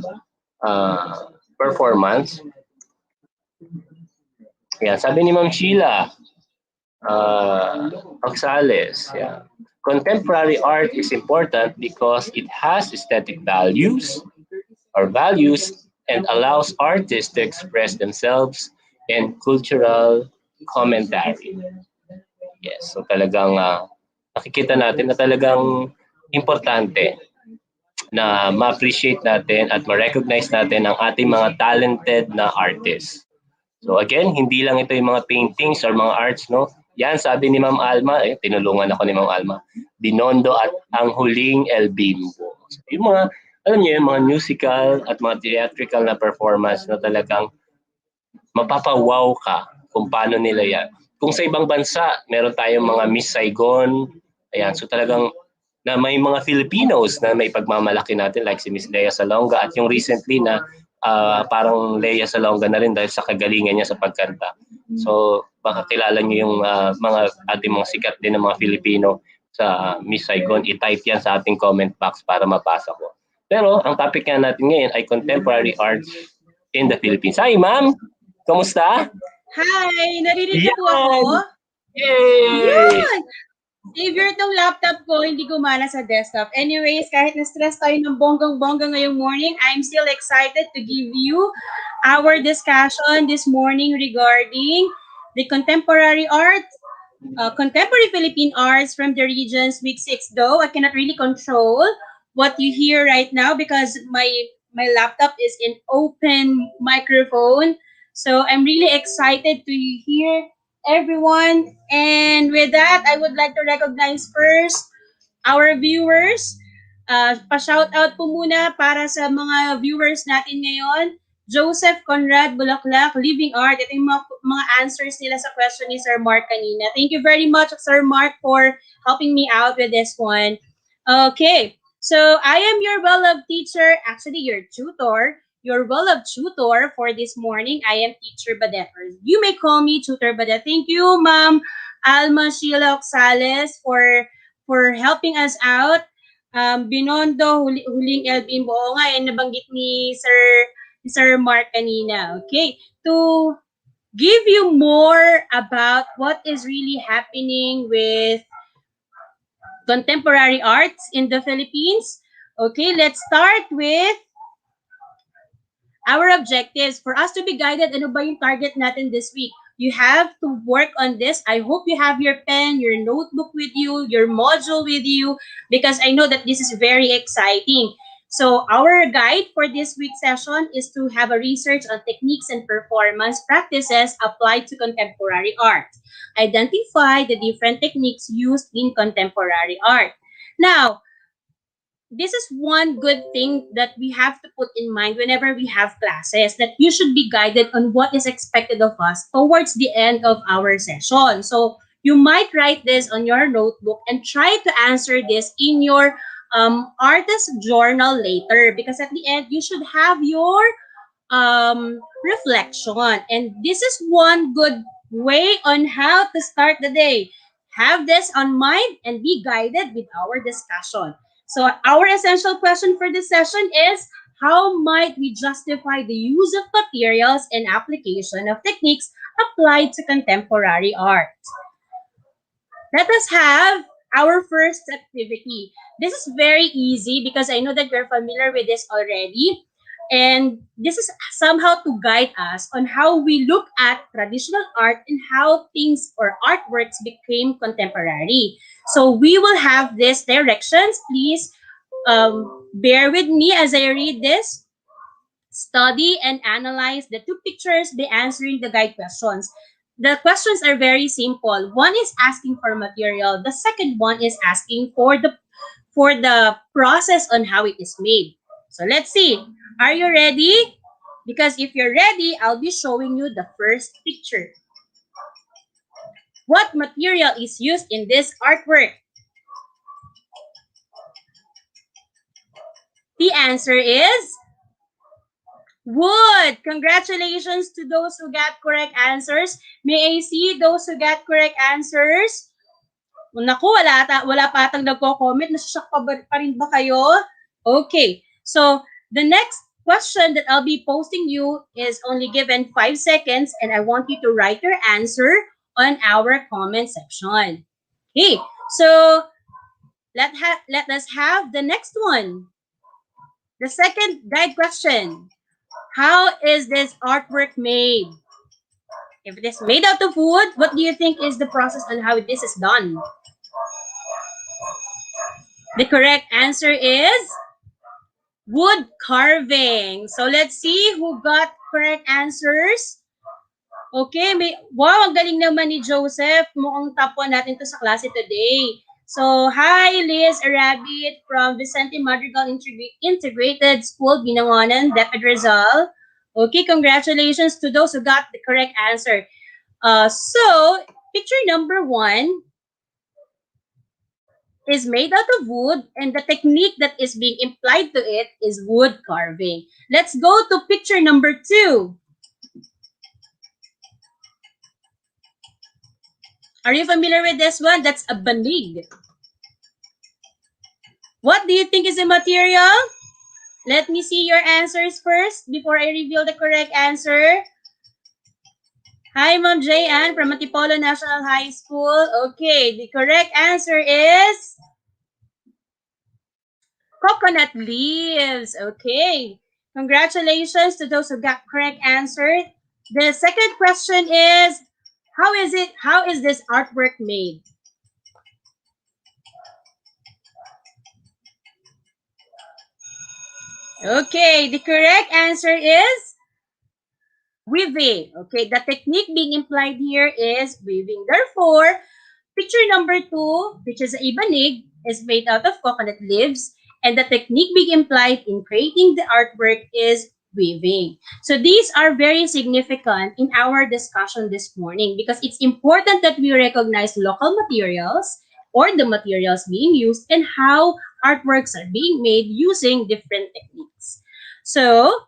performance. Yan, sabi ni Ma'am Sheila Pagsales, yeah. Contemporary art is important because it has aesthetic values and allows artists to express themselves in cultural commentary. Yes, so talagang nakikita natin na talagang importante na ma-appreciate natin at ma-recognize natin ang ating mga talented na artists. So again, hindi lang ito yung mga paintings or mga arts, no? Yan, sabi ni Ma'am Alma, tinulungan ako ni Ma'am Alma, Binondo at ang huling El Bimbo. So, yung mga, alam niyo, yung mga musical at mga theatrical na performance na talagang mapapawaw ka kung paano nila yan. kung sa ibang bansa, meron tayong mga Miss Saigon, ayan, so talagang na may mga Filipinos na may pagmamalaki natin like si Miss Lea Salonga at yung recently na parang Lea Salonga na rin dahil sa kagalingan niya sa pagkanta. So baka kilala niyo yung mga ating mga sikat din ng mga Filipino sa Miss Saigon. I-type yan sa ating comment box para mapasa ko. Pero ang topic nga natin ngayon ay contemporary arts in the Philippines. Hi ma'am! Kamusta? Hi! Narinig niyo po ako? Yay! Yan! Savior tong laptop ko, hindi gumana sa desktop. Anyways, kahit na-stress tayo ng bonggang-bongga ngayong morning, I'm still excited to give you our discussion this morning regarding the contemporary art, contemporary Philippine arts from the regions week 6. Though I cannot really control what you hear right now because my laptop is in open microphone. So I'm really excited to hear everyone. And with that, I would like to recognize first our viewers. Pa-shout out po muna para sa mga viewers natin ngayon. Joseph Conrad Bulaklak, Living Art. Ito yung mga answers nila sa question ni Sir Mark kanina. Thank you very much, Sir Mark, for helping me out with this one. Okay, so I am your well-loved teacher, actually your tutor, your well-loved tutor for this morning. I am Teacher Badet. You may call me Tutor Badet. Thank you, Ma'am Alma Sheila Oxales, for helping us out. Binondo, huling LB mo. Oo nga, nabanggit ni Sir Mark kanina. Okay, to give you more about what is really happening with contemporary arts in the Philippines. Okay, let's start with our objectives. For us to be guided, ano ba yung target natin this week? You have to work on this. I hope you have your pen, your notebook with you, your module with you, because I know that this is very exciting. So our guide for this week's session is to have a research on techniques and performance practices applied to contemporary art. Identify the different techniques used in contemporary art. Now, this is one good thing that we have to put in mind whenever we have classes, that you should be guided on what is expected of us towards the end of our session. So you might write this on your notebook and try to answer this in your artist journal later, because at the end you should have your reflection. And this is one good way on how to start the day. Have this on mind and be guided with our discussion. So our essential question for this session is, how might we justify the use of materials and application of techniques applied to contemporary art? Let us have our first activity. This is very easy because I know that you're familiar with this already. And this is somehow to guide us on how we look at traditional art and how things or artworks became contemporary. So we will have these directions. Please bear with me as I read this. Study and analyze the two pictures by answering the guide questions. The questions are very simple. One is asking for material. The second one is asking for the process on how it is made. So let's see. Are you ready? Because if you're ready, I'll be showing you the first picture. What material is used in this artwork? The answer is wood. Congratulations to those who got correct answers. May I see those who got correct answers? Naku, wala pa atang nagko-comment. Nasashock pa rin ba kayo? Okay. So, the next question that I'll be posting you is only given 5 seconds, and I want you to write your answer on our comment section. Okay. So, let us have the next one. The second guide question. How is this artwork made? If it is made out of wood, what do you think is the process on how this is done? The correct answer is wood carving. So let's see who got correct answers. Okay, wow, ang galing naman ni Joseph. Mukhang top 1 natin to sa klase today. So, hi, Liz Rabbit from Vicente Madrigal Integrated School, Binangonan, DepEd Rizal. Okay, congratulations to those who got the correct answer. So, picture number 1 is made out of wood, and the technique that is being implied to it is wood carving. Let's go to picture number 2. Are you familiar with this one? That's a banig. What do you think is the material? Let me see your answers first before I reveal the correct answer. Hi, Ma'am Jayan from Antipolo National High School. Okay, the correct answer is coconut leaves. Okay, congratulations to those who got correct answer. The second question is, how is this artwork made? Okay, the correct answer is weaving. Okay, the technique being implied here is weaving. Therefore, picture number 2, which is a banig, is made out of coconut leaves, and the technique being implied in creating the artwork is weaving. So these are very significant in our discussion this morning because it's important that we recognize local materials or the materials being used and how artworks are being made using different techniques. So,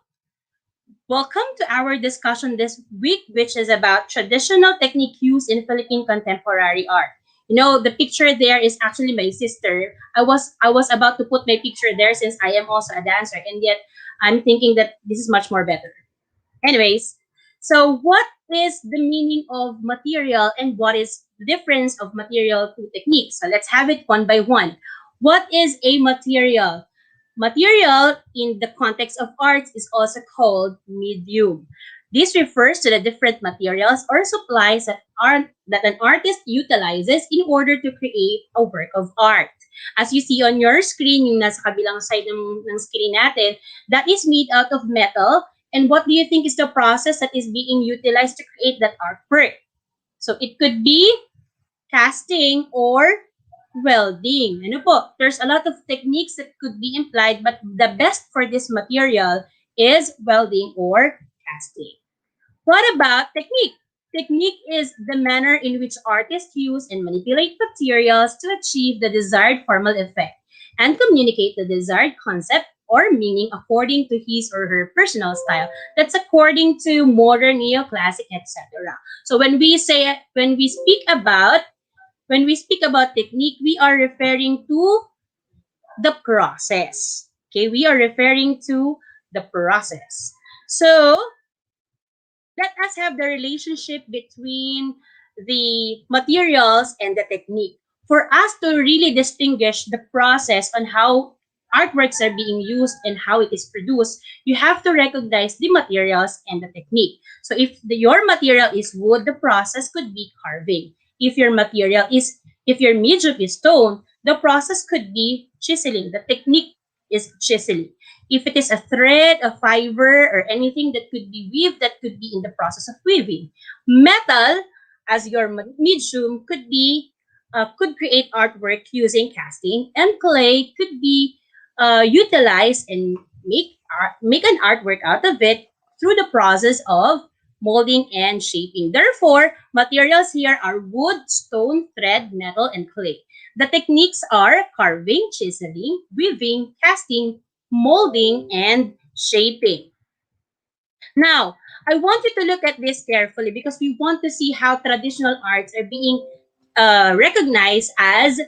welcome to our discussion this week, which is about traditional technique used in Philippine contemporary art. You know, the picture there is actually my sister. I was about to put my picture there since I am also a dancer, and yet I'm thinking that this is much more better. Anyways, so what is the meaning of material and what is the difference of material to technique? So let's have it one by one. What is a material? Material in the context of arts is also called medium. This refers to the different materials or supplies that an artist utilizes in order to create a work of art. As you see on your screen, yung nasa kabilang side ng screen natin, that is made out of metal. And what do you think is the process that is being utilized to create that artwork? So it could be casting or welding. Ano po? There's a lot of techniques that could be implied, but the best for this material is welding or casting. What about technique? Technique is the manner in which artists use and manipulate materials to achieve the desired formal effect and communicate the desired concept or meaning according to his or her personal style. That's according to modern, neoclassic, etc. So when we speak about technique, we are referring to the process. Okay, we are referring to the process. So let us have the relationship between the materials and the technique. For us to really distinguish the process on how artworks are being used and how it is produced, you have to recognize the materials and the technique. So if your material is wood, the process could be carving. If your medium is stone, the process could be chiseling. The technique is chiseling. If it is a thread, a fiber, or anything that could be weaved, that could be in the process of weaving. Metal, as your medium, could create artwork using casting, and clay could be utilized and make an artwork out of it through the process of molding and shaping. Therefore, materials here are wood, stone, thread, metal, and clay. The techniques are carving, chiseling, weaving, casting, molding, and shaping. Now, I want you to look at this carefully because we want to see how traditional arts are being recognized as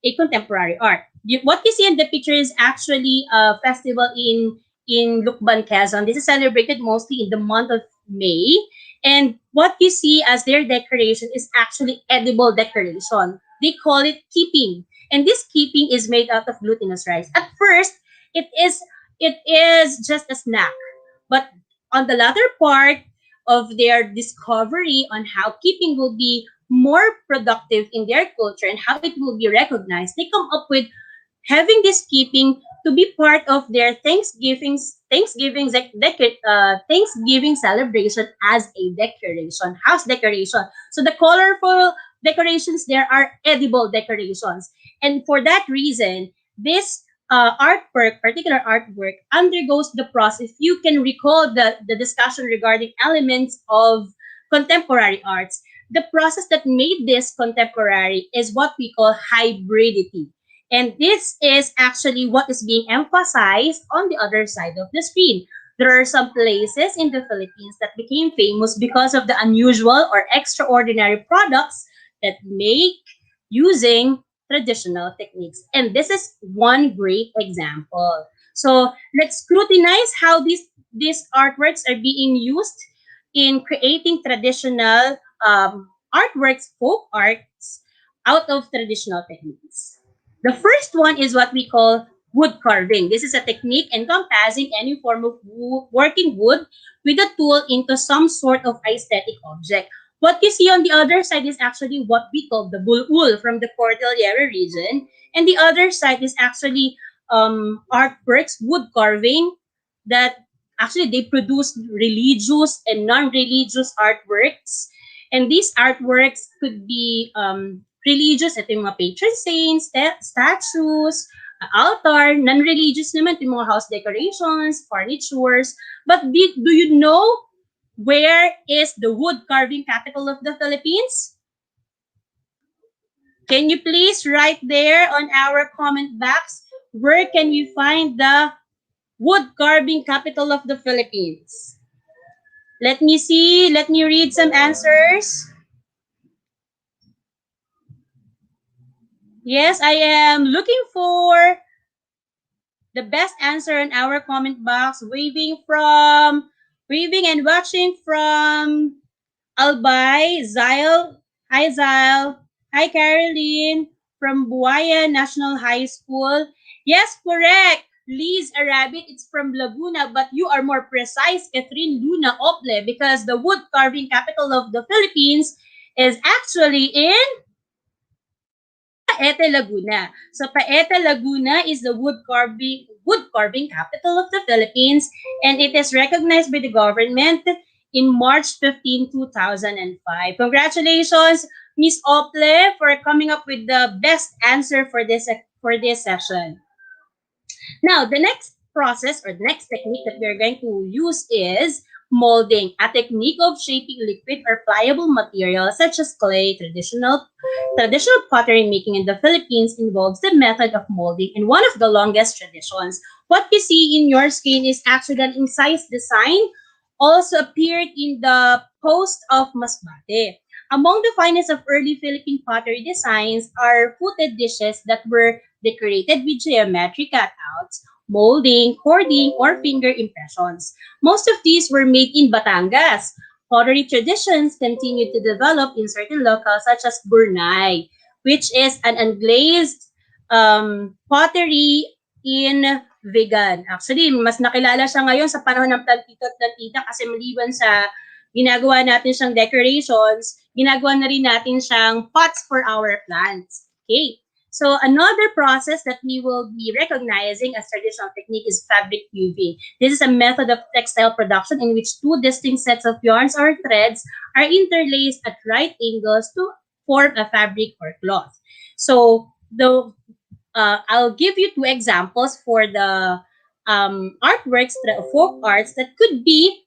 a contemporary art. What you see in the picture is actually a festival in Lukban, Quezon. This is celebrated mostly in the month of May. And what you see as their decoration is actually edible decoration. They call it keeping. And this keeping is made out of glutinous rice. At first, it is just a snack. But on the latter part of their discovery on how keeping will be more productive in their culture and how it will be recognized, they come up with having this keeping to be part of their Thanksgiving celebration as a decoration, house decoration. So the colorful decorations there are edible decorations, and for that reason, this particular artwork, undergoes the process. You can recall the discussion regarding elements of contemporary arts. the process that made this contemporary is what we call hybridity. And this is actually what is being emphasized on the other side of the screen. There are some places in the Philippines that became famous because of the unusual or extraordinary products that make using traditional techniques. And this is one great example. So let's scrutinize how these artworks are being used in creating traditional artworks, folk arts, out of traditional techniques. The first one is what we call wood carving. This is a technique encompassing any form of working wood with a tool into some sort of aesthetic object. What you see on the other side is actually what we call the bulul from the Cordillera region, and the other side is actually artworks, wood carving, that actually they produce religious and non-religious artworks. And these artworks could be religious, ito yung mga patron saints, statues, altar, non-religious naman, ito yung mga house decorations, furnitures. But do you know where is the wood carving capital of the Philippines? Can you please write there on our comment box, where can we find the wood carving capital of the Philippines? Let me see. Let me read some answers. Yes, I am looking for the best answer in our comment box. Waving and watching from Albay, Zyle. Hi, Zyle. Hi, Caroline from Buaya National High School. Yes, correct. Liz Arabit, it's from Laguna, but you are more precise, Catherine Luna Ople, because the wood carving capital of the Philippines is actually in Paete, Laguna. So Paete, Laguna is the wood carving capital of the Philippines, and it is recognized by the government in March 15, 2005. Congratulations, Miss Ople, for coming up with the best answer for this session. Now, the next process or the next technique that we're going to use is molding, a technique of shaping liquid or pliable materials such as clay. Traditional pottery making in the Philippines involves the method of molding in one of the longest traditions. What you see in your screen is actually an incised design, also appeared in the post of Masbate. Among the finest of early Philippine pottery designs are footed dishes that were decorated with geometric cutouts, molding, cording, or finger impressions. Most of these were made in Batangas. Pottery traditions continued to develop in certain locales such as Burnay, which is an unglazed pottery in vegan. Actually, mas nakilala siya ngayon sa panahon ng plantito at plantita kasi maliban sa ginagawa natin siyang decorations, ginagawa na rin natin siyang pots for our plants. Okay. So another process that we will be recognizing as traditional technique is fabric weaving. This is a method of textile production in which two distinct sets of yarns or threads are interlaced at right angles to form a fabric or cloth. So I'll give you two examples for the artworks, folk arts that could be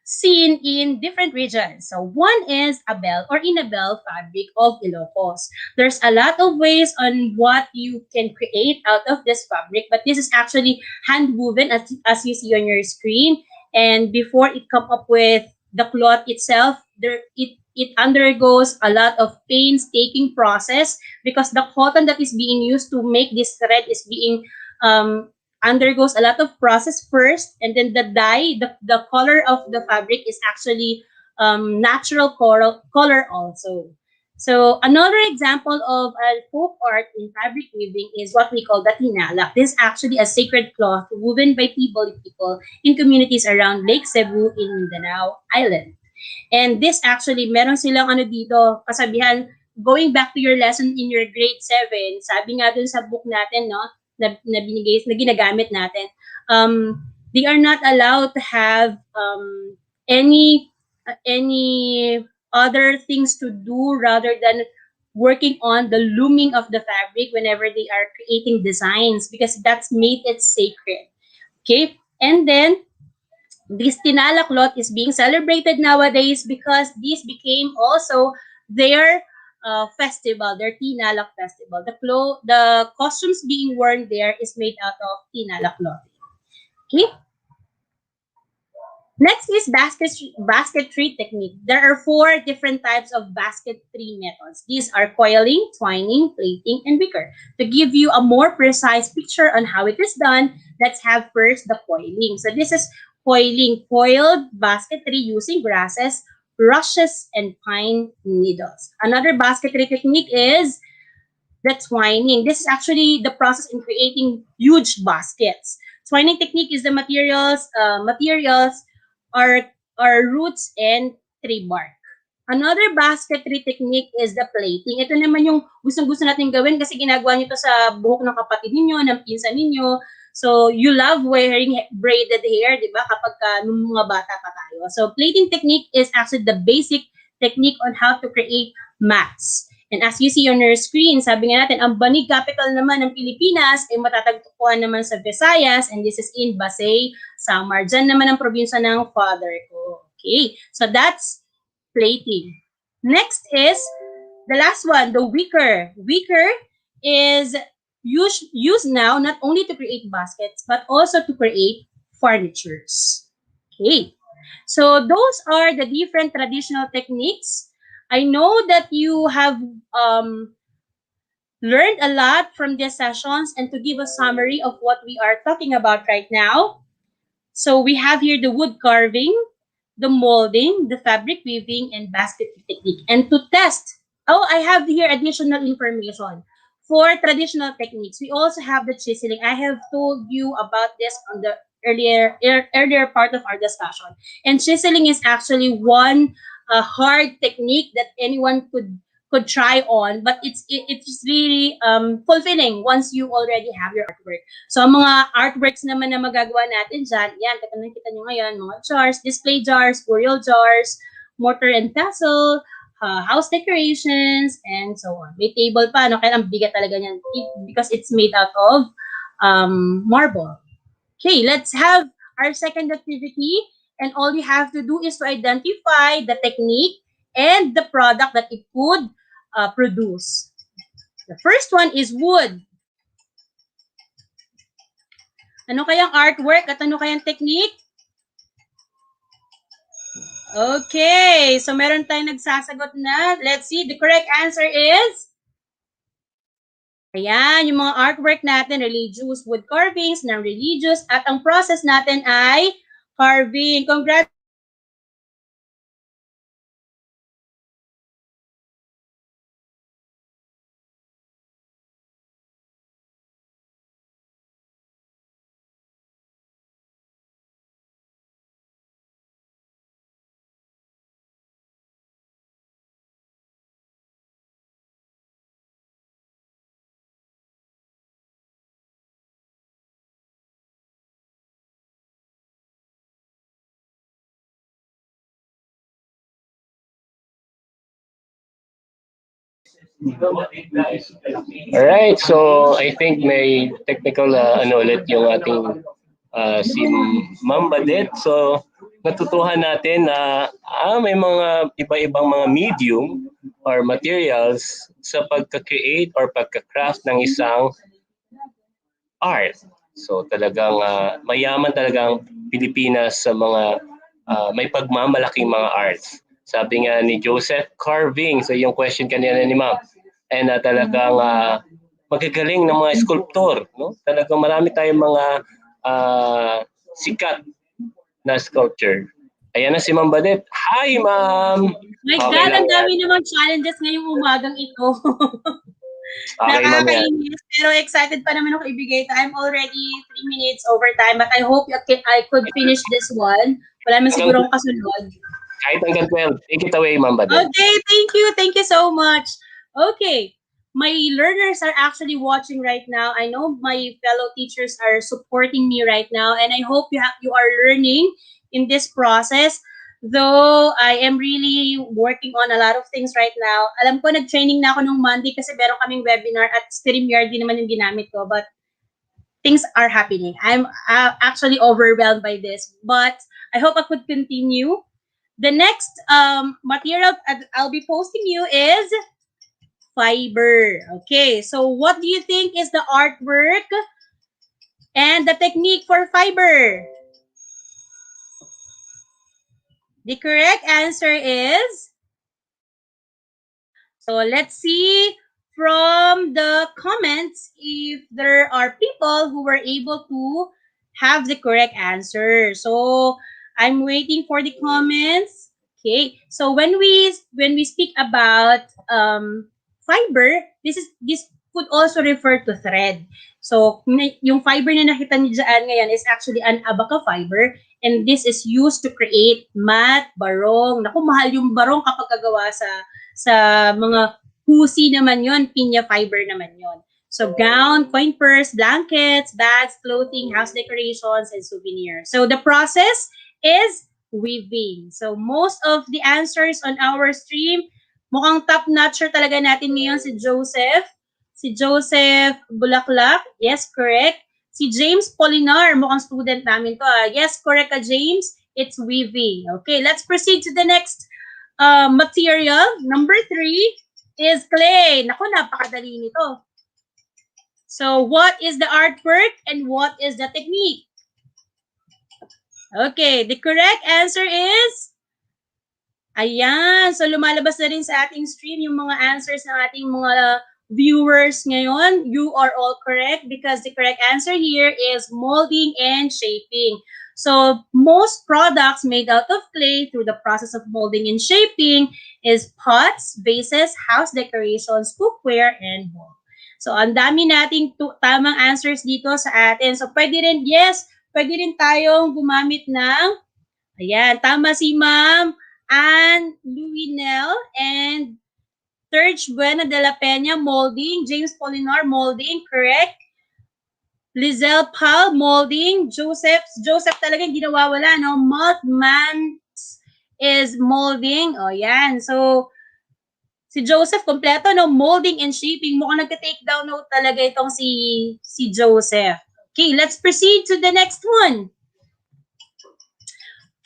seen in different regions. So one is Abel or Inabel fabric of Ilocos. There's a lot of ways on what you can create out of this fabric, but this is actually hand woven as you see on your screen. And before it come up with the cloth itself, it undergoes a lot of painstaking process because the cotton that is being used to make this thread is being undergoes a lot of process first, and then the dye, the color of the fabric is actually natural color also. So another example of a folk art in fabric weaving is what we call the tinalak. This is actually a sacred cloth woven by Tiboli people in communities around Lake Cebu in Mindanao Island. And this actually, meron silang dito, kasabihan, going back to your lesson in your grade 7, sabi nga dun sa book natin, no, na ginagamit natin, they are not allowed to have any other things to do rather than working on the looming of the fabric whenever they are creating designs, because that's made it sacred. Okay, and then This tinala cloth is being celebrated nowadays because this became also their festival, their tinalak festival. The costumes being worn there is made out of tinala cloth. Okay. Next is basketry technique. There are 4 different types of basketry methods. These are coiling, twining, plaiting, and wicker. To give you a more precise picture on how it is done, let's have first the coiling. So this is coiling, coiled basketry using grasses, rushes, and pine needles. Another basketry technique is the twining. This is actually the process in creating huge baskets. Twining technique is the materials are roots and tree bark. Another basketry technique is the plaiting. Ito naman yung gustong-gusto natin gawin kasi ginagawa nyo to sa buhok ng kapatid ninyo, ng pinsan ninyo. So, you love wearing braided hair, di ba? Kapag nung mga bata pa tayo. So, plaiting technique is actually the basic technique on how to create mats. And as you see on your screen, sabi nga natin, ang Banig capital naman ng Pilipinas ay matatagpuan naman sa Visayas, and this is in Basay, Samar. Diyan naman ang probinsya ng father ko. Okay, so that's plating. Next is the last one, the wicker. Wicker is used now not only to create baskets, but also to create furnitures. Okay, so those are the different traditional techniques. I know that you have learned a lot from these sessions, and to give a summary of what we are talking about right now. So we have here the wood carving, the molding, the fabric weaving, and basketry technique. And to test, I have here additional information. For traditional techniques, we also have the chiseling. I have told you about this on the earlier part of our discussion. And chiseling is actually one hard technique that anyone could try on, but it's really fulfilling once you already have your artwork. So, ang mga artworks naman na magagawa natin dyan, yan, kita nyo ngayon, mga jars, display jars, burial jars, mortar and pestle, house decorations, and so on. May table pa, no? Kaya ang bigat talaga niyan because it's made out of marble. Okay, let's have our second activity, and all you have to do is to identify the technique and the product that it could produce. The first one is wood. Ano kayang artwork at ano kayang technique? Okay, so meron tayong nagsasagot na. Let's see, the correct answer is ayan, yung mga artwork natin, religious wood carvings, non-religious, at ang process natin ay carving. Congrats! Alright, so I think may technical ulit yung ating si Ma'am Badet. So natutuhan natin na may mga iba-ibang mga medium or materials sa pagka-create or pagka-craft ng isang art. So talagang mayaman talagang Pilipinas sa mga may pagmamalaking mga arts. Sabi nga ni Joseph, carving. So yung question kanina ni Ma'am. And talagang magagaling ng mga sculptor. No? Talagang marami tayong mga sikat na sculpture. Ayan na si Ma'am Badet. Hi, Ma'am! My God, ang dami namang challenges ngayong umagang ito. Okay, Nakakainis, pero excited pa naman ako ibigay ito. I'm already 3 minutes over time, but I hope I could finish this one. Wala man sigurong kasunod. Kahit hanggang 12. Take it away, Ma'am Badet. Okay, thank you. Thank you so much. Okay, my learners are actually watching right now. I know my fellow teachers are supporting me right now, and I hope you are learning in this process. Though I am really working on a lot of things right now. Alam ko, nag-training na ako nung Monday kasi meron kaming webinar at StreamYard din naman yung ginamit ko. But things are happening. I'm actually overwhelmed by this, but I hope I could continue. The next material I'll be posting you is fiber. Okay, so what do you think is the artwork and the technique for fiber? The correct answer is, so let's see from the comments if there are people who were able to have the correct answer. So I'm waiting for the comments. Okay. So when we speak about fiber, this could also refer to thread. So yung fiber na nakita niyo dyan ngayon is actually an abaca fiber, and this is used to create mat, barong. Naku, mahal yung barong kapag kagawa sa mga husi naman yon, pinya fiber naman yon. So gown, coin purse, blankets, bags, clothing, house decorations, and souvenirs. So the process is weaving. So most of the answers on our stream, mukhang top-notcher talaga natin ngayon si Joseph. Si Joseph Bulaklak, yes, correct. Si James Polinar, mukhang student namin to. Yes, correct ka, James. It's weaving. Okay, let's proceed to the next material. Number 3 is clay. Naku, napakadali nito. So, what is the artwork and what is the technique? Okay, the correct answer is, ayan. So, lumalabas na rin sa ating stream yung mga answers ng ating mga viewers ngayon. You are all correct because the correct answer here is molding and shaping. So, most products made out of clay through the process of molding and shaping is pots, vases, house decorations, cookware, and bowl. So, ang dami nating tamang answers dito sa atin. So, pwede rin, yes, pwede rin tayong gumamit ng, ayan, tama si Ma'am Anne Luinel and Serge Buena de la Peña, molding. James Polinar, molding, correct. Lizelle Pal, molding. Joseph talaga hindi nawawala, no? Maltman is molding. O, yan. So, si Joseph kompleto, no? Molding and shaping. Mukhang nagka-take down note talaga itong si Joseph. Okay, let's proceed to the next one.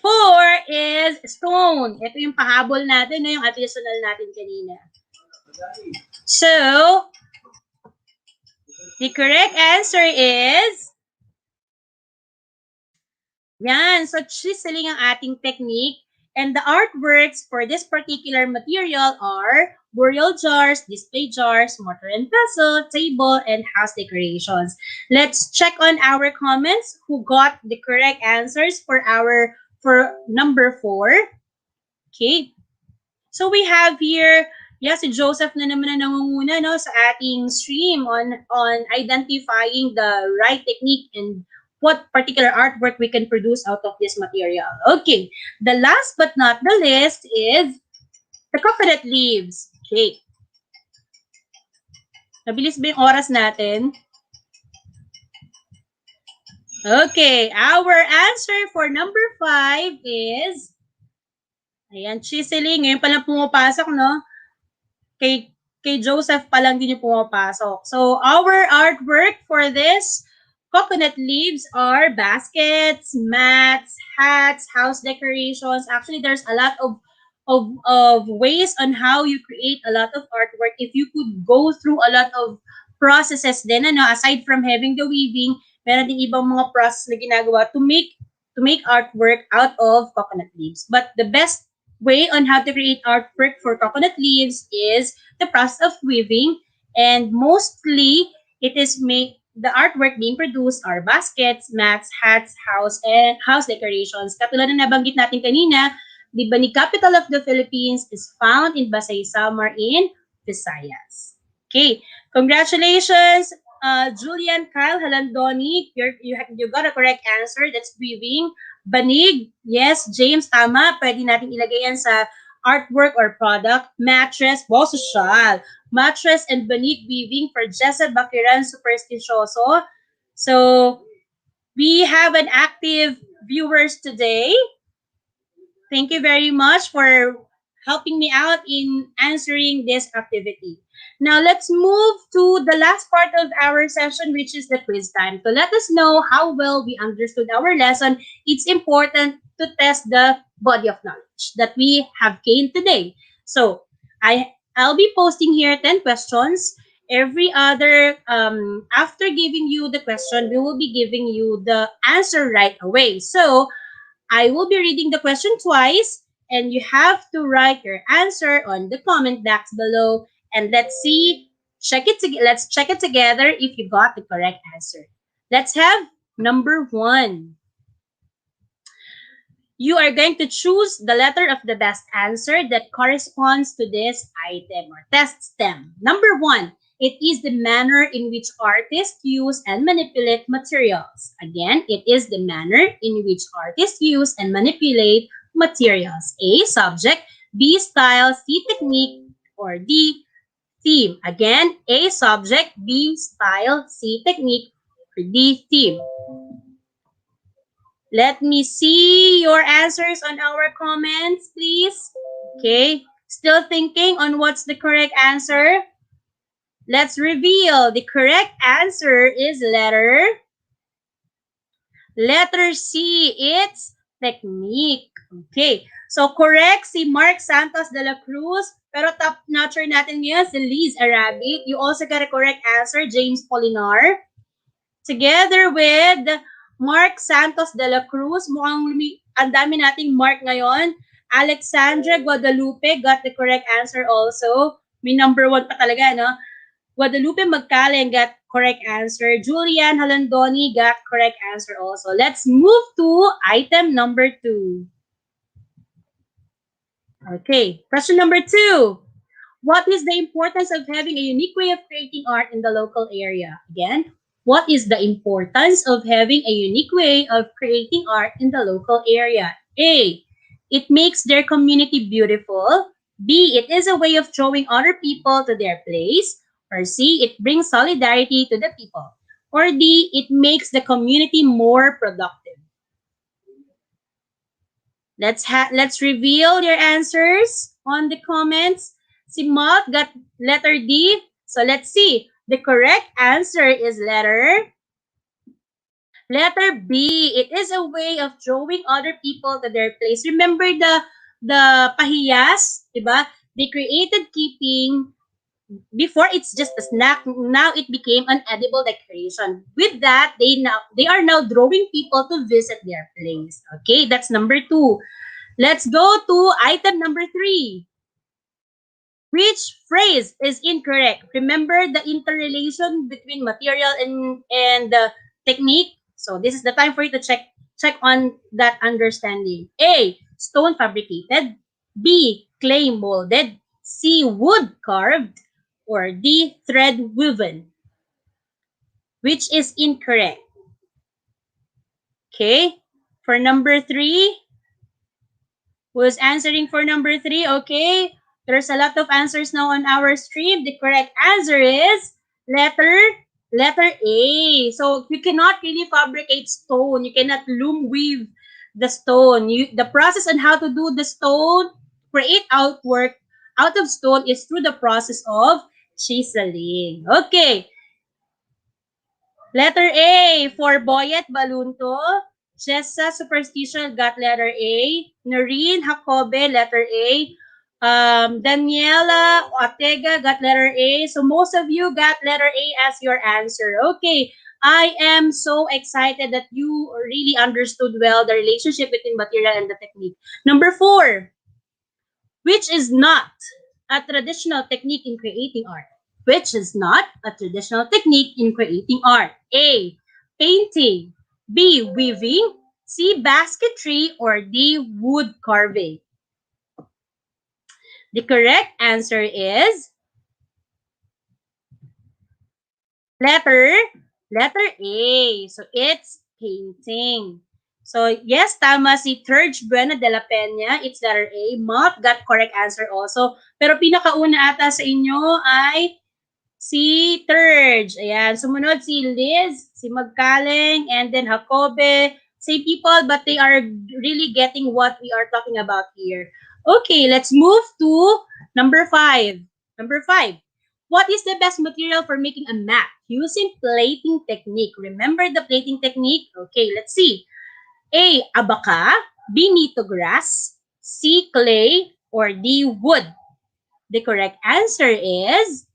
4 is stone. Ito yung pahabol natin, no? Yung additional natin kanina. So, the correct answer is, yan. So, chiseling ang ating technique. And the artworks for this particular material are burial jars, display jars, mortar and pestle, table, and house decorations. Let's check on our comments who got the correct answers for number 4. Okay. So, we have here, yes, si Joseph na naman na nangunguna, no, sa ating stream on identifying the right technique and what particular artwork we can produce out of this material. Okay, the last but not the least is the coconut leaves. Okay. Nabilis ba yung oras natin? Okay, our answer for number 5 is, ayan, chiseling. Ngayon pa lang pumapasok, no? Kay Joseph pa lang din yung pumapasok. So, our artwork for this coconut leaves are baskets, mats, hats, house decorations. Actually, there's a lot of ways on how you create a lot of artwork. If you could go through a lot of processes din, ano, aside from having the weaving, meron din ibang mga process na ginagawa to make artwork out of coconut leaves. But the best way on how to create artwork for coconut leaves is the process of weaving, and mostly it is the artwork being produced are baskets, mats, hats, house decorations. Katulad na nabanggit natin kanina, the Bani capital of the Philippines is found in Basay Samar in Visayas. Okay, congratulations, Julian Kyle Halandoni. You got a correct answer. That's weaving. Banig, yes. James, tama. Pwede natin ilagay yan sa artwork or product. Mattress, wow, social. Mattress and banig weaving for Jessa Bakiran Supersticioso. So, we have an active viewers today. Thank you very much for helping me out in answering this activity. Now, let's move to the last part of our session, which is the quiz time. To let us know how well we understood our lesson, it's important to test the body of knowledge that we have gained today. So, I'll be posting here 10 questions. Every other, after giving you the question, we will be giving you the answer right away. So, I will be reading the question twice, and you have to write your answer on the comment box below. And let's see, let's check it together if you got the correct answer. Let's have number 1. You are going to choose the letter of the best answer that corresponds to this item or test stem. Number 1, it is the manner in which artists use and manipulate materials. Again, it is the manner in which artists use and manipulate materials. A, subject. B, style. C, technique. Or D, theme. Again, A, subject. B, style. C, technique. Or D, theme. Let me see your answers on our comments, please. Okay. Still thinking on what's the correct answer? Let's reveal. The correct answer is letter C. It's technique. Okay. So, correct si Mark Santos de la Cruz. Pero top notcher natin ngayon si Liz Arabic. You also got a correct answer, James Polinar. Together with Mark Santos de la Cruz. Mukhang ang dami nating Mark ngayon. Alexandra Guadalupe got the correct answer also. May number 1 pa talaga, no? Guadalupe Magcaleng got correct answer. Julian Halandoni got correct answer also. Let's move to item number 2. Okay, question number 2. What is the importance of having a unique way of creating art in the local area? Again, what is the importance of having a unique way of creating art in the local area? A, it makes their community beautiful. B, it is a way of drawing other people to their place. Or C, it brings solidarity to the people. Or D, it makes the community more productive. Let's reveal your answers on the comments. Si Malt got letter D. So let's see. The correct answer is letter B. It is a way of drawing other people to their place. Remember the pahiyas, diba? They created keeping. Before it's just a snack. Now it became an edible decoration. With that, they are now drawing people to visit their place. Okay, that's number 2. Let's go to item number 3. Which phrase is incorrect? Remember the interrelation between material and technique? So this is the time for you to check on that understanding. A, stone fabricated. B, clay molded. C, wood carved. Or D, thread woven. Which is incorrect? Okay. For number 3, who's answering for number 3? Okay. There's a lot of answers now on our stream. The correct answer is letter A. So you cannot really fabricate stone. You cannot loom weave the stone. The process on how to do the stone, create artwork out of stone is through the process of chiseling. Okay. Letter A for Boyet Balunto. Jessa Superstition got letter A. Noreen Jacobe, letter A. Daniela Ortega got letter A. So most of you got letter A as your answer. Okay. I am so excited that you really understood well the relationship between material and the technique. Number 4. Which is not a traditional technique in creating art? Which is not a traditional technique in creating art? A, painting. B, weaving. C, basketry. Or D, wood carving. The correct answer is letter A. So it's painting. So yes, tama si Terj Buena de la Peña. It's letter A. Mott got correct answer also. Pero pinakauna ata sa inyo ay si Terj. Ayan. Sumunod si Liz, si Magkaleng, and then Jacobe. Same people, but they are really getting what we are talking about here. Okay, let's move to number 5. Number 5. What is the best material for making a mat using plating technique? Remember the plating technique? Okay, let's see. A. Abaca. B. Nito grass. C. Clay. Or D. Wood. The correct answer is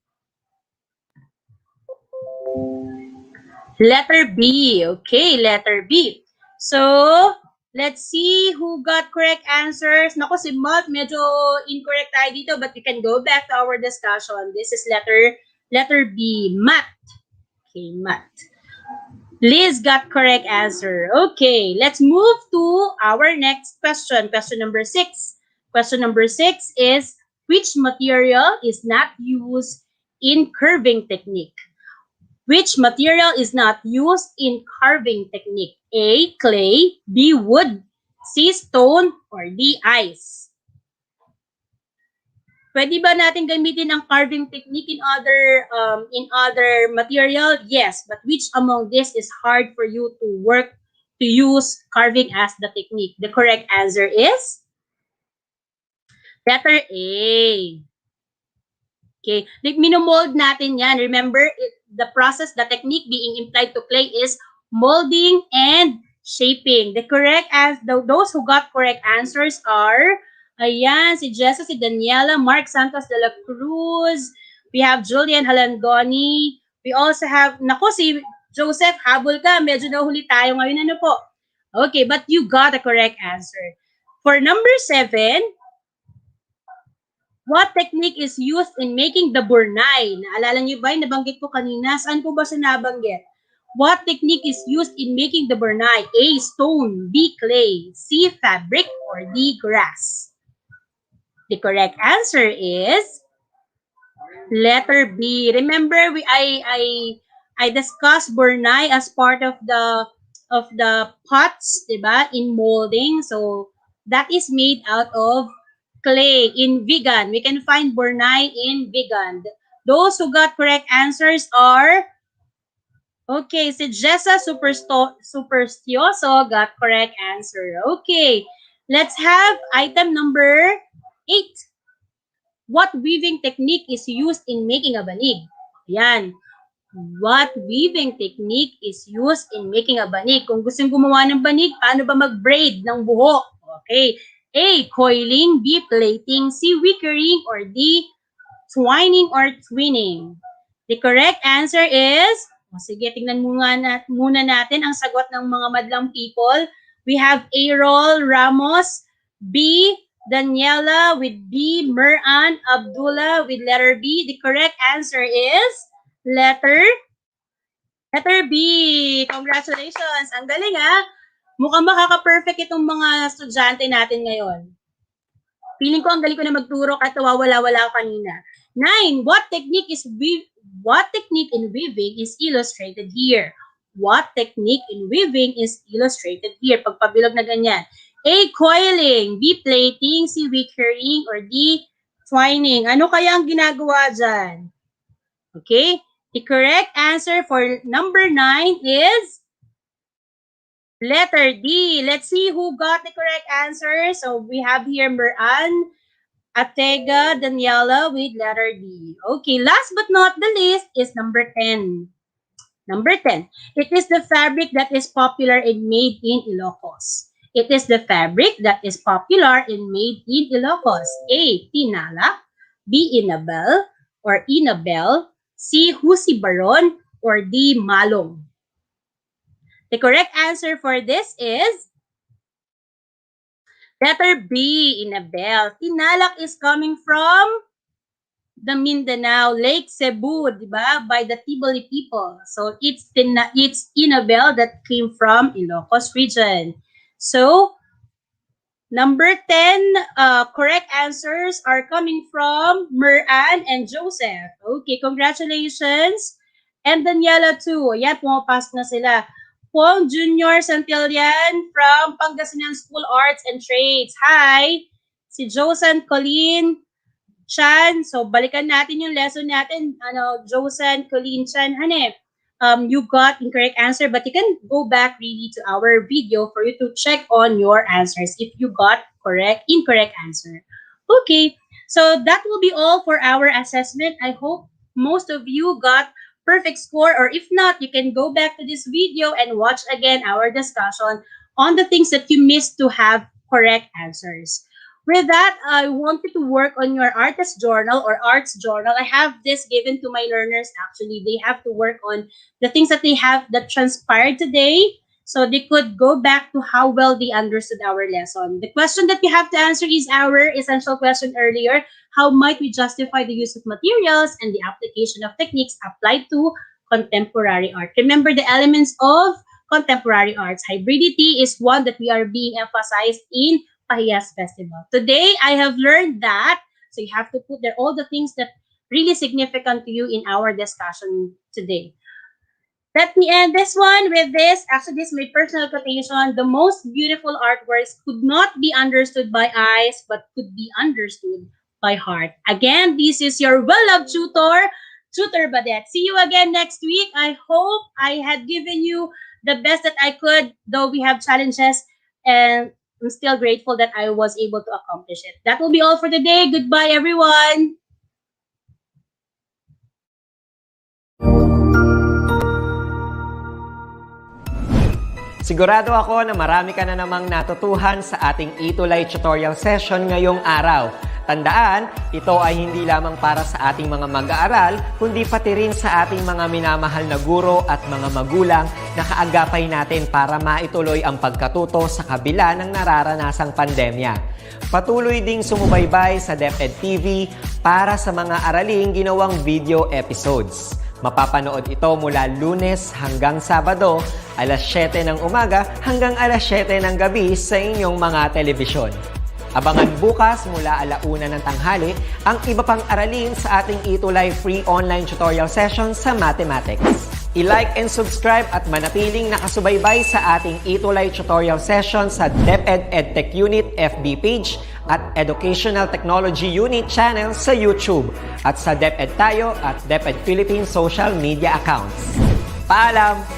letter B. Okay, letter B. So, let's see who got correct answers. Naku, si Mark, medyo incorrect tayo dito, but we can go back to our discussion. This is letter B, mat. Okay, mat. Liz got correct answer. Okay, let's move to our next question. Question number 6. Question number 6 is, which material is not used in curving technique? Which material is not used in carving technique? A. Clay. B. Wood. C. Stone. Or D. Ice. Pwede ba natin gamitin ang carving technique in other material? Yes, but which among this is hard for you to use carving as the technique? The correct answer is letter A. Okay, minomold natin yan. Remember, the process, the technique being implied to clay is molding and shaping. The correct those who got correct answers are, ayan, si Jessa, si Daniela, Mark Santos de la Cruz, we have Julian Halandoni, we also have, naku, si Joseph, habol ka, medyo nahuli tayo ngayon, ano po? Okay, but you got a correct answer. For number 7, what technique is used in making the burnay? Naalala niyo ba? Nabanggit ko kanina. Saan ko ba siya nabanggit? What technique is used in making the burnay? A. Stone. B. Clay. C. Fabric. Or D. Grass. The correct answer is letter B. Remember, I discussed burnay as part of the pots, diba? In molding. So that is made out of clay in vegan. We can find burnay in vegan. Those who got correct answers are, okay, si Jessa Superstioso got correct answer. Okay, let's have item number 8. What weaving technique is used in making a banig? Yan. What weaving technique is used in making a banig? Kung gusto gumawa ng banig, paano ba mag-braid ng buhok? Okay. A. Coiling. B. Plating. C. Wickering. Or D. Twining or twinning. The correct answer is, sige, tingnan muna natin ang sagot ng mga madlang people. We have Errol Ramos. B. Daniela with B. Meran Abdullah with letter B. The correct answer is letter B. Congratulations. Ang galing ha. Mukhang makaka-perfect itong mga estudyante natin ngayon. Feeling ko ang galing ko na magturo kahit nawawala-wala ako kanina. 9. What technique in weaving is illustrated here? What technique in weaving is illustrated here? Pagpabilog na ganyan. A. Coiling. B. Plating. C. Wickering. Or D. Twining. Ano kaya ang ginagawa dyan? Okay? The correct answer for number 9 is letter D. Let's see who got the correct answer. So we have here Meran, Atega, Daniela with letter D. Okay, last but not the least is number 10. Number 10. It is the fabric that is popular and made in Ilocos. It is the fabric that is popular and made in Ilocos. A. Tinala. B. Inabel. Or Inabel. C. Husi Baron. Or D. Malong. The correct answer for this is letter B, Inabel. Tinalak is coming from the Mindanao, Lake Cebu, diba? By the Tiboli people. So it's Inabel that came from Ilocos region. So number 10 correct answers are coming from Meran and Joseph. Okay, congratulations. And Daniela too. Yan, pumapasok na sila. Pong Junior Santillan from Pangasinan School Arts and Trades. Hi! Si Josan Colleen Chan. So, balikan natin yung lesson natin. Josan Colleen Chan. You got incorrect answer, but you can go back really to our video for you to check on your answers if you got incorrect answer. Okay, so that will be all for our assessment. I hope most of you got perfect score, or if not, you can go back to this video and watch again our discussion on the things that you missed to have correct answers. With that, I want you to work on your artist journal or arts journal. I have this given to my learners. Actually, they have to work on the things that they have that transpired today, so they could go back to how well they understood our lesson. The question that you have to answer is our essential question earlier. How might we justify the use of materials and the application of techniques applied to contemporary art? Remember the elements of contemporary arts. Hybridity is one that we are being emphasized in Pahiyas Festival. Today, I have learned that, so you have to put there all the things that really significant to you in our discussion today. Let me end this one with this. Actually, this is my personal quotation. The most beautiful artworks could not be understood by eyes, but could be understood by heart. Again, this is your well-loved Tutor Badet. See you again next week. I hope I had given you the best that I could, though we have challenges, and I'm still grateful that I was able to accomplish it. That will be all for today. Goodbye, everyone. Sigurado ako na marami ka na namang natutuhan sa ating ETULay tutorial session ngayong araw. Tandaan, ito ay hindi lamang para sa ating mga mag-aaral, kundi pati rin sa ating mga minamahal na guro at mga magulang na kaagapay natin para maituloy ang pagkatuto sa kabila ng nararanasang pandemya. Patuloy ding sumubaybay sa DepEd TV para sa mga araling ginawang video episodes. Mapapanood ito mula Lunes hanggang Sabado, alas 7 ng umaga hanggang alas 7 ng gabi sa inyong mga telebisyon. Abangan bukas mula 1:00 ng tanghali ang iba pang aralin sa ating ETULay free online tutorial session sa mathematics. I-like and subscribe at manatiling nakasubaybay sa ating ETULay tutorial session sa DepEd Edtech Unit FB page at Educational Technology Unit channel sa YouTube at sa DepEd Tayo at DepEd Philippine social media accounts. Paalam!